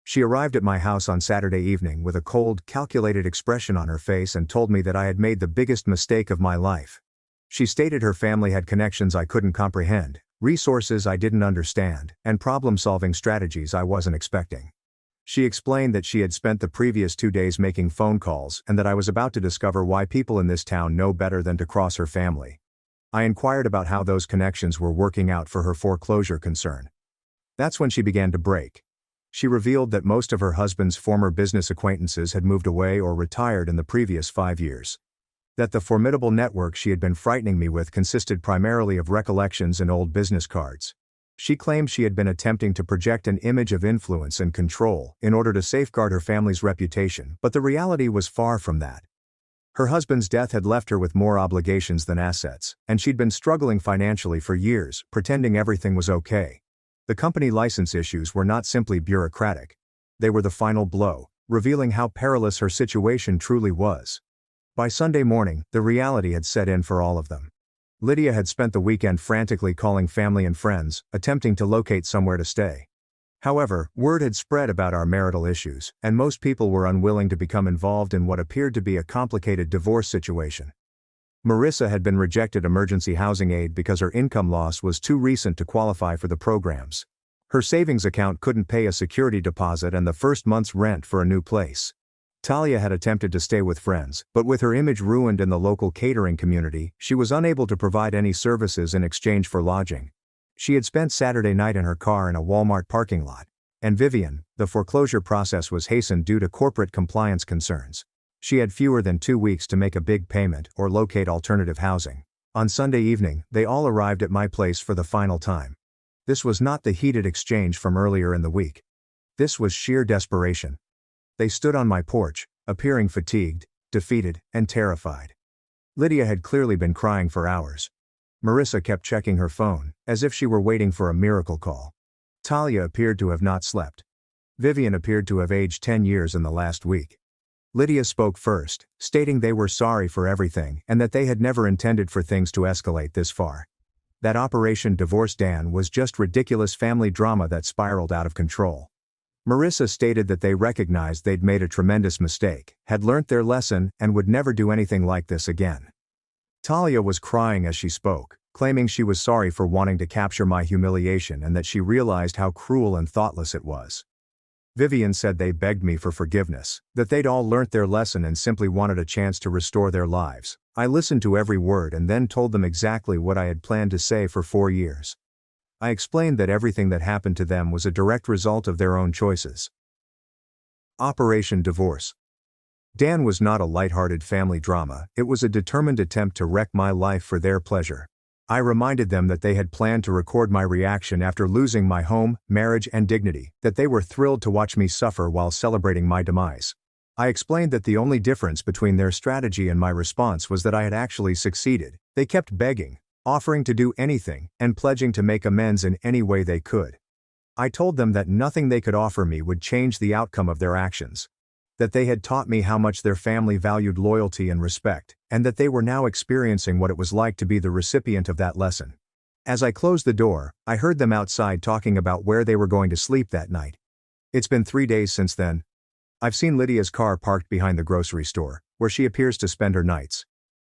She arrived at my house on Saturday evening with a cold, calculated expression on her face and told me that I had made the biggest mistake of my life. She stated her family had connections I couldn't comprehend, resources I didn't understand, and problem-solving strategies I wasn't expecting. She explained that she had spent the previous 2 days making phone calls and that I was about to discover why people in this town know better than to cross her family. I inquired about how those connections were working out for her foreclosure concern. That's when she began to break. She revealed that most of her husband's former business acquaintances had moved away or retired in the previous 5 years. That the formidable network she had been frightening me with consisted primarily of recollections and old business cards. She claimed she had been attempting to project an image of influence and control in order to safeguard her family's reputation, but the reality was far from that. Her husband's death had left her with more obligations than assets, and she'd been struggling financially for years, pretending everything was okay. The company license issues were not simply bureaucratic. They were the final blow, revealing how perilous her situation truly was. By Sunday morning, the reality had set in for all of them. Lydia had spent the weekend frantically calling family and friends, attempting to locate somewhere to stay. However, word had spread about our marital issues, and most people were unwilling to become involved in what appeared to be a complicated divorce situation. Marissa had been rejected emergency housing aid because her income loss was too recent to qualify for the programs. Her savings account couldn't pay a security deposit and the first month's rent for a new place. Talia had attempted to stay with friends, but with her image ruined in the local catering community, she was unable to provide any services in exchange for lodging. She had spent Saturday night in her car in a Walmart parking lot. And Vivian, the foreclosure process was hastened due to corporate compliance concerns. She had fewer than 2 weeks to make a big payment or locate alternative housing. On Sunday evening, they all arrived at my place for the final time. This was not the heated exchange from earlier in the week. This was sheer desperation. They stood on my porch, appearing fatigued, defeated, and terrified. Lydia had clearly been crying for hours. Marissa kept checking her phone, as if she were waiting for a miracle call. Talia appeared to have not slept. Vivian appeared to have aged 10 years in the last week. Lydia spoke first, stating they were sorry for everything and that they had never intended for things to escalate this far. That Operation Divorce Dan was just ridiculous family drama that spiraled out of control. Marissa stated that they recognized they'd made a tremendous mistake, had learnt their lesson, and would never do anything like this again. Talia was crying as she spoke, claiming she was sorry for wanting to capture my humiliation and that she realized how cruel and thoughtless it was. Vivian said they begged me for forgiveness, that they'd all learnt their lesson and simply wanted a chance to restore their lives. I listened to every word and then told them exactly what I had planned to say for 4 years. I explained that everything that happened to them was a direct result of their own choices. Operation Divorce. Dan was not a lighthearted family drama, it was a determined attempt to wreck my life for their pleasure. I reminded them that they had planned to record my reaction after losing my home, marriage, and dignity, that they were thrilled to watch me suffer while celebrating my demise. I explained that the only difference between their strategy and my response was that I had actually succeeded. They kept begging, offering to do anything, and pledging to make amends in any way they could. I told them that nothing they could offer me would change the outcome of their actions. That they had taught me how much their family valued loyalty and respect, and that they were now experiencing what it was like to be the recipient of that lesson. As I closed the door, I heard them outside talking about where they were going to sleep that night. It's been 3 days since then. I've seen Lydia's car parked behind the grocery store, where she appears to spend her nights.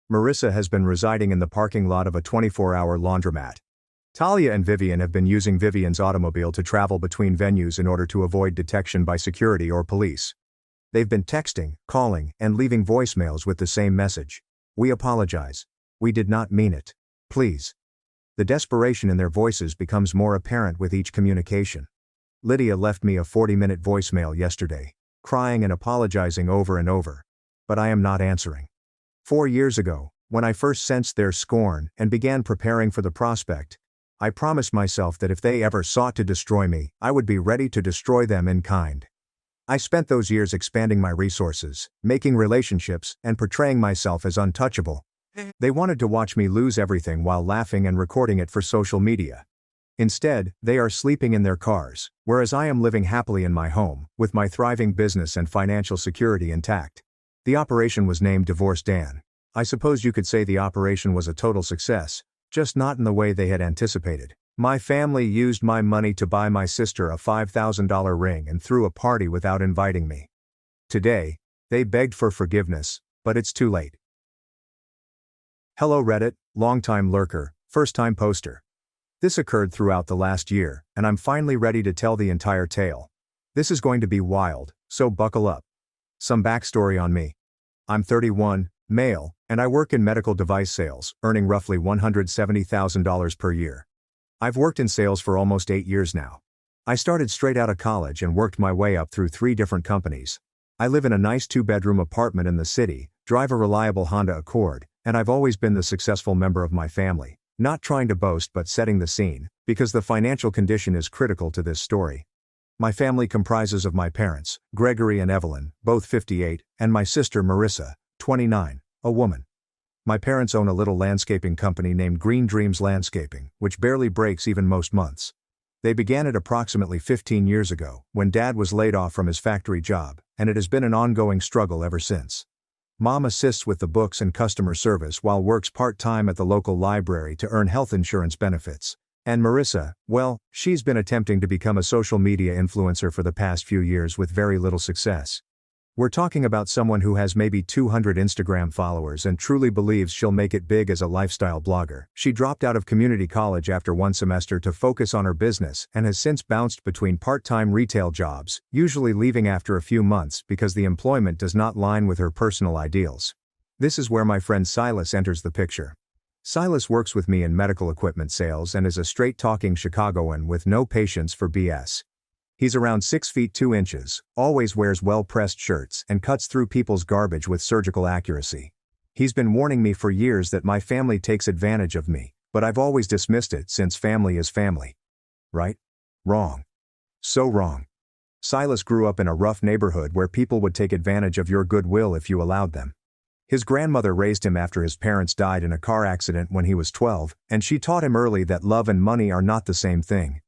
Marissa has been residing in the parking lot of a 24-hour laundromat. Talia and Vivian have been using Vivian's automobile to travel between venues in order to avoid detection by security or police. They've been texting, calling, and leaving voicemails with the same message. We apologize. We did not mean it. Please. The desperation in their voices becomes more apparent with each communication. Lydia left me a 40-minute voicemail yesterday, crying and apologizing over and over. But I am not answering. 4 years ago, when I first sensed their scorn and began preparing for the prospect, I promised myself that if they ever sought to destroy me, I would be ready to destroy them in kind. I spent those years expanding my resources, making relationships, and portraying myself as untouchable. They wanted to watch me lose everything while laughing and recording it for social media. Instead, they are sleeping in their cars, whereas I am living happily in my home, with my thriving business and financial security intact. The operation was named Divorce Dan. I suppose you could say the operation was a total success, just not in the way they had anticipated. My family used my money to buy my sister a $5,000 ring and threw a party without inviting me. Today, they begged for forgiveness, but it's too late. Hello Reddit, longtime lurker, first-time poster. This occurred throughout the last year, and I'm finally ready to tell the entire tale. This is going to be wild, so buckle up. Some backstory on me. I'm 31, male, and I work in medical device sales, earning roughly $170,000 per year. I've worked in sales for almost 8 years now. I started straight out of college and worked my way up through 3 different companies. I live in a nice 2-bedroom apartment in the city, drive a reliable Honda Accord, and I've always been the successful member of my family, not trying to boast but setting the scene, because the financial condition is critical to this story. My family comprises of my parents, Gregory and Evelyn, both 58, and my sister Marissa, 29, a woman. My parents own a little landscaping company named Green Dreams Landscaping, which barely breaks even most months. They began it approximately 15 years ago, when Dad was laid off from his factory job, and it has been an ongoing struggle ever since. Mom assists with the books and customer service while works part-time at the local library to earn health insurance benefits. And Marissa, well, she's been attempting to become a social media influencer for the past few years with very little success. We're talking about someone who has maybe 200 Instagram followers and truly believes she'll make it big as a lifestyle blogger. She dropped out of community college after 1 semester to focus on her business and has since bounced between part-time retail jobs, usually leaving after a few months because the employment does not line with her personal ideals. This is where my friend Silas enters the picture. Silas works with me in medical equipment sales and is a straight-talking Chicagoan with no patience for BS. He's around 6 feet 2 inches, always wears well-pressed shirts and cuts through people's garbage with surgical accuracy. He's been warning me for years that my family takes advantage of me, but I've always dismissed it since family is family. Right? Wrong. So wrong. Silas grew up in a rough neighborhood where people would take advantage of your goodwill if you allowed them. His grandmother raised him after his parents died in a car accident when he was 12, and she taught him early that love and money are not the same thing.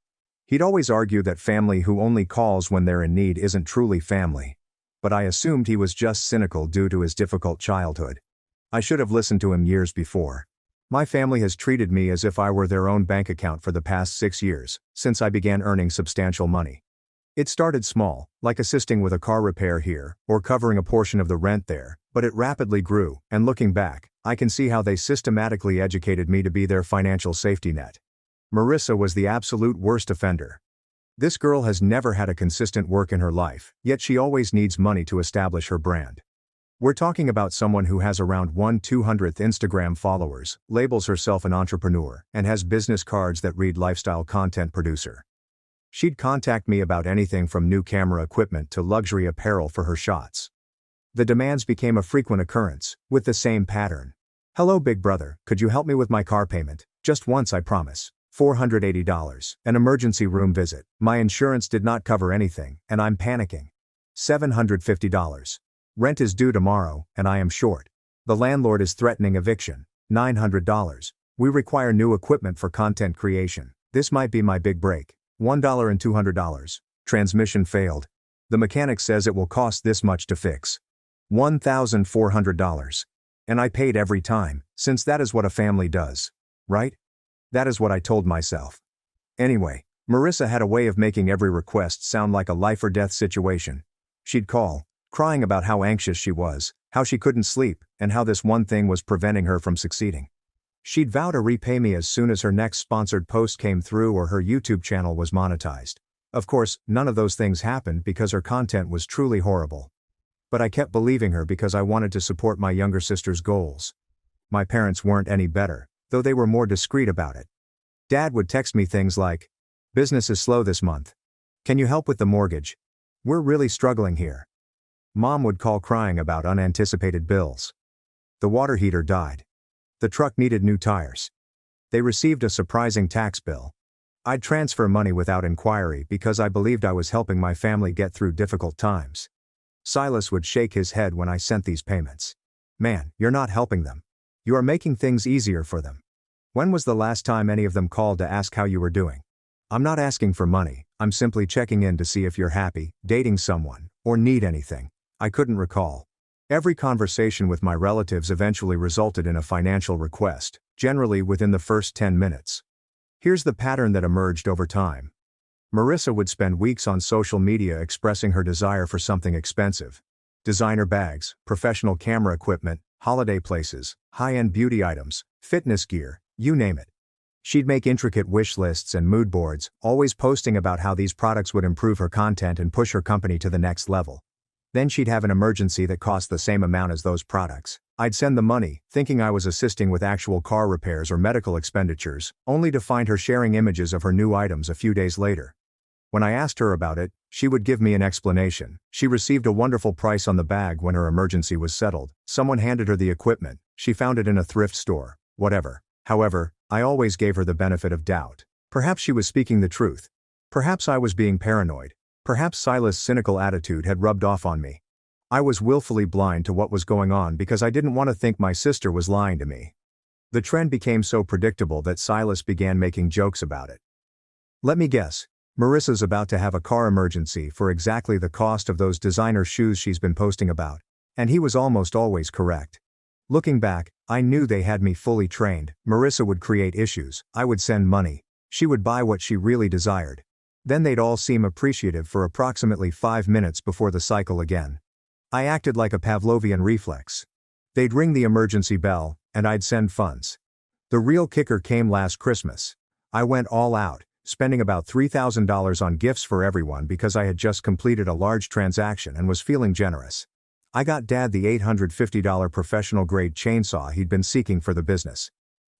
He'd always argue that family who only calls when they're in need isn't truly family. But I assumed he was just cynical due to his difficult childhood. I should have listened to him years before. My family has treated me as if I were their own bank account for the past 6 years, since I began earning substantial money. It started small, like assisting with a car repair here, or covering a portion of the rent there, but it rapidly grew, and looking back, I can see how they systematically educated me to be their financial safety net. Marissa was the absolute worst offender. This girl has never had a consistent work in her life, yet she always needs money to establish her brand. We're talking about someone who has around 1/200th Instagram followers, labels herself an entrepreneur, and has business cards that read lifestyle content producer. She'd contact me about anything from new camera equipment to luxury apparel for her shots. The demands became a frequent occurrence, with the same pattern. Hello big brother, could you help me with my car payment? Just once I promise. $480. An emergency room visit. My insurance did not cover anything, and I'm panicking. $750. Rent is due tomorrow, and I am short. The landlord is threatening eviction. $900. We require new equipment for content creation. This might be my big break. $1 and $200. Transmission failed. The mechanic says it will cost this much to fix. $1,400. And I paid every time, since that is what a family does. Right? That is what I told myself. Anyway, Marissa had a way of making every request sound like a life-or-death situation. She'd call, crying about how anxious she was, how she couldn't sleep, and how this one thing was preventing her from succeeding. She'd vow to repay me as soon as her next sponsored post came through or her YouTube channel was monetized. Of course, none of those things happened because her content was truly horrible. But I kept believing her because I wanted to support my younger sister's goals. My parents weren't any better, though they were more discreet about it. Dad would text me things like, "Business is slow this month. Can you help with the mortgage? We're really struggling here." Mom would call crying about unanticipated bills. The water heater died. The truck needed new tires. They received a surprising tax bill. I'd transfer money without inquiry because I believed I was helping my family get through difficult times. Silas would shake his head when I sent these payments. "Man, you're not helping them. You are making things easier for them. When was the last time any of them called to ask how you were doing? I'm not asking for money, I'm simply checking in to see if you're happy, dating someone, or need anything." I couldn't recall. Every conversation with my relatives eventually resulted in a financial request, generally within the first 10 minutes. Here's the pattern that emerged over time. Marissa would spend weeks on social media expressing her desire for something expensive. Designer bags, professional camera equipment, holiday places, high-end beauty items, fitness gear, you name it. She'd make intricate wish lists and mood boards, always posting about how these products would improve her content and push her company to the next level. Then she'd have an emergency that cost the same amount as those products. I'd send the money, thinking I was assisting with actual car repairs or medical expenditures, only to find her sharing images of her new items a few days later. When I asked her about it, she would give me an explanation. She received a wonderful price on the bag when her emergency was settled. Someone handed her the equipment. She found it in a thrift store. Whatever. However, I always gave her the benefit of doubt. Perhaps she was speaking the truth. Perhaps I was being paranoid. Perhaps Silas' cynical attitude had rubbed off on me. I was willfully blind to what was going on because I didn't want to think my sister was lying to me. The trend became so predictable that Silas began making jokes about it. Let me guess. Marissa's about to have a car emergency for exactly the cost of those designer shoes she's been posting about. And he was almost always correct. Looking back, I knew they had me fully trained. Marissa would create issues, I would send money. She would buy what she really desired. Then they'd all seem appreciative for approximately 5 minutes before the cycle again. I acted like a Pavlovian reflex. They'd ring the emergency bell, and I'd send funds. The real kicker came last Christmas. I went all out, spending about $3,000 on gifts for everyone because I had just completed a large transaction and was feeling generous. I got Dad the $850 professional-grade chainsaw he'd been seeking for the business.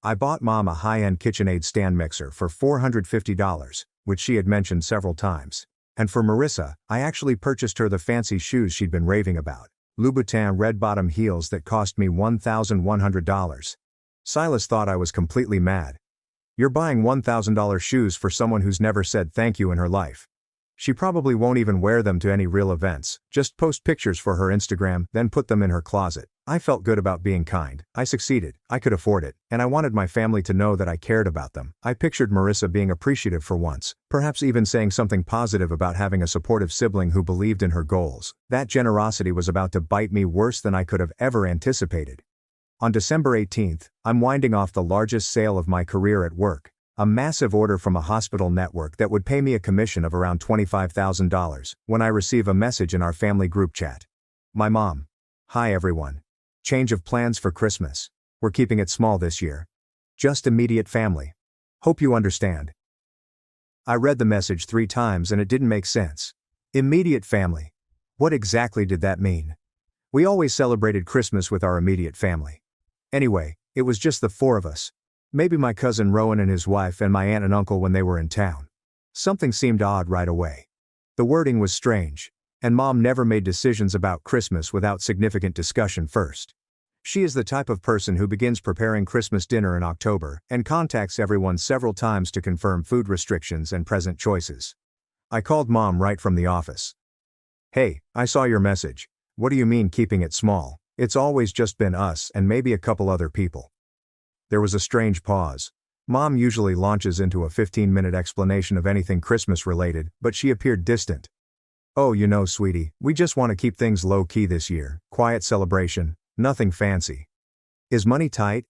I bought Mom a high-end KitchenAid stand mixer for $450, which she had mentioned several times. And for Marissa, I actually purchased her the fancy shoes she'd been raving about, Louboutin red-bottom heels that cost me $1,100. Silas thought I was completely mad. You're buying $1,000 shoes for someone who's never said thank you in her life. She probably won't even wear them to any real events, just post pictures for her Instagram, then put them in her closet. I felt good about being kind. I succeeded, I could afford it, and I wanted my family to know that I cared about them. I pictured Marissa being appreciative for once, perhaps even saying something positive about having a supportive sibling who believed in her goals. That generosity was about to bite me worse than I could have ever anticipated. On December 18th, I'm winding off the largest sale of my career at work, a massive order from a hospital network that would pay me a commission of around $25,000, when I receive a message in our family group chat. My mom. Hi everyone. Change of plans for Christmas. We're keeping it small this year. Just immediate family. Hope you understand. I read the message 3 times and it didn't make sense. Immediate family. What exactly did that mean? We always celebrated Christmas with our immediate family. Anyway, it was just the 4 of us. Maybe my cousin Rowan and his wife and my aunt and uncle when they were in town. Something seemed odd right away. The wording was strange, and Mom never made decisions about Christmas without significant discussion first. She is the type of person who begins preparing Christmas dinner in October and contacts everyone several times to confirm food restrictions and present choices. I called Mom right from the office. Hey, I saw your message. What do you mean keeping it small? It's always just been us and maybe a couple other people. There was a strange pause. Mom usually launches into a 15-minute explanation of anything Christmas-related, but she appeared distant. Oh, you know, sweetie, we just want to keep things low-key this year. Quiet celebration, nothing fancy. Is money tight?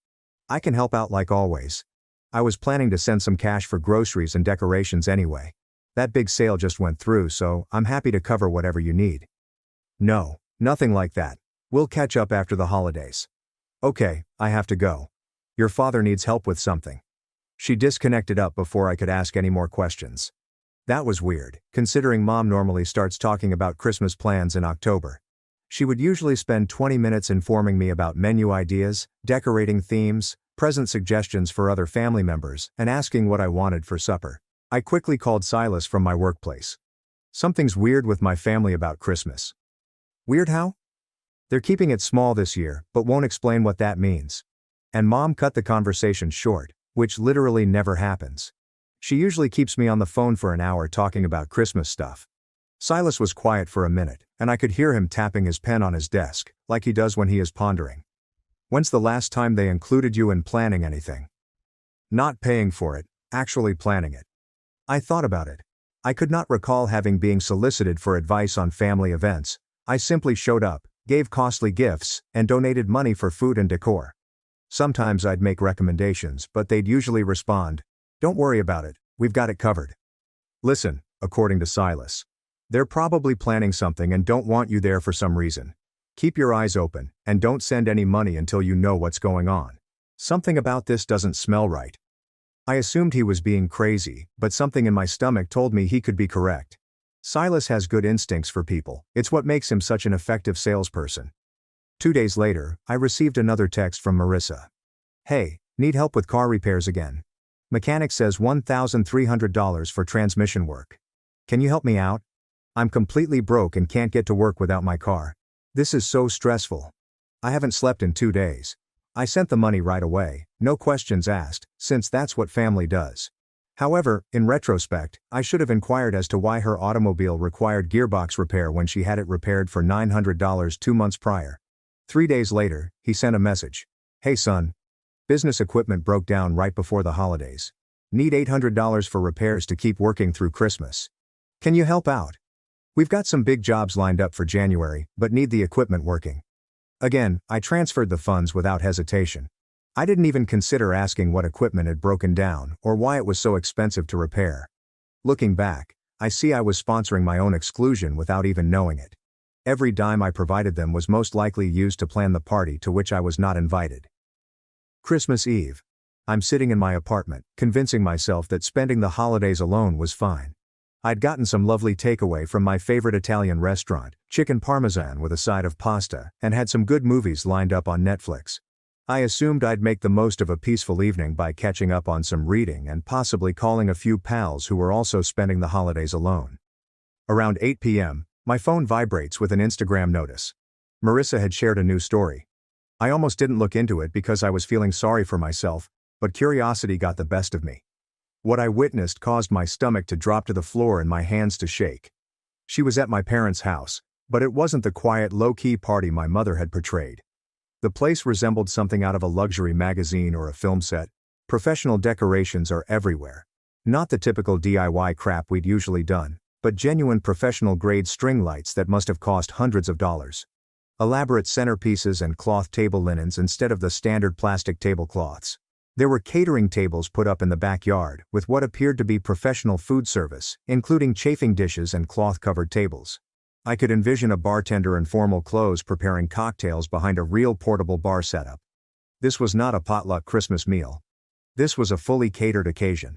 I can help out like always. I was planning to send some cash for groceries and decorations anyway. That big sale just went through, so I'm happy to cover whatever you need. No, nothing like that. We'll catch up after the holidays. Okay, I have to go. Your father needs help with something. She disconnected up before I could ask any more questions. That was weird, considering Mom normally starts talking about Christmas plans in October. She would usually spend 20 minutes informing me about menu ideas, decorating themes, present suggestions for other family members, and asking what I wanted for supper. I quickly called Silas from my workplace. Something's weird with my family about Christmas. Weird how? They're keeping it small this year, but won't explain what that means. And Mom cut the conversation short, which literally never happens. She usually keeps me on the phone for an hour talking about Christmas stuff. Silas was quiet for a minute, and I could hear him tapping his pen on his desk, like he does when he is pondering. When's the last time they included you in planning anything? Not paying for it, actually planning it. I thought about it. I could not recall being solicited for advice on family events. I simply showed up, gave costly gifts, and donated money for food and decor. Sometimes I'd make recommendations, but they'd usually respond, "Don't worry about it, we've got it covered." Listen, according to Silas. They're probably planning something and don't want you there for some reason. Keep your eyes open, and don't send any money until you know what's going on. Something about this doesn't smell right. I assumed he was being crazy, but something in my stomach told me he could be correct. Silas has good instincts for people. It's what makes him such an effective salesperson. 2 days later, I received another text from Marissa. Hey, need help with car repairs again. Mechanic says $1,300 for transmission work. Can you help me out? I'm completely broke and can't get to work without my car. This is so stressful. I haven't slept in 2 days. I sent the money right away, no questions asked, since that's what family does. However, in retrospect, I should have inquired as to why her automobile required gearbox repair when she had it repaired for $900 2 months prior. 3 days later, he sent a message. Hey son. Business equipment broke down right before the holidays. Need $800 for repairs to keep working through Christmas. Can you help out? We've got some big jobs lined up for January, but need the equipment working. Again, I transferred the funds without hesitation. I didn't even consider asking what equipment had broken down or why it was so expensive to repair. Looking back, I see I was sponsoring my own exclusion without even knowing it. Every dime I provided them was most likely used to plan the party to which I was not invited. Christmas Eve. I'm sitting in my apartment, convincing myself that spending the holidays alone was fine. I'd gotten some lovely takeaway from my favorite Italian restaurant, chicken parmesan with a side of pasta, and had some good movies lined up on Netflix. I assumed I'd make the most of a peaceful evening by catching up on some reading and possibly calling a few pals who were also spending the holidays alone. Around 8 p.m., my phone vibrates with an Instagram notice. Marissa had shared a new story. I almost didn't look into it because I was feeling sorry for myself, but curiosity got the best of me. What I witnessed caused my stomach to drop to the floor and my hands to shake. She was at my parents' house, but it wasn't the quiet, low-key party my mother had portrayed. The place resembled something out of a luxury magazine or a film set. Professional decorations are everywhere. Not the typical DIY crap we'd usually done, but genuine professional-grade string lights that must have cost hundreds of dollars. Elaborate centerpieces and cloth table linens instead of the standard plastic tablecloths. There were catering tables put up in the backyard, with what appeared to be professional food service, including chafing dishes and cloth-covered tables. I could envision a bartender in formal clothes preparing cocktails behind a real portable bar setup. This was not a potluck Christmas meal. This was a fully catered occasion.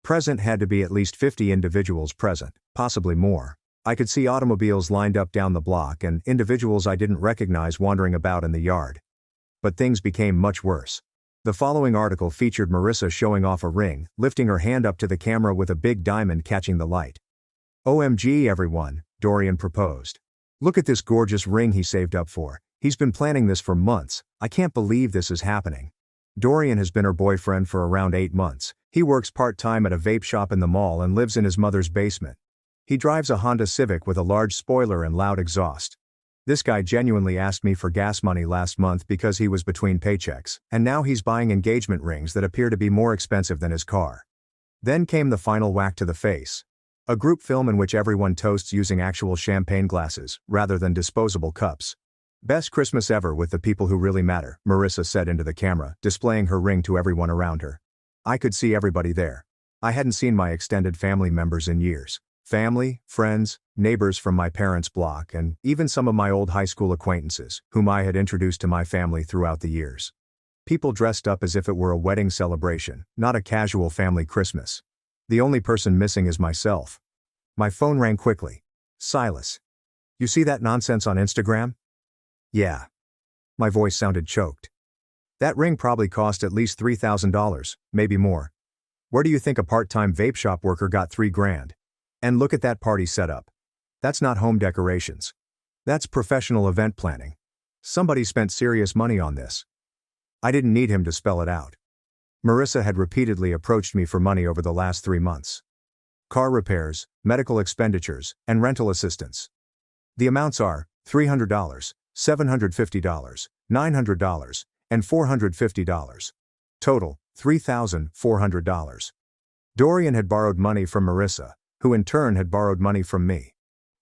Present had to be at least 50 individuals present, possibly more. I could see automobiles lined up down the block and individuals I didn't recognize wandering about in the yard. But things became much worse. The following article featured Marissa showing off a ring, lifting her hand up to the camera with a big diamond catching the light. "OMG everyone," Dorian proposed. "Look at this gorgeous ring he saved up for. He's been planning this for months. I can't believe this is happening." Dorian has been her boyfriend for around 8 months. He works part-time at a vape shop in the mall and lives in his mother's basement. He drives a Honda Civic with a large spoiler and loud exhaust. This guy genuinely asked me for gas money last month because he was between paychecks, and now he's buying engagement rings that appear to be more expensive than his car. Then came the final whack to the face. A group film in which everyone toasts using actual champagne glasses, rather than disposable cups. "Best Christmas ever with the people who really matter," Marissa said into the camera, displaying her ring to everyone around her. I could see everybody there. I hadn't seen my extended family members in years. Family, friends, neighbors from my parents' block, and even some of my old high school acquaintances, whom I had introduced to my family throughout the years. People dressed up as if it were a wedding celebration, not a casual family Christmas. The only person missing is myself. My phone rang quickly. "Silas. You see that nonsense on Instagram?" "Yeah." My voice sounded choked. "That ring probably cost at least $3,000, maybe more. Where do you think a part-time vape shop worker got $3,000? And look at that party setup. That's not home decorations. That's professional event planning. Somebody spent serious money on this." I didn't need him to spell it out. Marissa had repeatedly approached me for money over the last 3 months. Car repairs, medical expenditures, and rental assistance. The amounts are $300, $750, $900, and $450. Total, $3,400. Dorian had borrowed money from Marissa, who in turn had borrowed money from me.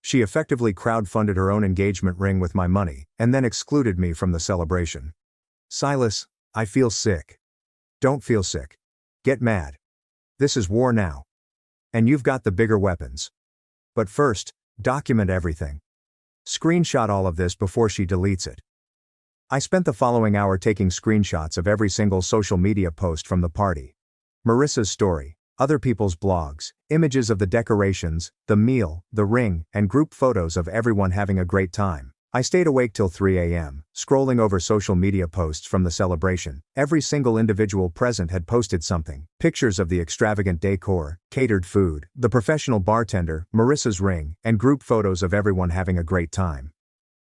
She effectively crowdfunded her own engagement ring with my money, and then excluded me from the celebration. "Silas, I feel sick." "Don't feel sick. Get mad. This is war now. And you've got the bigger weapons. But first, document everything. Screenshot all of this before she deletes it." I spent the following hour taking screenshots of every single social media post from the party. Marissa's story, other people's blogs, images of the decorations, the meal, the ring, and group photos of everyone having a great time. I stayed awake till 3 a.m., scrolling over social media posts from the celebration. Every single individual present had posted something: pictures of the extravagant decor, catered food, the professional bartender, Marissa's ring, and group photos of everyone having a great time.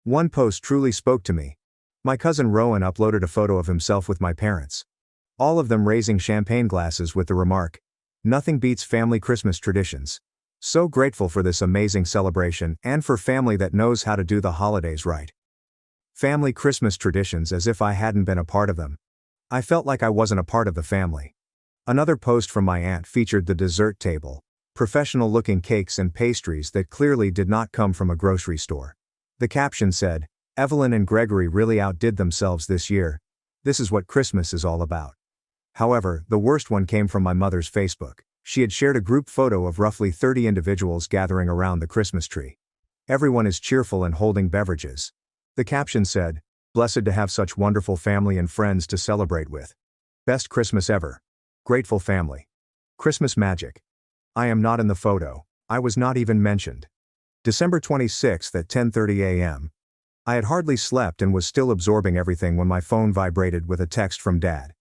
One post truly spoke to me. My cousin Rowan uploaded a photo of himself with my parents. All of them raising champagne glasses with the remark, "Nothing beats family Christmas traditions." So grateful for this amazing celebration and for family that knows how to do the holidays right. Family Christmas traditions as if I hadn't been a part of them. I felt like I wasn't a part of the family. Another post from my aunt featured the dessert table, professional-looking cakes and pastries that clearly did not come from a grocery store. The caption said, "Evelyn and Gregory really outdid themselves this year. This is what Christmas is all about." However, the worst one came from my mother's Facebook. She had shared a group photo of roughly 30 individuals gathering around the Christmas tree. Everyone is cheerful and holding beverages. The caption said, "Blessed to have such wonderful family and friends to celebrate with. Best Christmas ever. Grateful family. Christmas magic." I am not in the photo. I was not even mentioned. December 26th at 10:30 a.m. I had hardly slept and was still absorbing everything when my phone vibrated with a text from Dad.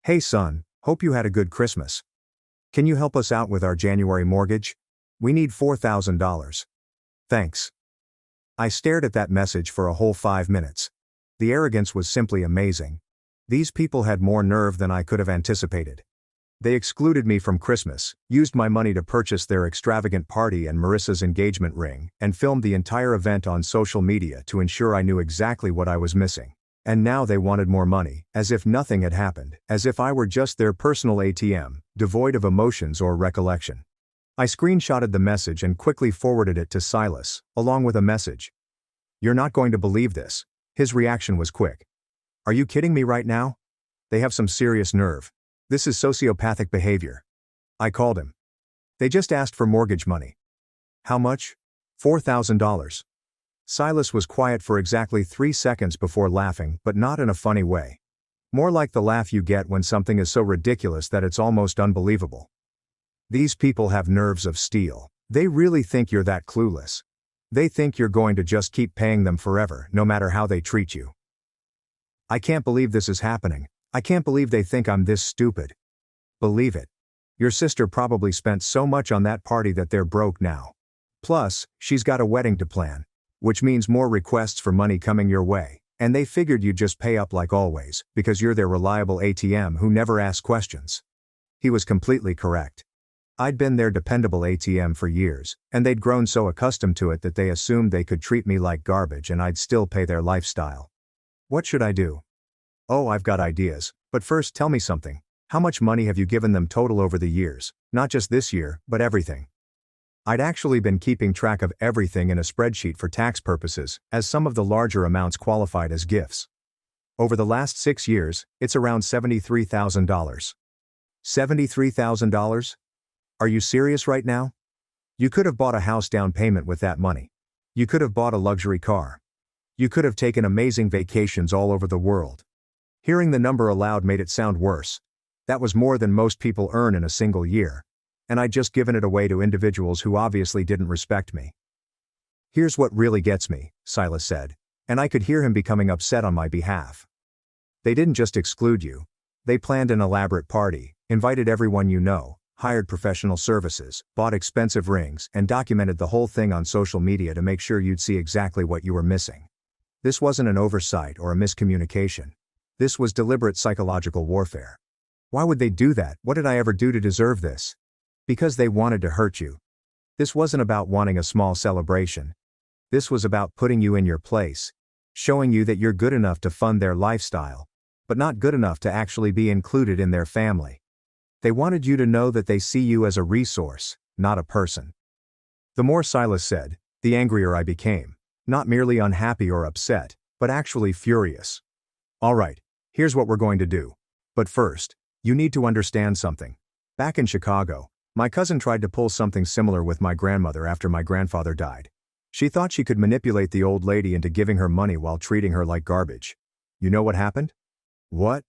"Hey son, hope you had a good Christmas. Can you help us out with our January mortgage? We need $4,000. Thanks." I stared at that message for a whole 5 minutes. The arrogance was simply amazing. These people had more nerve than I could have anticipated. They excluded me from Christmas, used my money to purchase their extravagant party and Marissa's engagement ring, and filmed the entire event on social media to ensure I knew exactly what I was missing. And now they wanted more money, as if nothing had happened, as if I were just their personal ATM, devoid of emotions or recollection. I screenshotted the message and quickly forwarded it to Silas, along with a message. "You're not going to believe this." His reaction was quick. "Are you kidding me right now? They have some serious nerve. This is sociopathic behavior." I called him. "They just asked for mortgage money." "How much?" $4,000. Silas was quiet for exactly 3 seconds before laughing, but not in a funny way. More like the laugh you get when something is so ridiculous that it's almost unbelievable. These people have nerves of steel. They really think you're that clueless. They think you're going to just keep paying them forever, no matter how they treat you. "I can't believe this is happening. I can't believe they think I'm this stupid." "Believe it. Your sister probably spent so much on that party that they're broke now. Plus, she's got a wedding to plan. Which means more requests for money coming your way, and they figured you'd just pay up like always, because you're their reliable ATM who never asks questions." He was completely correct. I'd been their dependable ATM for years, and they'd grown so accustomed to it that they assumed they could treat me like garbage and I'd still pay their lifestyle. What should I do? "Oh, I've got ideas, but first tell me something. How much money have you given them total over the years, not just this year, but everything?" I'd actually been keeping track of everything in a spreadsheet for tax purposes, as some of the larger amounts qualified as gifts. Over the last 6 years, it's around $73,000. $73,000? Are you serious right now? You could have bought a house down payment with that money. You could have bought a luxury car. You could have taken amazing vacations all over the world. Hearing the number aloud made it sound worse. That was more than most people earn in a single year. And I'd just given it away to individuals who obviously didn't respect me. "Here's what really gets me," Silas said, and I could hear him becoming upset on my behalf. "They didn't just exclude you. They planned an elaborate party, invited everyone you know, hired professional services, bought expensive rings, and documented the whole thing on social media to make sure you'd see exactly what you were missing. This wasn't an oversight or a miscommunication. This was deliberate psychological warfare. Why would they do that? What did I ever do to deserve this? Because they wanted to hurt you. This wasn't about wanting a small celebration. This was about putting you in your place, showing you that you're good enough to fund their lifestyle, but not good enough to actually be included in their family. They wanted you to know that they see you as a resource, not a person." The more Silas said, the angrier I became, not merely unhappy or upset, but actually furious. "All right, here's what we're going to do. But first, you need to understand something. Back in Chicago, my cousin tried to pull something similar with my grandmother after my grandfather died. She thought she could manipulate the old lady into giving her money while treating her like garbage. You know what happened?" "What?"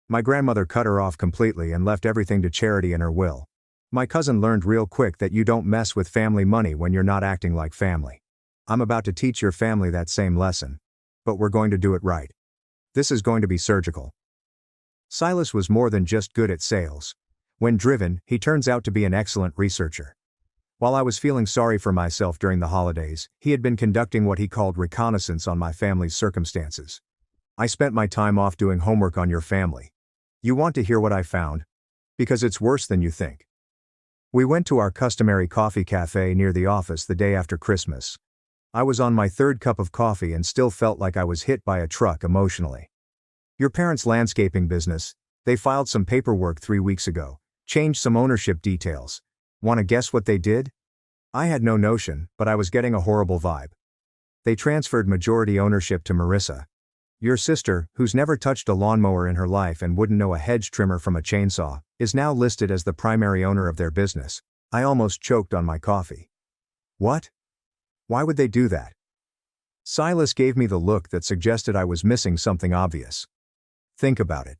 "My grandmother cut her off completely and left everything to charity in her will. My cousin learned real quick that you don't mess with family money when you're not acting like family. I'm about to teach your family that same lesson. But we're going to do it right. This is going to be surgical. Silas was more than just good at sales. When driven, he turns out to be an excellent researcher. While I was feeling sorry for myself during the holidays, he had been conducting what he called reconnaissance on my family's circumstances. I spent my time off doing homework on your family. You want to hear what I found? Because it's worse than you think. We went to our customary coffee cafe near the office the day after Christmas. I was on my third cup of coffee and still felt like I was hit by a truck emotionally. Your parents' landscaping business, they filed some paperwork 3 weeks ago, changed some ownership details. Want to guess what they did? I had no notion, but I was getting a horrible vibe. They transferred majority ownership to Marissa. Your sister, who's never touched a lawnmower in her life and wouldn't know a hedge trimmer from a chainsaw, is now listed as the primary owner of their business. I almost choked on my coffee. What? Why would they do that? Silas gave me the look that suggested I was missing something obvious. Think about it.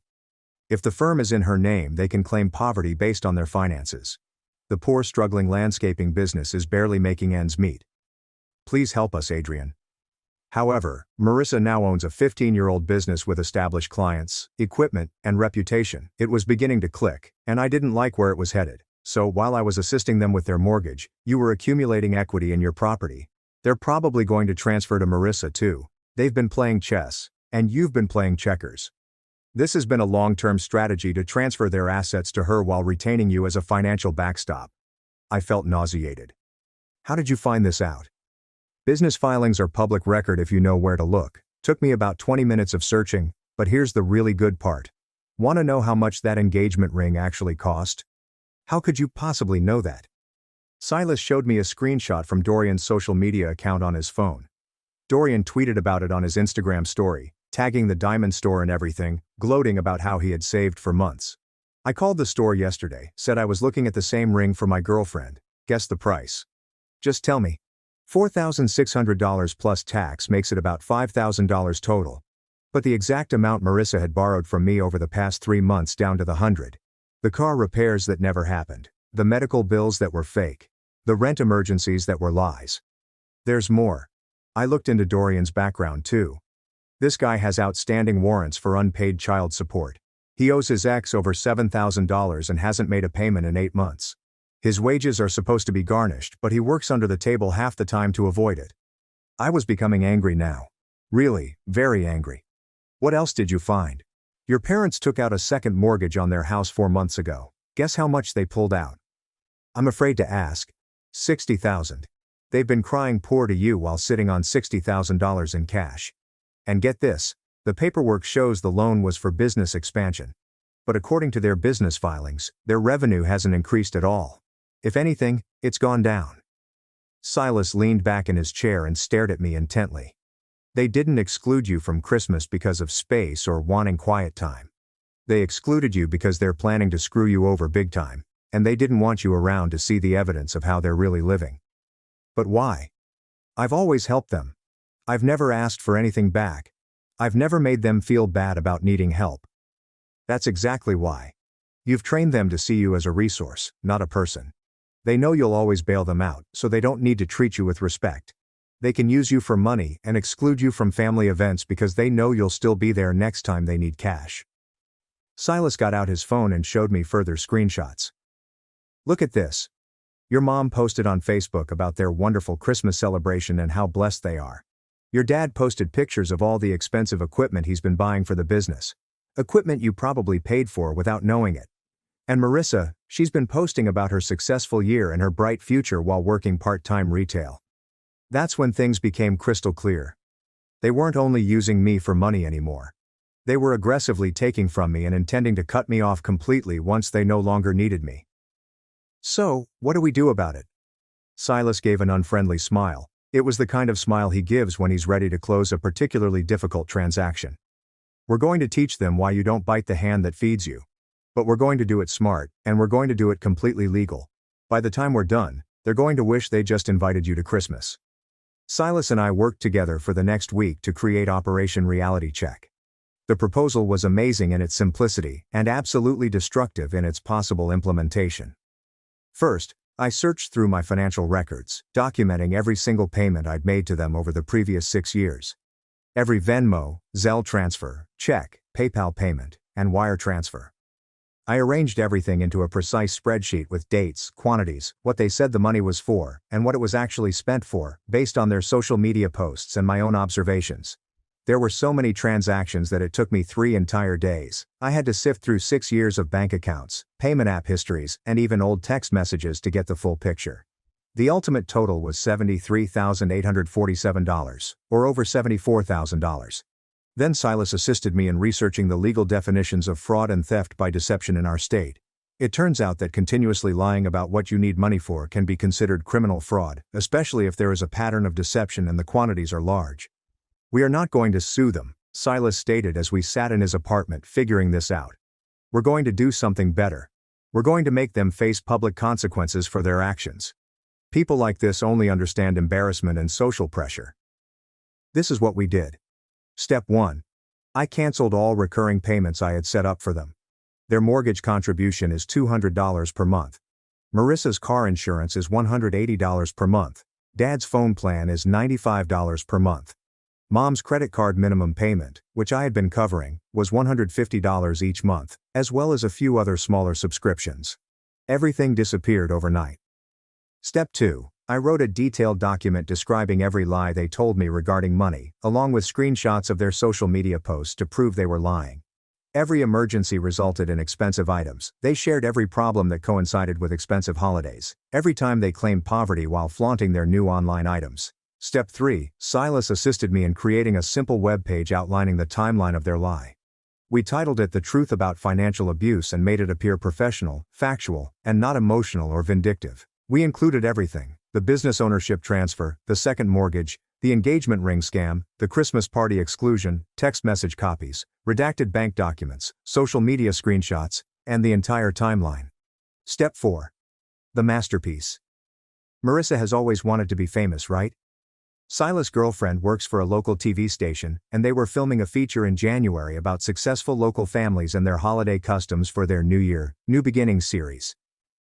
If the firm is in her name, they can claim poverty based on their finances. The poor struggling landscaping business is barely making ends meet. Please help us, Adrian. However, Marissa now owns a 15-year-old business with established clients, equipment, and reputation. It was beginning to click, and I didn't like where it was headed. So while I was assisting them with their mortgage, you were accumulating equity in your property. They're probably going to transfer to Marissa too. They've been playing chess, and you've been playing checkers. This has been a long-term strategy to transfer their assets to her while retaining you as a financial backstop. I felt nauseated. How did you find this out? Business filings are public record if you know where to look. Took me about 20 minutes of searching, but here's the really good part. Want to know how much that engagement ring actually cost? How could you possibly know that? Silas showed me a screenshot from Dorian's social media account on his phone. Dorian tweeted about it on his Instagram story, tagging the diamond store and everything, gloating about how he had saved for months. I called the store yesterday, said I was looking at the same ring for my girlfriend. Guess the price. Just tell me. $4,600 plus tax makes it about $5,000 total. But the exact amount Marissa had borrowed from me over the past 3 months down to the 100. The car repairs that never happened. The medical bills that were fake. The rent emergencies that were lies. There's more. I looked into Dorian's background too. This guy has outstanding warrants for unpaid child support. He owes his ex over $7,000 and hasn't made a payment in 8 months. His wages are supposed to be garnished, but he works under the table half the time to avoid it. I was becoming angry now. Really, very angry. What else did you find? Your parents took out a second mortgage on their house 4 months ago. Guess how much they pulled out? I'm afraid to ask. $60,000. They've been crying poor to you while sitting on $60,000 in cash. And get this, the paperwork shows the loan was for business expansion. But according to their business filings, their revenue hasn't increased at all. If anything, it's gone down. Silas leaned back in his chair and stared at me intently. They didn't exclude you from Christmas because of space or wanting quiet time. They excluded you because they're planning to screw you over big time, and they didn't want you around to see the evidence of how they're really living. But why? I've always helped them. I've never asked for anything back. I've never made them feel bad about needing help. That's exactly why. You've trained them to see you as a resource, not a person. They know you'll always bail them out, so they don't need to treat you with respect. They can use you for money and exclude you from family events because they know you'll still be there next time they need cash. Silas got out his phone and showed me further screenshots. Look at this. Your mom posted on Facebook about their wonderful Christmas celebration and how blessed they are. Your dad posted pictures of all the expensive equipment he's been buying for the business. Equipment you probably paid for without knowing it. And Marissa, she's been posting about her successful year and her bright future while working part-time retail. That's when things became crystal clear. They weren't only using me for money anymore. They were aggressively taking from me and intending to cut me off completely once they no longer needed me. So, what do we do about it? Silas gave an unfriendly smile. It was the kind of smile he gives when he's ready to close a particularly difficult transaction. We're going to teach them why you don't bite the hand that feeds you. But we're going to do it smart, and we're going to do it completely legal. By the time we're done, they're going to wish they just invited you to Christmas. Silas and I worked together for the next week to create Operation Reality Check. The proposal was amazing in its simplicity and absolutely destructive in its possible implementation. First, I searched through my financial records, documenting every single payment I'd made to them over the previous 6 years. Every Venmo, Zelle transfer, check, PayPal payment, and wire transfer. I arranged everything into a precise spreadsheet with dates, quantities, what they said the money was for, and what it was actually spent for, based on their social media posts and my own observations. There were so many transactions that it took me 3 entire days. I had to sift through 6 years of bank accounts, payment app histories, and even old text messages to get the full picture. The ultimate total was $73,847, or over $74,000. Then Silas assisted me in researching the legal definitions of fraud and theft by deception in our state. It turns out that continuously lying about what you need money for can be considered criminal fraud, especially if there is a pattern of deception and the quantities are large. We are not going to sue them, Silas stated as we sat in his apartment figuring this out. We're going to do something better. We're going to make them face public consequences for their actions. People like this only understand embarrassment and social pressure. This is what we did. Step 1. I canceled all recurring payments I had set up for them. Their mortgage contribution is $200 per month. Marissa's car insurance is $180 per month. Dad's phone plan is $95 per month. Mom's credit card minimum payment, which I had been covering, was $150 each month, as well as a few other smaller subscriptions. Everything disappeared overnight. Step 2. I wrote a detailed document describing every lie they told me regarding money, along with screenshots of their social media posts to prove they were lying. Every emergency resulted in expensive items. They shared every problem that coincided with expensive holidays. Every time they claimed poverty while flaunting their new online items. Step 3. Silas assisted me in creating a simple web page outlining the timeline of their lie. We titled it The Truth About Financial Abuse and made it appear professional, factual, and not emotional or vindictive. We included everything: the business ownership transfer, the second mortgage, the engagement ring scam, the Christmas party exclusion, text message copies, redacted bank documents, social media screenshots, and the entire timeline. Step 4. The masterpiece. Marissa has always wanted to be famous, right? Silas' girlfriend works for a local TV station, and they were filming a feature in January about successful local families and their holiday customs for their New Year, New Beginnings series.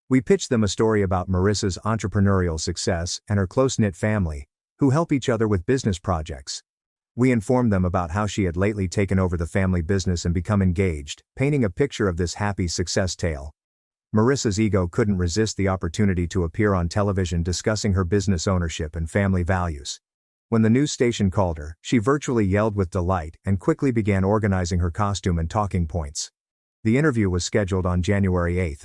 We pitched them a story about Marissa's entrepreneurial success and her close-knit family, who help each other with business projects. We informed them about how she had lately taken over the family business and become engaged, painting a picture of this happy success tale. Marissa's ego couldn't resist the opportunity to appear on television discussing her business ownership and family values. When the news station called her, she virtually yelled with delight and quickly began organizing her costume and talking points. The interview was scheduled on January 8th.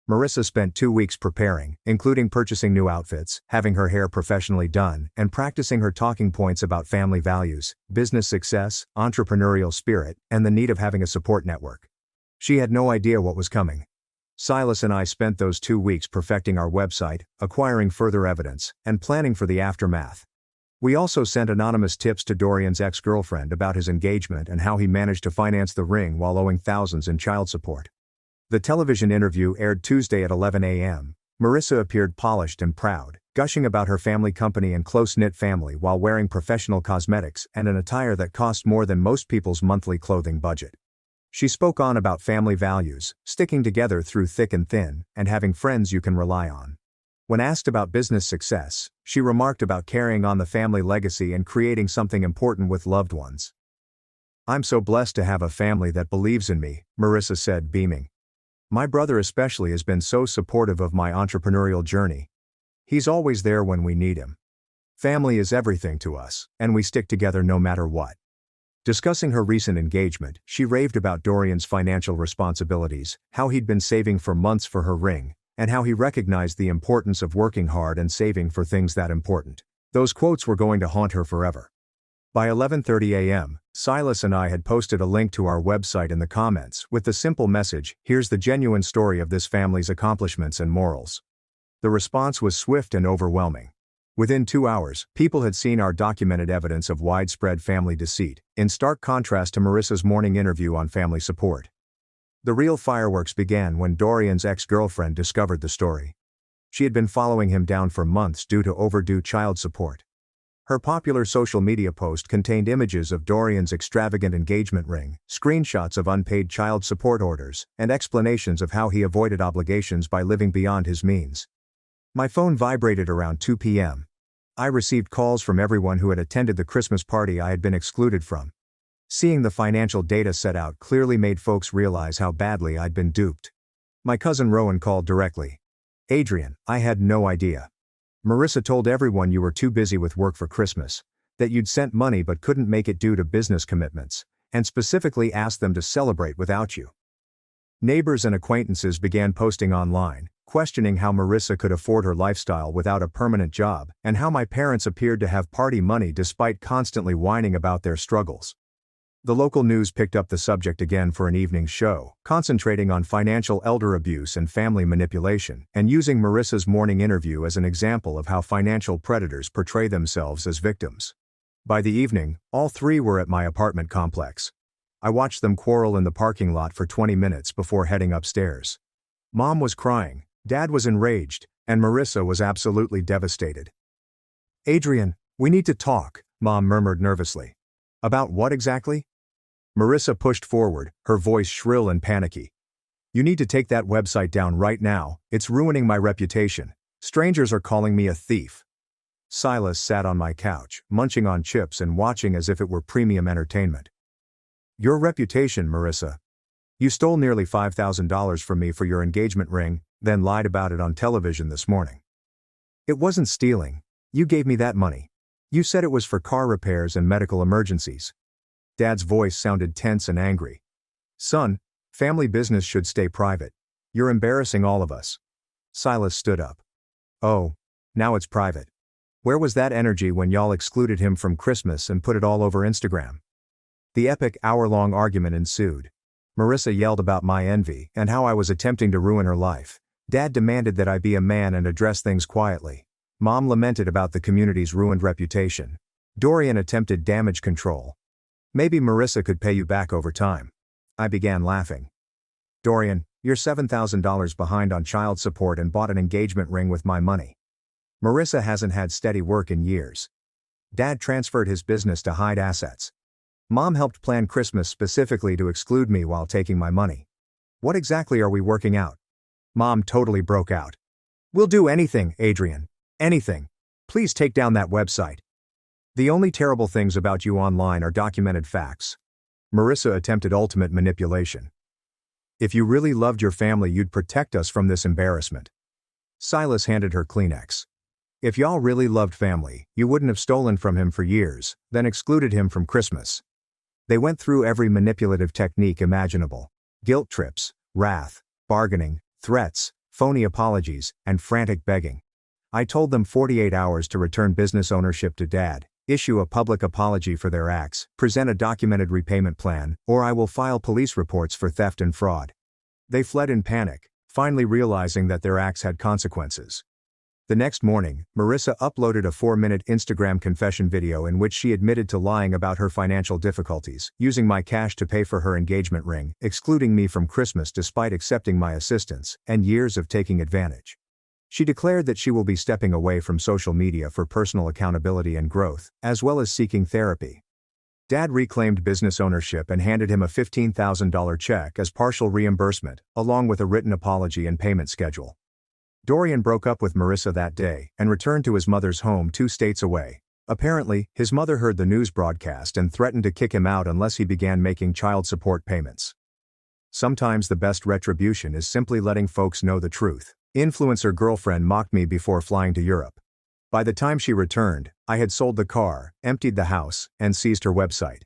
Marissa spent 2 weeks preparing, including purchasing new outfits, having her hair professionally done, and practicing her talking points about family values, business success, entrepreneurial spirit, and the need of having a support network. She had no idea what was coming. Silas and I spent those 2 weeks perfecting our website, acquiring further evidence, and planning for the aftermath. We also sent anonymous tips to Dorian's ex-girlfriend about his engagement and how he managed to finance the ring while owing thousands in child support. The television interview aired Tuesday at 11 a.m. Marissa appeared polished and proud, gushing about her family company and close-knit family while wearing professional cosmetics and an attire that cost more than most people's monthly clothing budget. She spoke on about family values, sticking together through thick and thin, and having friends you can rely on. When asked about business success, she remarked about carrying on the family legacy and creating something important with loved ones. "I'm so blessed to have a family that believes in me," Marissa said, beaming. "My brother especially has been so supportive of my entrepreneurial journey. He's always there when we need him. Family is everything to us, and we stick together no matter what." Discussing her recent engagement, she raved about Dorian's financial responsibilities, how he'd been saving for months for her ring, and how he recognized the importance of working hard and saving for things that important. Those quotes were going to haunt her forever. By 11:30 a.m., Silas and I had posted a link to our website in the comments with the simple message, "Here's the genuine story of this family's accomplishments and morals." The response was swift and overwhelming. Within 2 hours, people had seen our documented evidence of widespread family deceit, in stark contrast to Marissa's morning interview on family support. The real fireworks began when Dorian's ex-girlfriend discovered the story. She had been following him down for months due to overdue child support. Her popular social media post contained images of Dorian's extravagant engagement ring, screenshots of unpaid child support orders, and explanations of how he avoided obligations by living beyond his means. My phone vibrated around 2 p.m. I received calls from everyone who had attended the Christmas party I had been excluded from. Seeing the financial data set out clearly made folks realize how badly I'd been duped. My cousin Rowan called directly. "Adrian, I had no idea. Marissa told everyone you were too busy with work for Christmas, that you'd sent money but couldn't make it due to business commitments, and specifically asked them to celebrate without you." Neighbors and acquaintances began posting online, questioning how Marissa could afford her lifestyle without a permanent job, and how my parents appeared to have party money despite constantly whining about their struggles. The local news picked up the subject again for an evening show, concentrating on financial elder abuse and family manipulation, and using Marissa's morning interview as an example of how financial predators portray themselves as victims. By the evening, all three were at my apartment complex. I watched them quarrel in the parking lot for 20 minutes before heading upstairs. Mom was crying, Dad was enraged, and Marissa was absolutely devastated. "Adrian, we need to talk," Mom murmured nervously. "About what exactly?" Marissa pushed forward, her voice shrill and panicky. "You need to take that website down right now, it's ruining my reputation. Strangers are calling me a thief." Silas sat on my couch, munching on chips and watching as if it were premium entertainment. "Your reputation, Marissa. You stole nearly $5,000 from me for your engagement ring, then lied about it on television this morning." "It wasn't stealing. You gave me that money. You said it was for car repairs and medical emergencies." Dad's voice sounded tense and angry. "Son, family business should stay private. You're embarrassing all of us." Silas stood up. "Oh, now it's private. Where was that energy when y'all excluded him from Christmas and put it all over Instagram?" The epic hour-long argument ensued. Marissa yelled about my envy and how I was attempting to ruin her life. Dad demanded that I be a man and address things quietly. Mom lamented about the community's ruined reputation. Dorian attempted damage control. "Maybe Marissa could pay you back over time." I began laughing. "Dorian, you're $7,000 behind on child support and bought an engagement ring with my money. Marissa hasn't had steady work in years. Dad transferred his business to hide assets. Mom helped plan Christmas specifically to exclude me while taking my money. What exactly are we working out?" Mom totally broke out. "We'll do anything, Adrian. Anything. Please take down that website. The only terrible things about you online are documented facts." Marissa attempted ultimate manipulation. "If you really loved your family, you'd protect us from this embarrassment." Silas handed her Kleenex. "If y'all really loved family, you wouldn't have stolen from him for years, then excluded him from Christmas." They went through every manipulative technique imaginable. Guilt trips, wrath, bargaining, threats, phony apologies, and frantic begging. I told them 48 hours to return business ownership to Dad, issue a public apology for their acts, present a documented repayment plan, or I will file police reports for theft and fraud. They fled in panic, finally realizing that their acts had consequences. The next morning, Marissa uploaded a 4-minute Instagram confession video in which she admitted to lying about her financial difficulties, using my cash to pay for her engagement ring, excluding me from Christmas despite accepting my assistance, and years of taking advantage. She declared that she will be stepping away from social media for personal accountability and growth, as well as seeking therapy. Dad reclaimed business ownership and handed him a $15,000 check as partial reimbursement, along with a written apology and payment schedule. Dorian broke up with Marissa that day and returned to his mother's home 2 states away. Apparently, his mother heard the news broadcast and threatened to kick him out unless he began making child support payments. Sometimes the best retribution is simply letting folks know the truth. Influencer girlfriend mocked me before flying to Europe. By the time she returned, I had sold the car, emptied the house, and seized her website.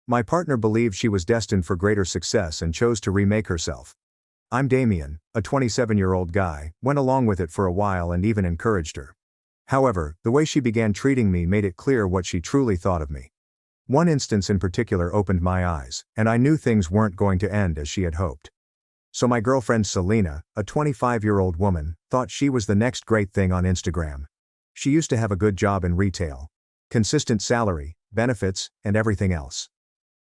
My partner believed she was destined for greater success and chose to remake herself. I'm Damien, a 27-year-old guy, went along with it for a while and even encouraged her. However, the way she began treating me made it clear what she truly thought of me. One instance in particular opened my eyes, and I knew things weren't going to end as she had hoped. So my girlfriend Selena, a 25-year-old woman, thought she was the next great thing on Instagram. She used to have a good job in retail. Consistent salary, benefits, and everything else.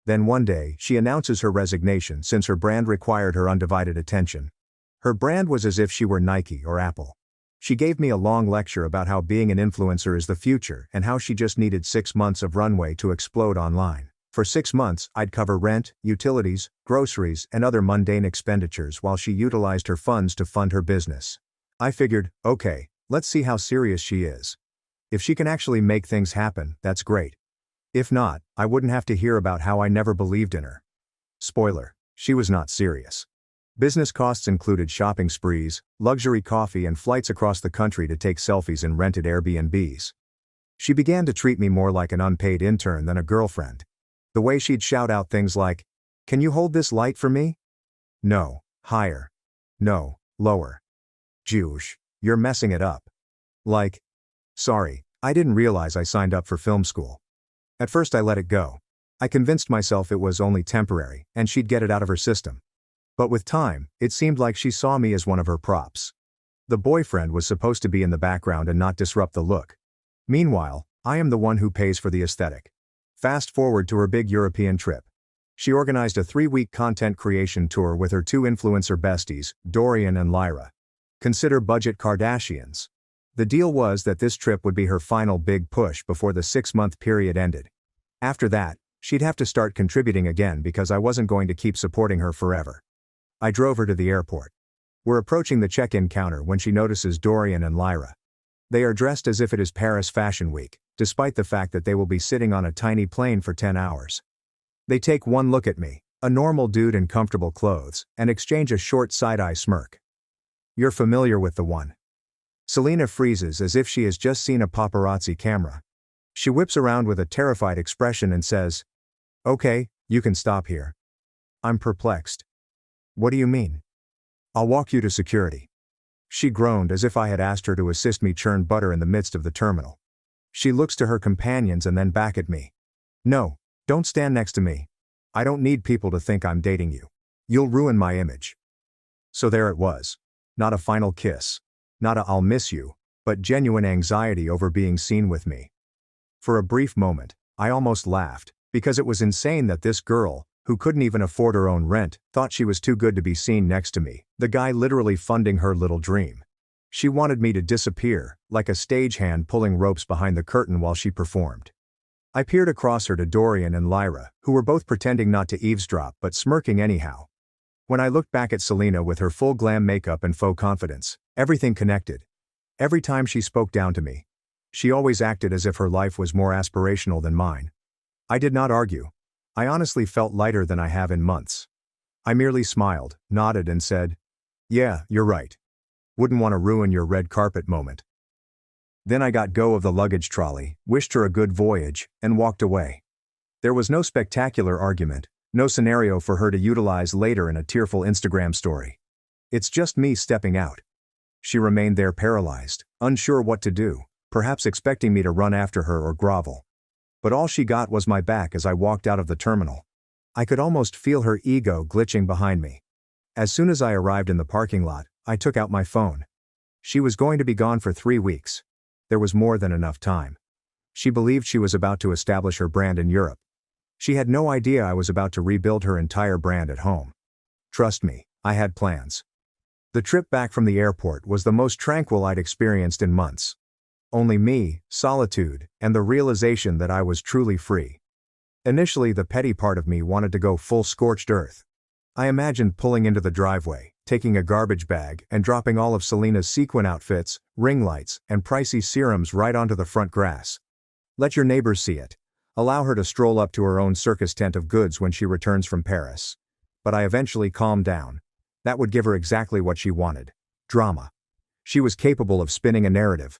Then one day, she announces her resignation since her brand required her undivided attention. Her brand was as if she were Nike or Apple. She gave me a long lecture about how being an influencer is the future and how she just needed 6 months of runway to explode online. For 6 months, I'd cover rent, utilities, groceries, and other mundane expenditures while she utilized her funds to fund her business. I figured, okay, let's see how serious she is. If she can actually make things happen, that's great. If not, I wouldn't have to hear about how I never believed in her. Spoiler, she was not serious. Business costs included shopping sprees, luxury coffee and flights across the country to take selfies in rented Airbnbs. She began to treat me more like an unpaid intern than a girlfriend. The way she'd shout out things like, "Can you hold this light for me? No, higher. No, lower. Juice, you're messing it up." Like, sorry, I didn't realize I signed up for film school. At first I let it go. I convinced myself it was only temporary, and she'd get it out of her system. But with time, it seemed like she saw me as one of her props. The boyfriend was supposed to be in the background and not disrupt the look. Meanwhile, I am the one who pays for the aesthetic. Fast forward to her big European trip. She organized a 3-week content creation tour with her 2 influencer besties, Dorian and Lyra. Consider budget Kardashians. The deal was that this trip would be her final big push before the 6-month period ended. After that, she'd have to start contributing again because I wasn't going to keep supporting her forever. I drove her to the airport. We're approaching the check-in counter when she notices Dorian and Lyra. They are dressed as if it is Paris Fashion Week, despite the fact that they will be sitting on a tiny plane for 10 hours. They take one look at me, a normal dude in comfortable clothes, and exchange a short side-eye smirk. You're familiar with the one. Selena freezes as if she has just seen a paparazzi camera. She whips around with a terrified expression and says, "Okay, you can stop here." I'm perplexed. What do you mean? I'll walk you to security. She groaned as if I had asked her to assist me churn butter in the midst of the terminal. She looks to her companions and then back at me. No, don't stand next to me. I don't need people to think I'm dating you. You'll ruin my image. So there it was. Not a final kiss. Not a "I'll miss you," but genuine anxiety over being seen with me. For a brief moment, I almost laughed, because it was insane that this girl, who couldn't even afford her own rent, thought she was too good to be seen next to me, the guy literally funding her little dream. She wanted me to disappear, like a stagehand pulling ropes behind the curtain while she performed. I peered across her to Dorian and Lyra, who were both pretending not to eavesdrop but smirking anyhow. When I looked back at Selena with her full glam makeup and faux confidence, everything connected. Every time she spoke down to me, she always acted as if her life was more aspirational than mine. I did not argue. I honestly felt lighter than I have in months. I merely smiled, nodded and said, "Yeah, you're right. Wouldn't want to ruin your red carpet moment." Then I got go of the luggage trolley, wished her a good voyage, and walked away. There was no spectacular argument, no scenario for her to utilize later in a tearful Instagram story. It's just me stepping out. She remained there paralyzed, unsure what to do, perhaps expecting me to run after her or grovel. But all she got was my back as I walked out of the terminal. I could almost feel her ego glitching behind me. As soon as I arrived in the parking lot, I took out my phone. She was going to be gone for 3 weeks. There was more than enough time. She believed she was about to establish her brand in Europe. She had no idea I was about to rebuild her entire brand at home. Trust me, I had plans. The trip back from the airport was the most tranquil I'd experienced in months. Only me, solitude, and the realization that I was truly free. Initially, the petty part of me wanted to go full scorched earth. I imagined pulling into the driveway, taking a garbage bag, and dropping all of Selena's sequin outfits, ring lights, and pricey serums right onto the front grass. Let your neighbors see it. Allow her to stroll up to her own circus tent of goods when she returns from Paris. But I eventually calmed down. That would give her exactly what she wanted. Drama. She was capable of spinning a narrative.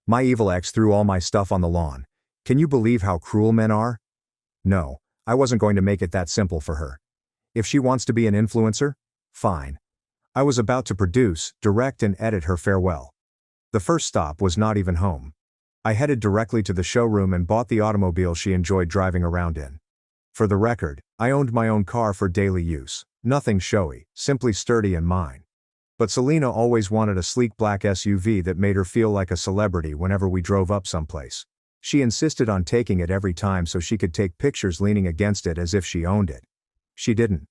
My evil ex threw all my stuff on the lawn. Can you believe how cruel men are? No, I wasn't going to make it that simple for her. If she wants to be an influencer, fine. I was about to produce, direct and edit her farewell. The first stop was not even home. I headed directly to the showroom and bought the automobile she enjoyed driving around in. For the record, I owned my own car for daily use, nothing showy, simply sturdy and mine. But Selena always wanted a sleek black SUV that made her feel like a celebrity whenever we drove up someplace. She insisted on taking it every time so she could take pictures leaning against it as if she owned it. She didn't.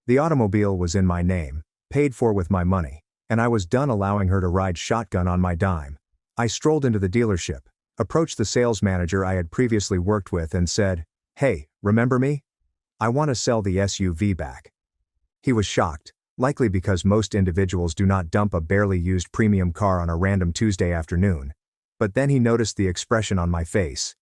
The automobile was in my name, paid for with my money, and I was done allowing her to ride shotgun on my dime. I strolled into the dealership, approached the sales manager I had previously worked with and said, "Hey, remember me? I want to sell the SUV back." He was shocked. Likely because most individuals do not dump a barely used premium car on a random Tuesday afternoon. But then he noticed the expression on my face.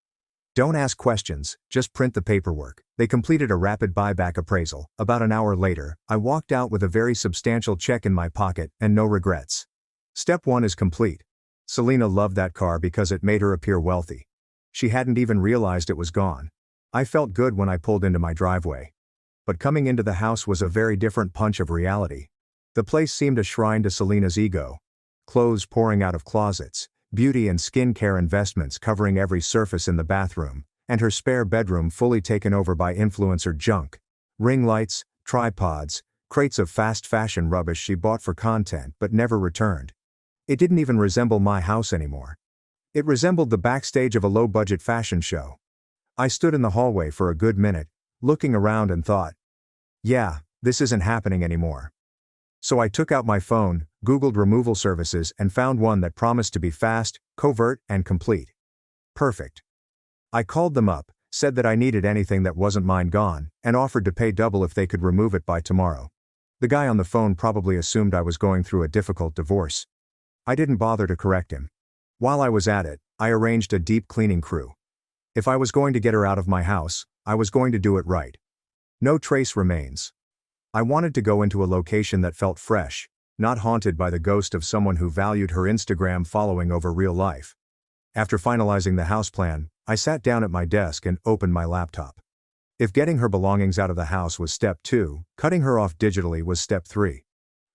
Don't ask questions, just print the paperwork. They completed a rapid buyback appraisal. About an hour later, I walked out with a very substantial check in my pocket and no regrets. Step 1 is complete. Selena loved that car because it made her appear wealthy. She hadn't even realized it was gone. I felt good when I pulled into my driveway. But coming into the house was a very different punch of reality. The place seemed a shrine to Selena's ego. Clothes pouring out of closets, beauty and skincare investments covering every surface in the bathroom, and her spare bedroom fully taken over by influencer junk. Ring lights, tripods, crates of fast fashion rubbish she bought for content but never returned. It didn't even resemble my house anymore. It resembled the backstage of a low-budget fashion show. I stood in the hallway for a good minute, looking around and thought, yeah, this isn't happening anymore. So I took out my phone, Googled removal services and found one that promised to be fast, covert, and complete. Perfect. I called them up, said that I needed anything that wasn't mine gone, and offered to pay double if they could remove it by tomorrow. The guy on the phone probably assumed I was going through a difficult divorce. I didn't bother to correct him. While I was at it, I arranged a deep cleaning crew. If I was going to get her out of my house, I was going to do it right. No trace remains. I wanted to go into a location that felt fresh, not haunted by the ghost of someone who valued her Instagram following over real life. After finalizing the house plan, I sat down at my desk and opened my laptop. If getting her belongings out of the house was step 2, cutting her off digitally was step 3.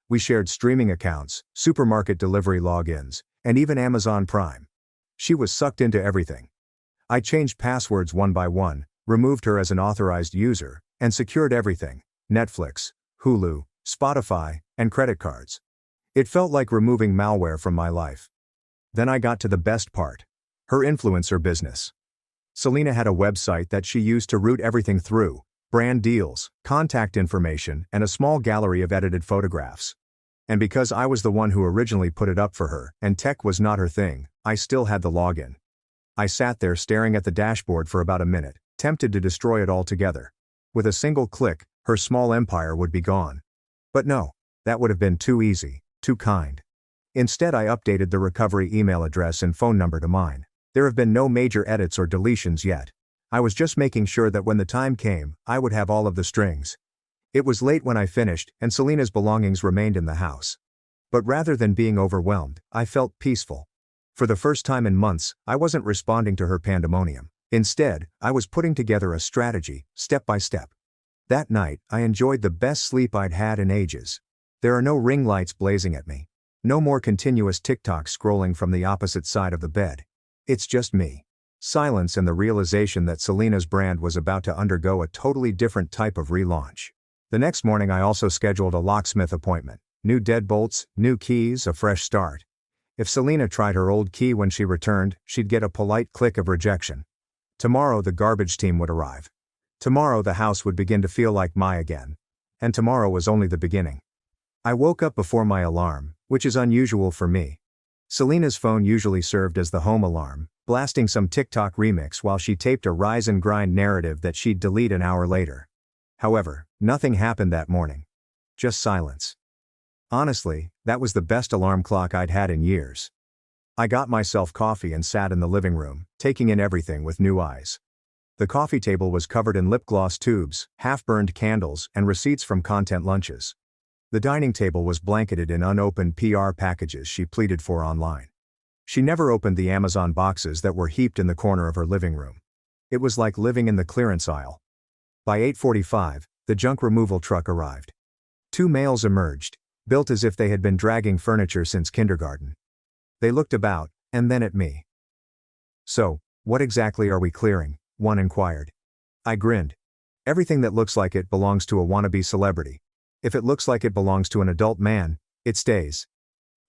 We shared streaming accounts, supermarket delivery logins, and even Amazon Prime. She was sucked into everything. I changed passwords one by one, removed her as an authorized user, and secured everything: Netflix, Hulu, Spotify, and credit cards. It felt like removing malware from my life. Then I got to the best part: her influencer business. Selena had a website that she used to route everything through: brand deals, contact information, and a small gallery of edited photographs. And because I was the one who originally put it up for her, and tech was not her thing, I still had the login. I sat there staring at the dashboard for about a minute, tempted to destroy it altogether. With a single click, her small empire would be gone. But no, that would have been too easy, too kind. Instead, I updated the recovery email address and phone number to mine. There have been no major edits or deletions yet. I was just making sure that when the time came, I would have all of the strings. It was late when I finished, and Selena's belongings remained in the house. But rather than being overwhelmed, I felt peaceful. For the first time in months, I wasn't responding to her pandemonium. Instead, I was putting together a strategy, step by step. That night, I enjoyed the best sleep I'd had in ages. There are no ring lights blazing at me. No more continuous TikTok scrolling from the opposite side of the bed. It's just me. Silence and the realization that Selena's brand was about to undergo a totally different type of relaunch. The next morning I also scheduled a locksmith appointment. New deadbolts, new keys, a fresh start. If Selena tried her old key when she returned, she'd get a polite click of rejection. Tomorrow the garbage team would arrive. Tomorrow the house would begin to feel like my again. And tomorrow was only the beginning. I woke up before my alarm, which is unusual for me. Selena's phone usually served as the home alarm, blasting some TikTok remix while she taped a rise and grind narrative that she'd delete an hour later. However, nothing happened that morning. Just silence. Honestly, that was the best alarm clock I'd had in years. I got myself coffee and sat in the living room, taking in everything with new eyes. The coffee table was covered in lip gloss tubes, half-burned candles, and receipts from content lunches. The dining table was blanketed in unopened PR packages she pleaded for online. She never opened the Amazon boxes that were heaped in the corner of her living room. It was like living in the clearance aisle. By 8:45, the junk removal truck arrived. 2 males emerged, built as if they had been dragging furniture since kindergarten. They looked about, and then at me. "So, what exactly are we clearing?" one inquired. I grinned. "Everything that looks like it belongs to a wannabe celebrity. If it looks like it belongs to an adult man, it stays."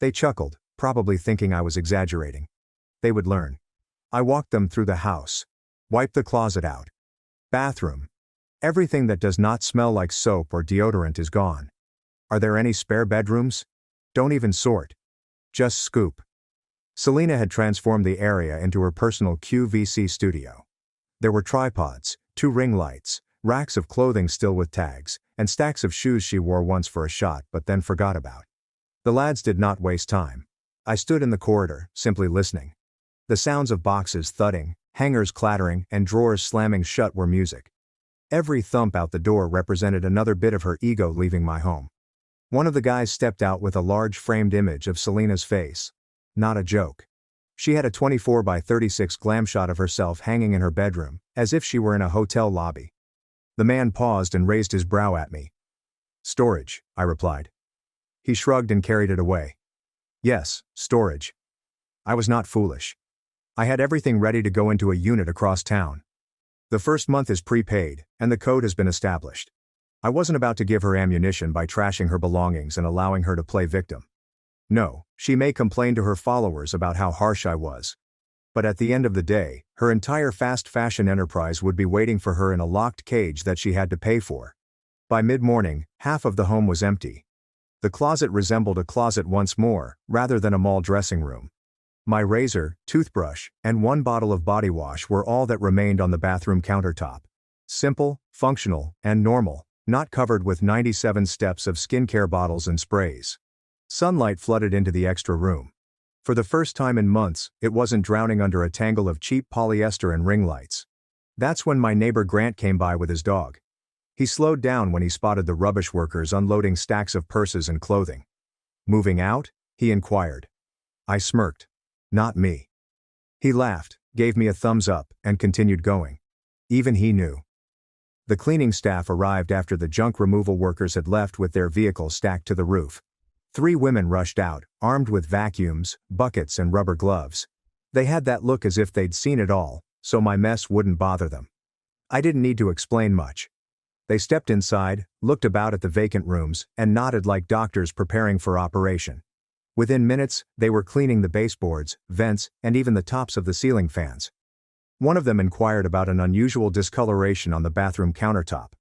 They chuckled, probably thinking I was exaggerating. They would learn. I walked them through the house. Wiped the closet out. Bathroom. Everything that does not smell like soap or deodorant is gone. Are there any spare bedrooms? Don't even sort. Just scoop. Selena had transformed the area into her personal QVC studio. There were tripods, 2 ring lights, racks of clothing still with tags, and stacks of shoes she wore once for a shot but then forgot about. The lads did not waste time. I stood in the corridor, simply listening. The sounds of boxes thudding, hangers clattering, and drawers slamming shut were music. Every thump out the door represented another bit of her ego leaving my home. One of the guys stepped out with a large framed image of Selena's face. Not a joke. She had a 24 by 36 glam shot of herself hanging in her bedroom, as if she were in a hotel lobby. The man paused and raised his brow at me. "Storage," I replied. He shrugged and carried it away. "Yes, storage." I was not foolish. I had everything ready to go into a unit across town. The first month is prepaid, and the code has been established. I wasn't about to give her ammunition by trashing her belongings and allowing her to play victim. No, she may complain to her followers about how harsh I was. But at the end of the day, her entire fast fashion enterprise would be waiting for her in a locked cage that she had to pay for. By mid-morning, half of the home was empty. The closet resembled a closet once more, rather than a mall dressing room. My razor, toothbrush, and one bottle of body wash were all that remained on the bathroom countertop. Simple, functional, and normal, not covered with 97 steps of skincare bottles and sprays. Sunlight flooded into the extra room. For the first time in months, it wasn't drowning under a tangle of cheap polyester and ring lights. That's when my neighbor Grant came by with his dog. He slowed down when he spotted the rubbish workers unloading stacks of purses and clothing. "Moving out?" he inquired. I smirked. "Not me." He laughed, gave me a thumbs up, and continued going. Even he knew. The cleaning staff arrived after the junk removal workers had left with their vehicle stacked to the roof. 3 women rushed out, armed with vacuums, buckets and rubber gloves. They had that look as if they'd seen it all, so my mess wouldn't bother them. I didn't need to explain much. They stepped inside, looked about at the vacant rooms, and nodded like doctors preparing for operation. Within minutes, they were cleaning the baseboards, vents, and even the tops of the ceiling fans. One of them inquired about an unusual discoloration on the bathroom countertop.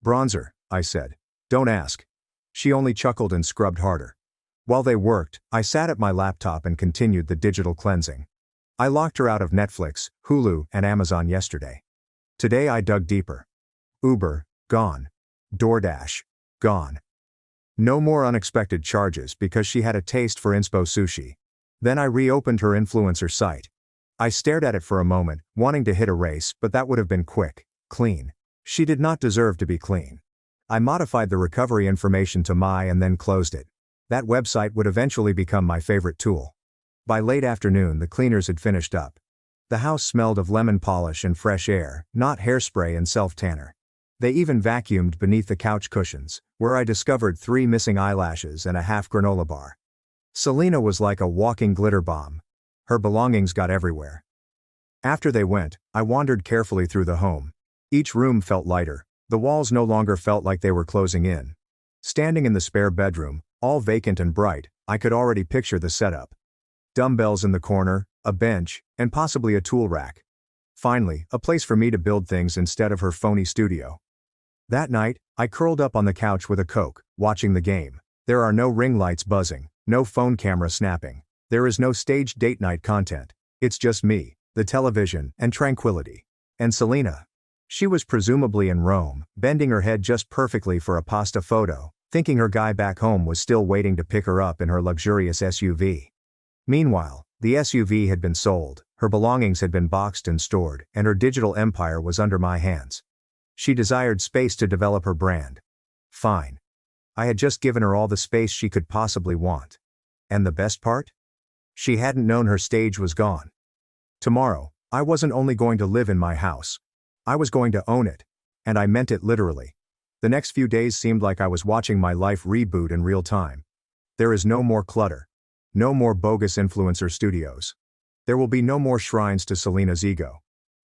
"Bronzer," I said. "Don't ask." She only chuckled and scrubbed harder. While they worked, I sat at my laptop and continued the digital cleansing. I locked her out of Netflix, Hulu, and Amazon yesterday. Today I dug deeper. Uber, gone. DoorDash, gone. No more unexpected charges because she had a taste for inspo sushi. Then I reopened her influencer site. I stared at it for a moment, wanting to hit erase, but that would have been quick, clean. She did not deserve to be clean. I modified the recovery information to my and then closed it. That website would eventually become my favorite tool. By late afternoon the cleaners had finished up. The house smelled of lemon polish and fresh air, not hairspray and self-tanner. They even vacuumed beneath the couch cushions, where I discovered 3 missing eyelashes and a half granola bar. Selena was like a walking glitter bomb. Her belongings got everywhere. After they went, I wandered carefully through the home. Each room felt lighter. The walls no longer felt like they were closing in. Standing in the spare bedroom, all vacant and bright, I could already picture the setup. Dumbbells in the corner, a bench, and possibly a tool rack. Finally, a place for me to build things instead of her phony studio. That night, I curled up on the couch with a Coke, watching the game. There are no ring lights buzzing, no phone camera snapping. There is no staged date night content. It's just me, the television, and tranquility. And Selena. She was presumably in Rome, bending her head just perfectly for a pasta photo, thinking her guy back home was still waiting to pick her up in her luxurious SUV. Meanwhile, the SUV had been sold, her belongings had been boxed and stored, and her digital empire was under my hands. She desired space to develop her brand. Fine. I had just given her all the space she could possibly want. And the best part? She hadn't known her stage was gone. Tomorrow, I wasn't only going to live in my house. I was going to own it. And I meant it literally. The next few days seemed like I was watching my life reboot in real time. There is no more clutter. No more bogus influencer studios. There will be no more shrines to Selena's ego.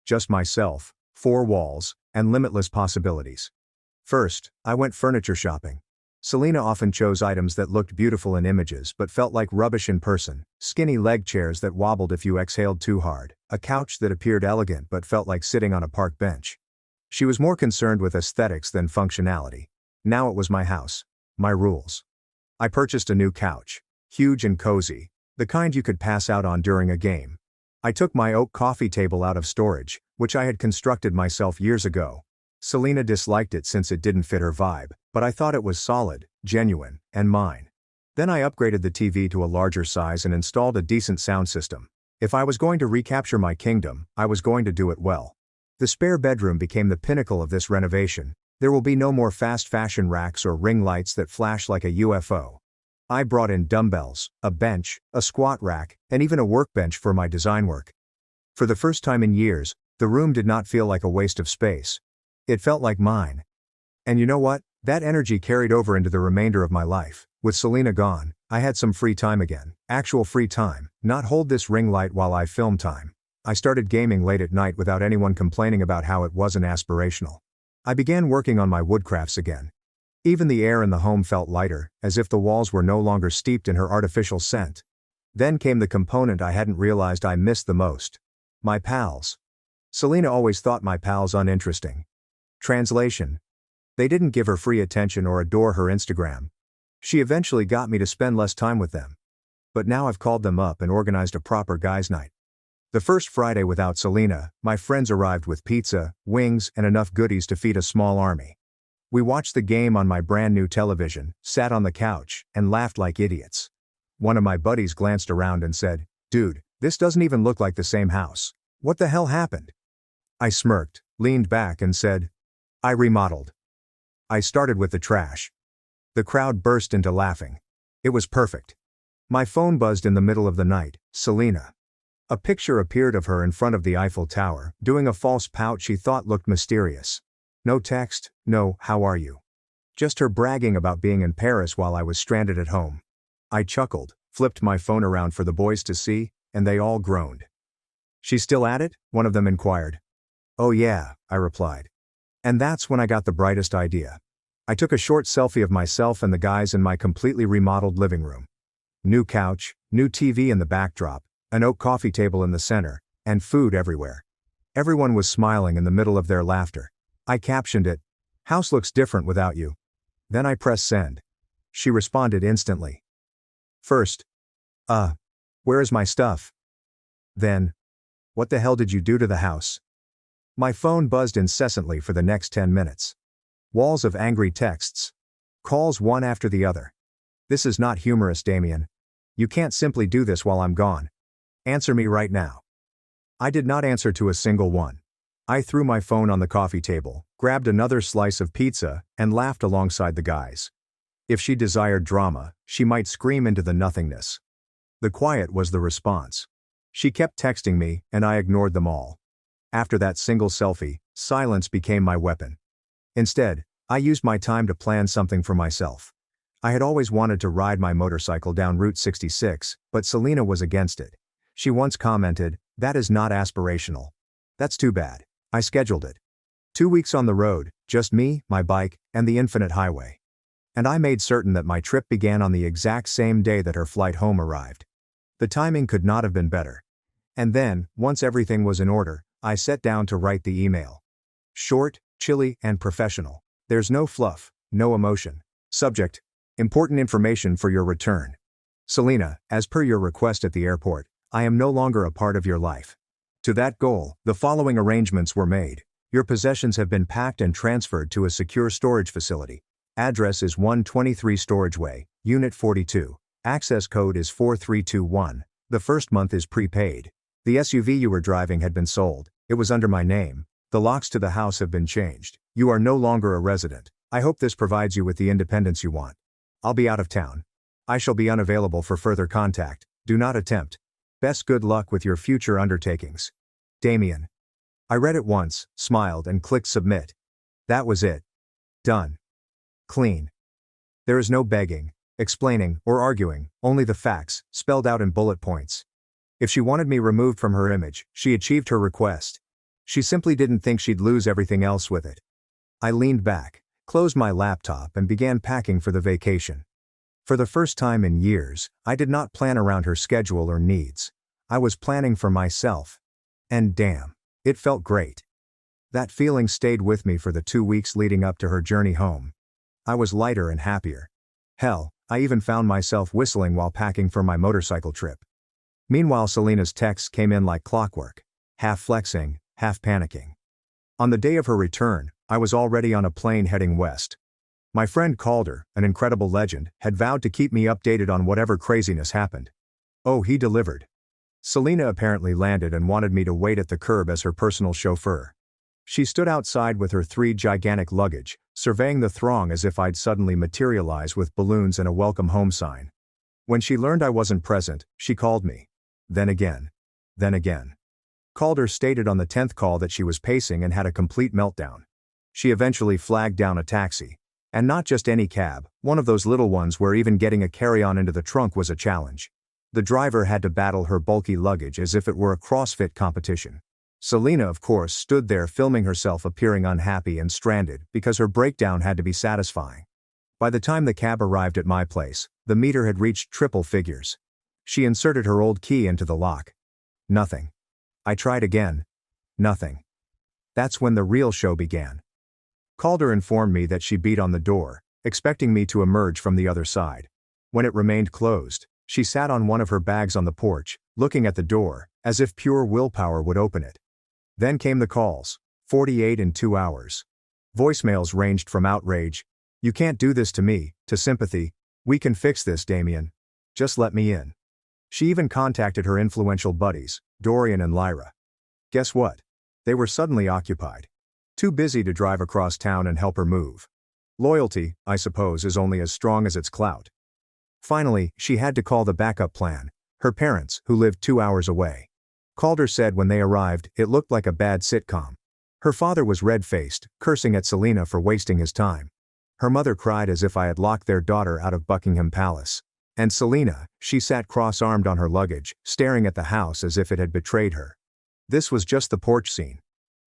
Just myself, 4 walls, and limitless possibilities. First, I went furniture shopping. Selena often chose items that looked beautiful in images but felt like rubbish in person: skinny leg chairs that wobbled if you exhaled too hard, a couch that appeared elegant but felt like sitting on a park bench. She was more concerned with aesthetics than functionality. Now it was my house. My rules. I purchased a new couch. Huge and cozy. The kind you could pass out on during a game. I took my oak coffee table out of storage, which I had constructed myself years ago. Selena disliked it since it didn't fit her vibe, but I thought it was solid, genuine, and mine. Then I upgraded the TV to a larger size and installed a decent sound system. If I was going to recapture my kingdom, I was going to do it well. The spare bedroom became the pinnacle of this renovation. There will be no more fast fashion racks or ring lights that flash like a UFO. I brought in dumbbells, a bench, a squat rack, and even a workbench for my design work. For the first time in years, the room did not feel like a waste of space. It felt like mine. And you know what? That energy carried over into the remainder of my life. With Selena gone, I had some free time again. Actual free time, not hold this ring light while I film time. I started gaming late at night without anyone complaining about how it wasn't aspirational. I began working on my woodcrafts again. Even the air in the home felt lighter, as if the walls were no longer steeped in her artificial scent. Then came the component I hadn't realized I missed the most. My pals. Selena always thought my pals uninteresting. Translation. They didn't give her free attention or adore her Instagram. She eventually got me to spend less time with them. But now I've called them up and organized a proper guys' night. The first Friday without Selena, my friends arrived with pizza, wings, and enough goodies to feed a small army. We watched the game on my brand new television, sat on the couch, and laughed like idiots. One of my buddies glanced around and said, "Dude, this doesn't even look like the same house. What the hell happened?" I smirked, leaned back and said, "I remodeled. I started with the trash." The crowd burst into laughing. It was perfect. My phone buzzed in the middle of the night. Selena. A picture appeared of her in front of the Eiffel Tower, doing a false pout she thought looked mysterious. No text, no "how are you?" Just her bragging about being in Paris while I was stranded at home. I chuckled, flipped my phone around for the boys to see, and they all groaned. "She's still at it?" one of them inquired. "Oh yeah," I replied. And that's when I got the brightest idea. I took a short selfie of myself and the guys in my completely remodeled living room. New couch, new TV in the backdrop, an oak coffee table in the center, and food everywhere. Everyone was smiling in the middle of their laughter. I captioned it, "House looks different without you." Then I pressed send. She responded instantly. First, where is my stuff? Then, "What the hell did you do to the house?" My phone buzzed incessantly for the next 10 minutes. Walls of angry texts. Calls one after the other. "This is not humorous, Damien. You can't simply do this while I'm gone. Answer me right now." I did not answer to a single one. I threw my phone on the coffee table, grabbed another slice of pizza, and laughed alongside the guys. If she desired drama, she might scream into the nothingness. The quiet was the response. She kept texting me, and I ignored them all. After that single selfie, silence became my weapon. Instead, I used my time to plan something for myself. I had always wanted to ride my motorcycle down Route 66, but Selena was against it. She once commented, "That is not aspirational." That's too bad. I scheduled it. 2 weeks on the road, just me, my bike, and the infinite highway. And I made certain that my trip began on the exact same day that her flight home arrived. The timing could not have been better. And then, once everything was in order, I sat down to write the email. Short, chilly, and professional. There's no fluff, no emotion. Subject: important information for your return. Selena, as per your request at the airport, I am no longer a part of your life. To that goal, the following arrangements were made. Your possessions have been packed and transferred to a secure storage facility. Address is 123 Storage Way, Unit 42. Access code is 4321. The first month is prepaid. The SUV you were driving had been sold. It was under my name. The locks to the house have been changed. You are no longer a resident. I hope this provides you with the independence you want. I'll be out of town. I shall be unavailable for further contact. Do not attempt. Best good luck with your future undertakings. Damien. I read it once, smiled, and clicked submit. That was it. Done. Clean. There is no begging, explaining, or arguing, only the facts, spelled out in bullet points. If she wanted me removed from her image, she achieved her request. She simply didn't think she'd lose everything else with it. I leaned back, closed my laptop, and began packing for the vacation. For the first time in years, I did not plan around her schedule or needs. I was planning for myself. And damn, it felt great. That feeling stayed with me for the 2 weeks leading up to her journey home. I was lighter and happier. Hell, I even found myself whistling while packing for my motorcycle trip. Meanwhile, Selena's texts came in like clockwork, half flexing, half panicking. On the day of her return, I was already on a plane heading west. My friend Calder, an incredible legend, had vowed to keep me updated on whatever craziness happened. Oh, he delivered. Selena apparently landed and wanted me to wait at the curb as her personal chauffeur. She stood outside with her 3 gigantic luggage, surveying the throng as if I'd suddenly materialize with balloons and a welcome home sign. When she learned I wasn't present, she called me. Then again. Then again. Calder stated on the 10th call that she was pacing and had a complete meltdown. She eventually flagged down a taxi. And not just any cab, one of those little ones where even getting a carry-on into the trunk was a challenge. The driver had to battle her bulky luggage as if it were a CrossFit competition. Selena, of course, stood there filming herself appearing unhappy and stranded because her breakdown had to be satisfying. By the time the cab arrived at my place, the meter had reached triple figures. She inserted her old key into the lock. Nothing. I tried again. Nothing. That's when the real show began. Calder informed me that she beat on the door, expecting me to emerge from the other side. When it remained closed, she sat on one of her bags on the porch, looking at the door, as if pure willpower would open it. Then came the calls, 48 in 2 hours. Voicemails ranged from outrage, "You can't do this to me," to sympathy, "We can fix this, Damien. Just let me in." She even contacted her influential buddies, Dorian and Lyra. Guess what? They were suddenly occupied. Too busy to drive across town and help her move. Loyalty, I suppose, is only as strong as its clout. Finally, she had to call the backup plan, her parents, who lived 2 hours away. Calder said when they arrived, it looked like a bad sitcom. Her father was red-faced, cursing at Selena for wasting his time. Her mother cried as if I had locked their daughter out of Buckingham Palace. And Selena, she sat cross-armed on her luggage, staring at the house as if it had betrayed her. This was just the porch scene.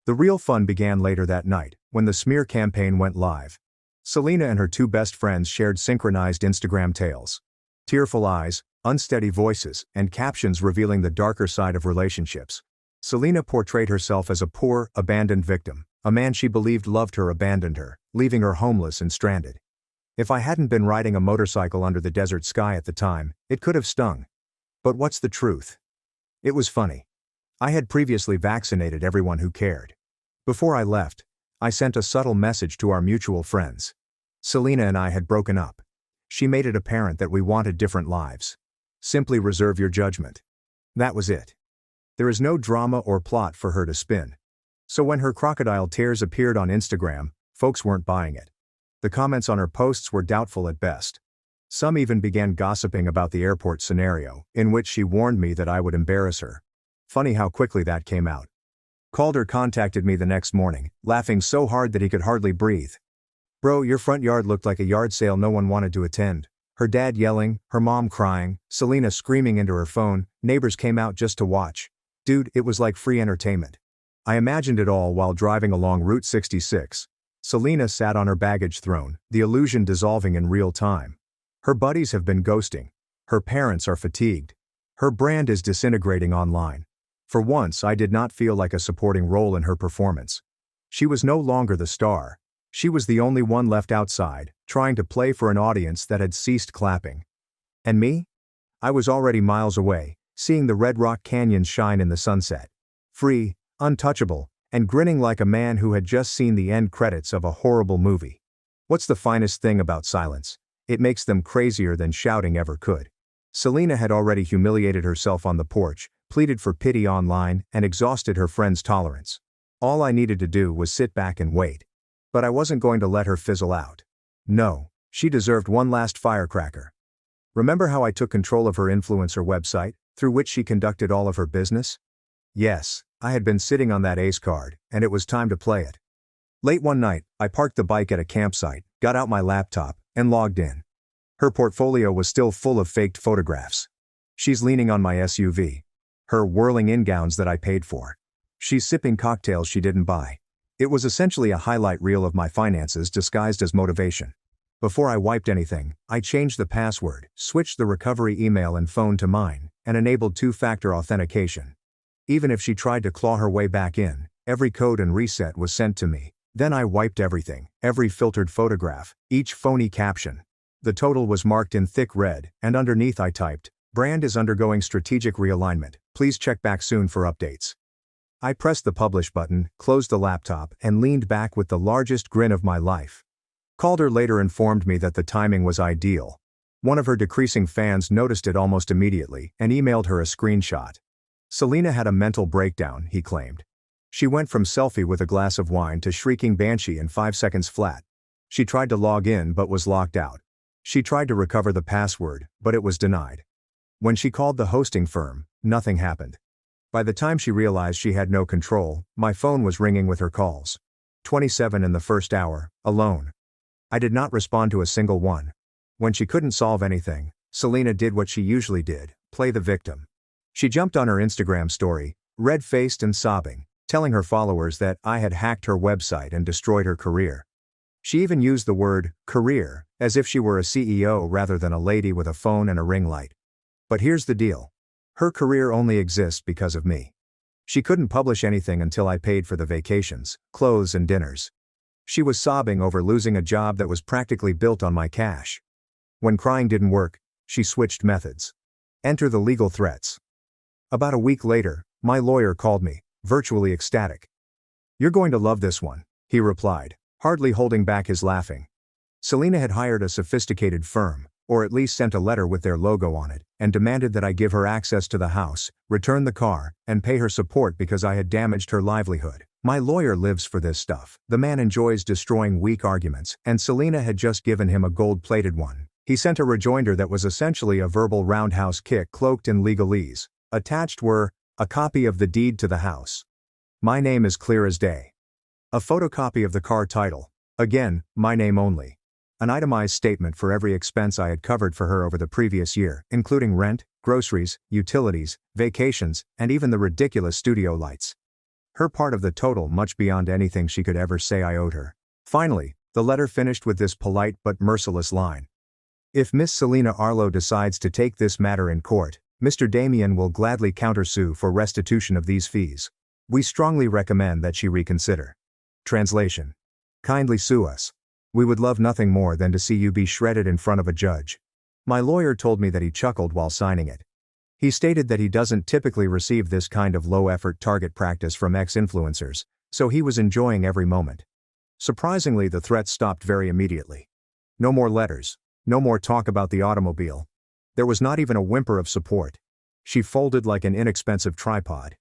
The real fun began later that night, when the smear campaign went live. Selena and her 2 best friends shared synchronized Instagram tales. Tearful eyes, unsteady voices, and captions revealing the darker side of relationships. Selena portrayed herself as a poor, abandoned victim. A man she believed loved her abandoned her, leaving her homeless and stranded. If I hadn't been riding a motorcycle under the desert sky at the time, it could have stung. But what's the truth? It was funny. I had previously vaccinated everyone who cared. Before I left, I sent a subtle message to our mutual friends. Selena and I had broken up. She made it apparent that we wanted different lives. Simply reserve your judgment. That was it. There is no drama or plot for her to spin. So when her crocodile tears appeared on Instagram, folks weren't buying it. The comments on her posts were doubtful at best. Some even began gossiping about the airport scenario, in which she warned me that I would embarrass her. Funny how quickly that came out. Calder contacted me the next morning, laughing so hard that he could hardly breathe. "Bro, your front yard looked like a yard sale no one wanted to attend. Her dad yelling, her mom crying, Selena screaming into her phone, neighbors came out just to watch. Dude, it was like free entertainment." I imagined it all while driving along Route 66. Selena sat on her baggage throne, the illusion dissolving in real time. Her buddies have been ghosting. Her parents are fatigued. Her brand is disintegrating online. For once, I did not feel like a supporting role in her performance. She was no longer the star. She was the only one left outside, trying to play for an audience that had ceased clapping. And me? I was already miles away, seeing the Red Rock Canyon shine in the sunset. Free, untouchable, and grinning like a man who had just seen the end credits of a horrible movie. What's the finest thing about silence? It makes them crazier than shouting ever could. Selena had already humiliated herself on the porch, pleaded for pity online, and exhausted her friends' tolerance. All I needed to do was sit back and wait. But I wasn't going to let her fizzle out. No, she deserved one last firecracker. Remember how I took control of her influencer website, through which she conducted all of her business? Yes, I had been sitting on that ace card, and it was time to play it. Late one night, I parked the bike at a campsite, got out my laptop, and logged in. Her portfolio was still full of faked photographs. She's leaning on my SUV. Her whirling in gowns that I paid for. She's sipping cocktails she didn't buy. It was essentially a highlight reel of my finances disguised as motivation. Before I wiped anything, I changed the password, switched the recovery email and phone to mine, and enabled 2-factor authentication. Even if she tried to claw her way back in, every code and reset was sent to me. Then I wiped everything, every filtered photograph, each phony caption. The total was marked in thick red, and underneath I typed, "Brand is undergoing strategic realignment. Please check back soon for updates." I pressed the publish button, closed the laptop, and leaned back with the largest grin of my life. Calder later informed me that the timing was ideal. One of her decreasing fans noticed it almost immediately and emailed her a screenshot. Selena had a mental breakdown, he claimed. She went from selfie with a glass of wine to shrieking banshee in 5 seconds flat. She tried to log in but was locked out. She tried to recover the password, but it was denied. When she called the hosting firm, nothing happened. By the time she realized she had no control, my phone was ringing with her calls. 27 in the first hour, alone. I did not respond to a single one. When she couldn't solve anything, Selena did what she usually did, play the victim. She jumped on her Instagram story, red-faced and sobbing, telling her followers that I had hacked her website and destroyed her career. She even used the word career, as if she were a CEO rather than a lady with a phone and a ring light. But here's the deal. Her career only exists because of me. She couldn't publish anything until I paid for the vacations, clothes and dinners. She was sobbing over losing a job that was practically built on my cash. When crying didn't work, she switched methods. Enter the legal threats. About a week later, my lawyer called me, virtually ecstatic. "You're going to love this one," he replied, hardly holding back his laughing. Selena had hired a sophisticated firm, or at least sent a letter with their logo on it, and demanded that I give her access to the house, return the car, and pay her support because I had damaged her livelihood. My lawyer lives for this stuff. The man enjoys destroying weak arguments, and Selena had just given him a gold-plated one. He sent a rejoinder that was essentially a verbal roundhouse kick cloaked in legalese. Attached were a copy of the deed to the house. My name is clear as day. A photocopy of the car title. Again, my name only. An itemized statement for every expense I had covered for her over the previous year, including rent, groceries, utilities, vacations, and even the ridiculous studio lights. Her part of the total much beyond anything she could ever say I owed her. Finally, the letter finished with this polite but merciless line. If Miss Selena Arlo decides to take this matter in court, Mr. Damien will gladly countersue for restitution of these fees. We strongly recommend that she reconsider. Translation. Kindly sue us. We would love nothing more than to see you be shredded in front of a judge. My lawyer told me that he chuckled while signing it. He stated that he doesn't typically receive this kind of low-effort target practice from ex-influencers, so he was enjoying every moment. Surprisingly, the threats stopped very immediately. No more letters. No more talk about the automobile. There was not even a whimper of support. She folded like an inexpensive tripod.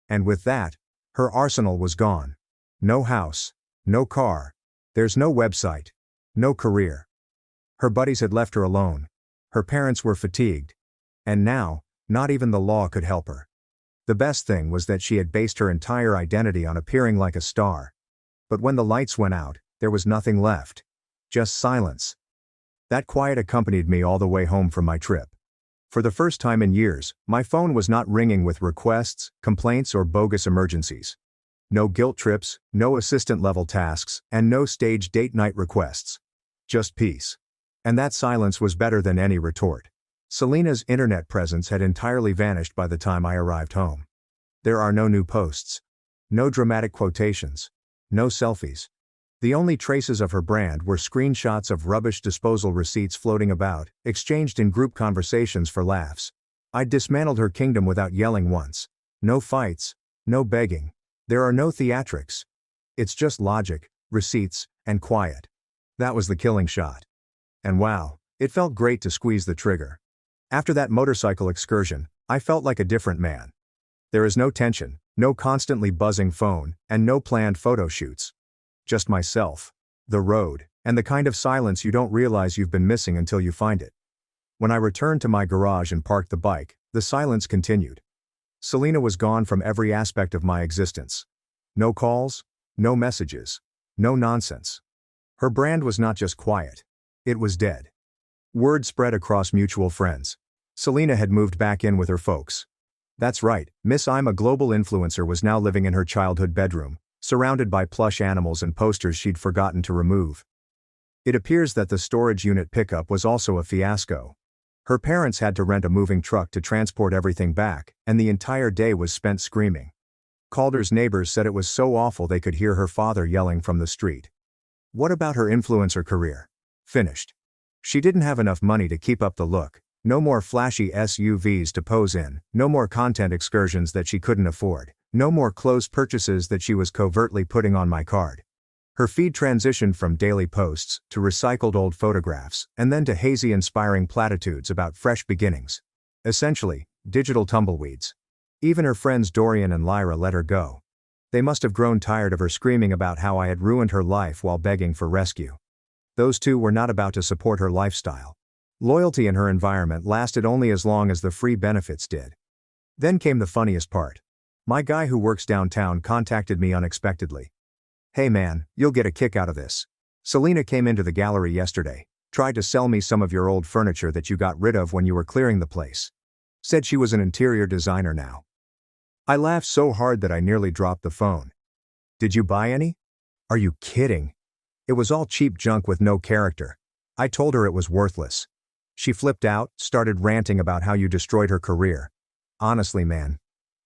And with that, her arsenal was gone. No house. No car. There's no website. No career. Her buddies had left her alone. Her parents were fatigued. And now, not even the law could help her. The best thing was that she had based her entire identity on appearing like a star. But when the lights went out, there was nothing left. Just silence. That quiet accompanied me all the way home from my trip. For the first time in years, my phone was not ringing with requests, complaints, or bogus emergencies. No guilt trips, no assistant-level tasks, and no stage date night requests. Just peace. And that silence was better than any retort. Selena's internet presence had entirely vanished by the time I arrived home. There are no new posts. No dramatic quotations. No selfies. The only traces of her brand were screenshots of rubbish disposal receipts floating about, exchanged in group conversations for laughs. I'd dismantled her kingdom without yelling once. No fights. No begging. There are no theatrics. It's just logic, receipts, and quiet. That was the killing shot. And wow, it felt great to squeeze the trigger. After that motorcycle excursion, I felt like a different man. There is no tension, no constantly buzzing phone, and no planned photo shoots. Just myself, the road, and the kind of silence you don't realize you've been missing until you find it. When I returned to my garage and parked the bike, the silence continued. Selena was gone from every aspect of my existence. No calls, no messages, no nonsense. Her brand was not just quiet. It was dead. Word spread across mutual friends. Selena had moved back in with her folks. That's right, Miss I'm a Global Influencer was now living in her childhood bedroom, surrounded by plush animals and posters she'd forgotten to remove. It appears that the storage unit pickup was also a fiasco. Her parents had to rent a moving truck to transport everything back, and the entire day was spent screaming. Calder's neighbors said it was so awful they could hear her father yelling from the street. What about her influencer career? Finished. She didn't have enough money to keep up the look, no more flashy SUVs to pose in, no more content excursions that she couldn't afford, No more clothes purchases that she was covertly putting on my card. Her feed transitioned from daily posts to recycled old photographs, and then to hazy inspiring platitudes about fresh beginnings. Essentially, digital tumbleweeds. Even her friends Dorian and Lyra let her go. They must have grown tired of her screaming about how I had ruined her life while begging for rescue. Those two were not about to support her lifestyle. Loyalty in her environment lasted only as long as the free benefits did. Then came the funniest part. My guy who works downtown contacted me unexpectedly. "Hey man, you'll get a kick out of this. Selena came into the gallery yesterday, tried to sell me some of your old furniture that you got rid of when you were clearing the place. Said she was an interior designer now." I laughed so hard that I nearly dropped the phone. "Did you buy any? Are you kidding? It was all cheap junk with no character." I told her it was worthless. She flipped out, started ranting about how you destroyed her career. Honestly man.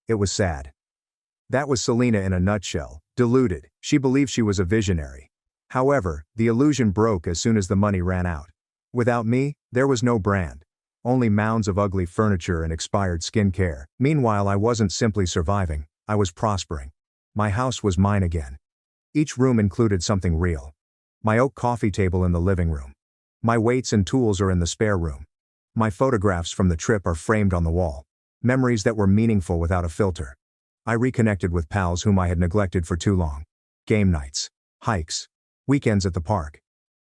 It was sad. That was Selena in a nutshell, deluded. She believed she was a visionary. However, the illusion broke as soon as the money ran out. Without me, there was no brand. Only mounds of ugly furniture and expired skincare. Meanwhile, I wasn't simply surviving, I was prospering. My house was mine again. Each room included something real. My oak coffee table in the living room. My weights and tools are in the spare room. My photographs from the trip are framed on the wall. Memories that were meaningful without a filter. I reconnected with pals whom I had neglected for too long. Game nights, hikes, weekends at the park.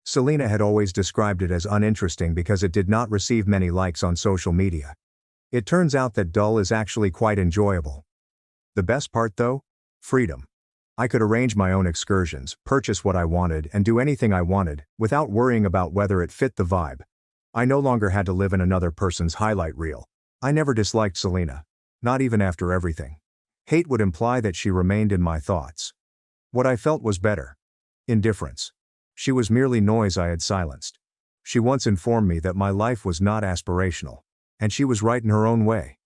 Selena had always described it as uninteresting because it did not receive many likes on social media. It turns out that dull is actually quite enjoyable. The best part though? Freedom. I could arrange my own excursions, purchase what I wanted, and do anything I wanted, without worrying about whether it fit the vibe. I no longer had to live in another person's highlight reel. I never disliked Selena. Not even after everything. Hate would imply that she remained in my thoughts. What I felt was better. Indifference. She was merely noise I had silenced. She once informed me that my life was not aspirational. And she was right in her own way.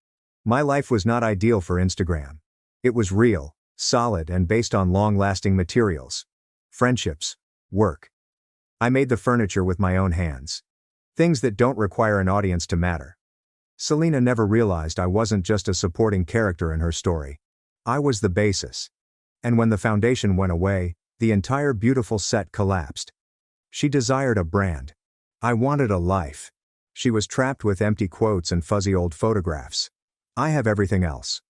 My life was not ideal for Instagram. It was real, solid, and based on long-lasting materials. Friendships. Work. I made the furniture with my own hands. Things that don't require an audience to matter. Selena never realized I wasn't just a supporting character in her story. I was the basis. And when the foundation went away, the entire beautiful set collapsed. She desired a brand. I wanted a life. She was trapped with empty quotes and fuzzy old photographs. I have everything else.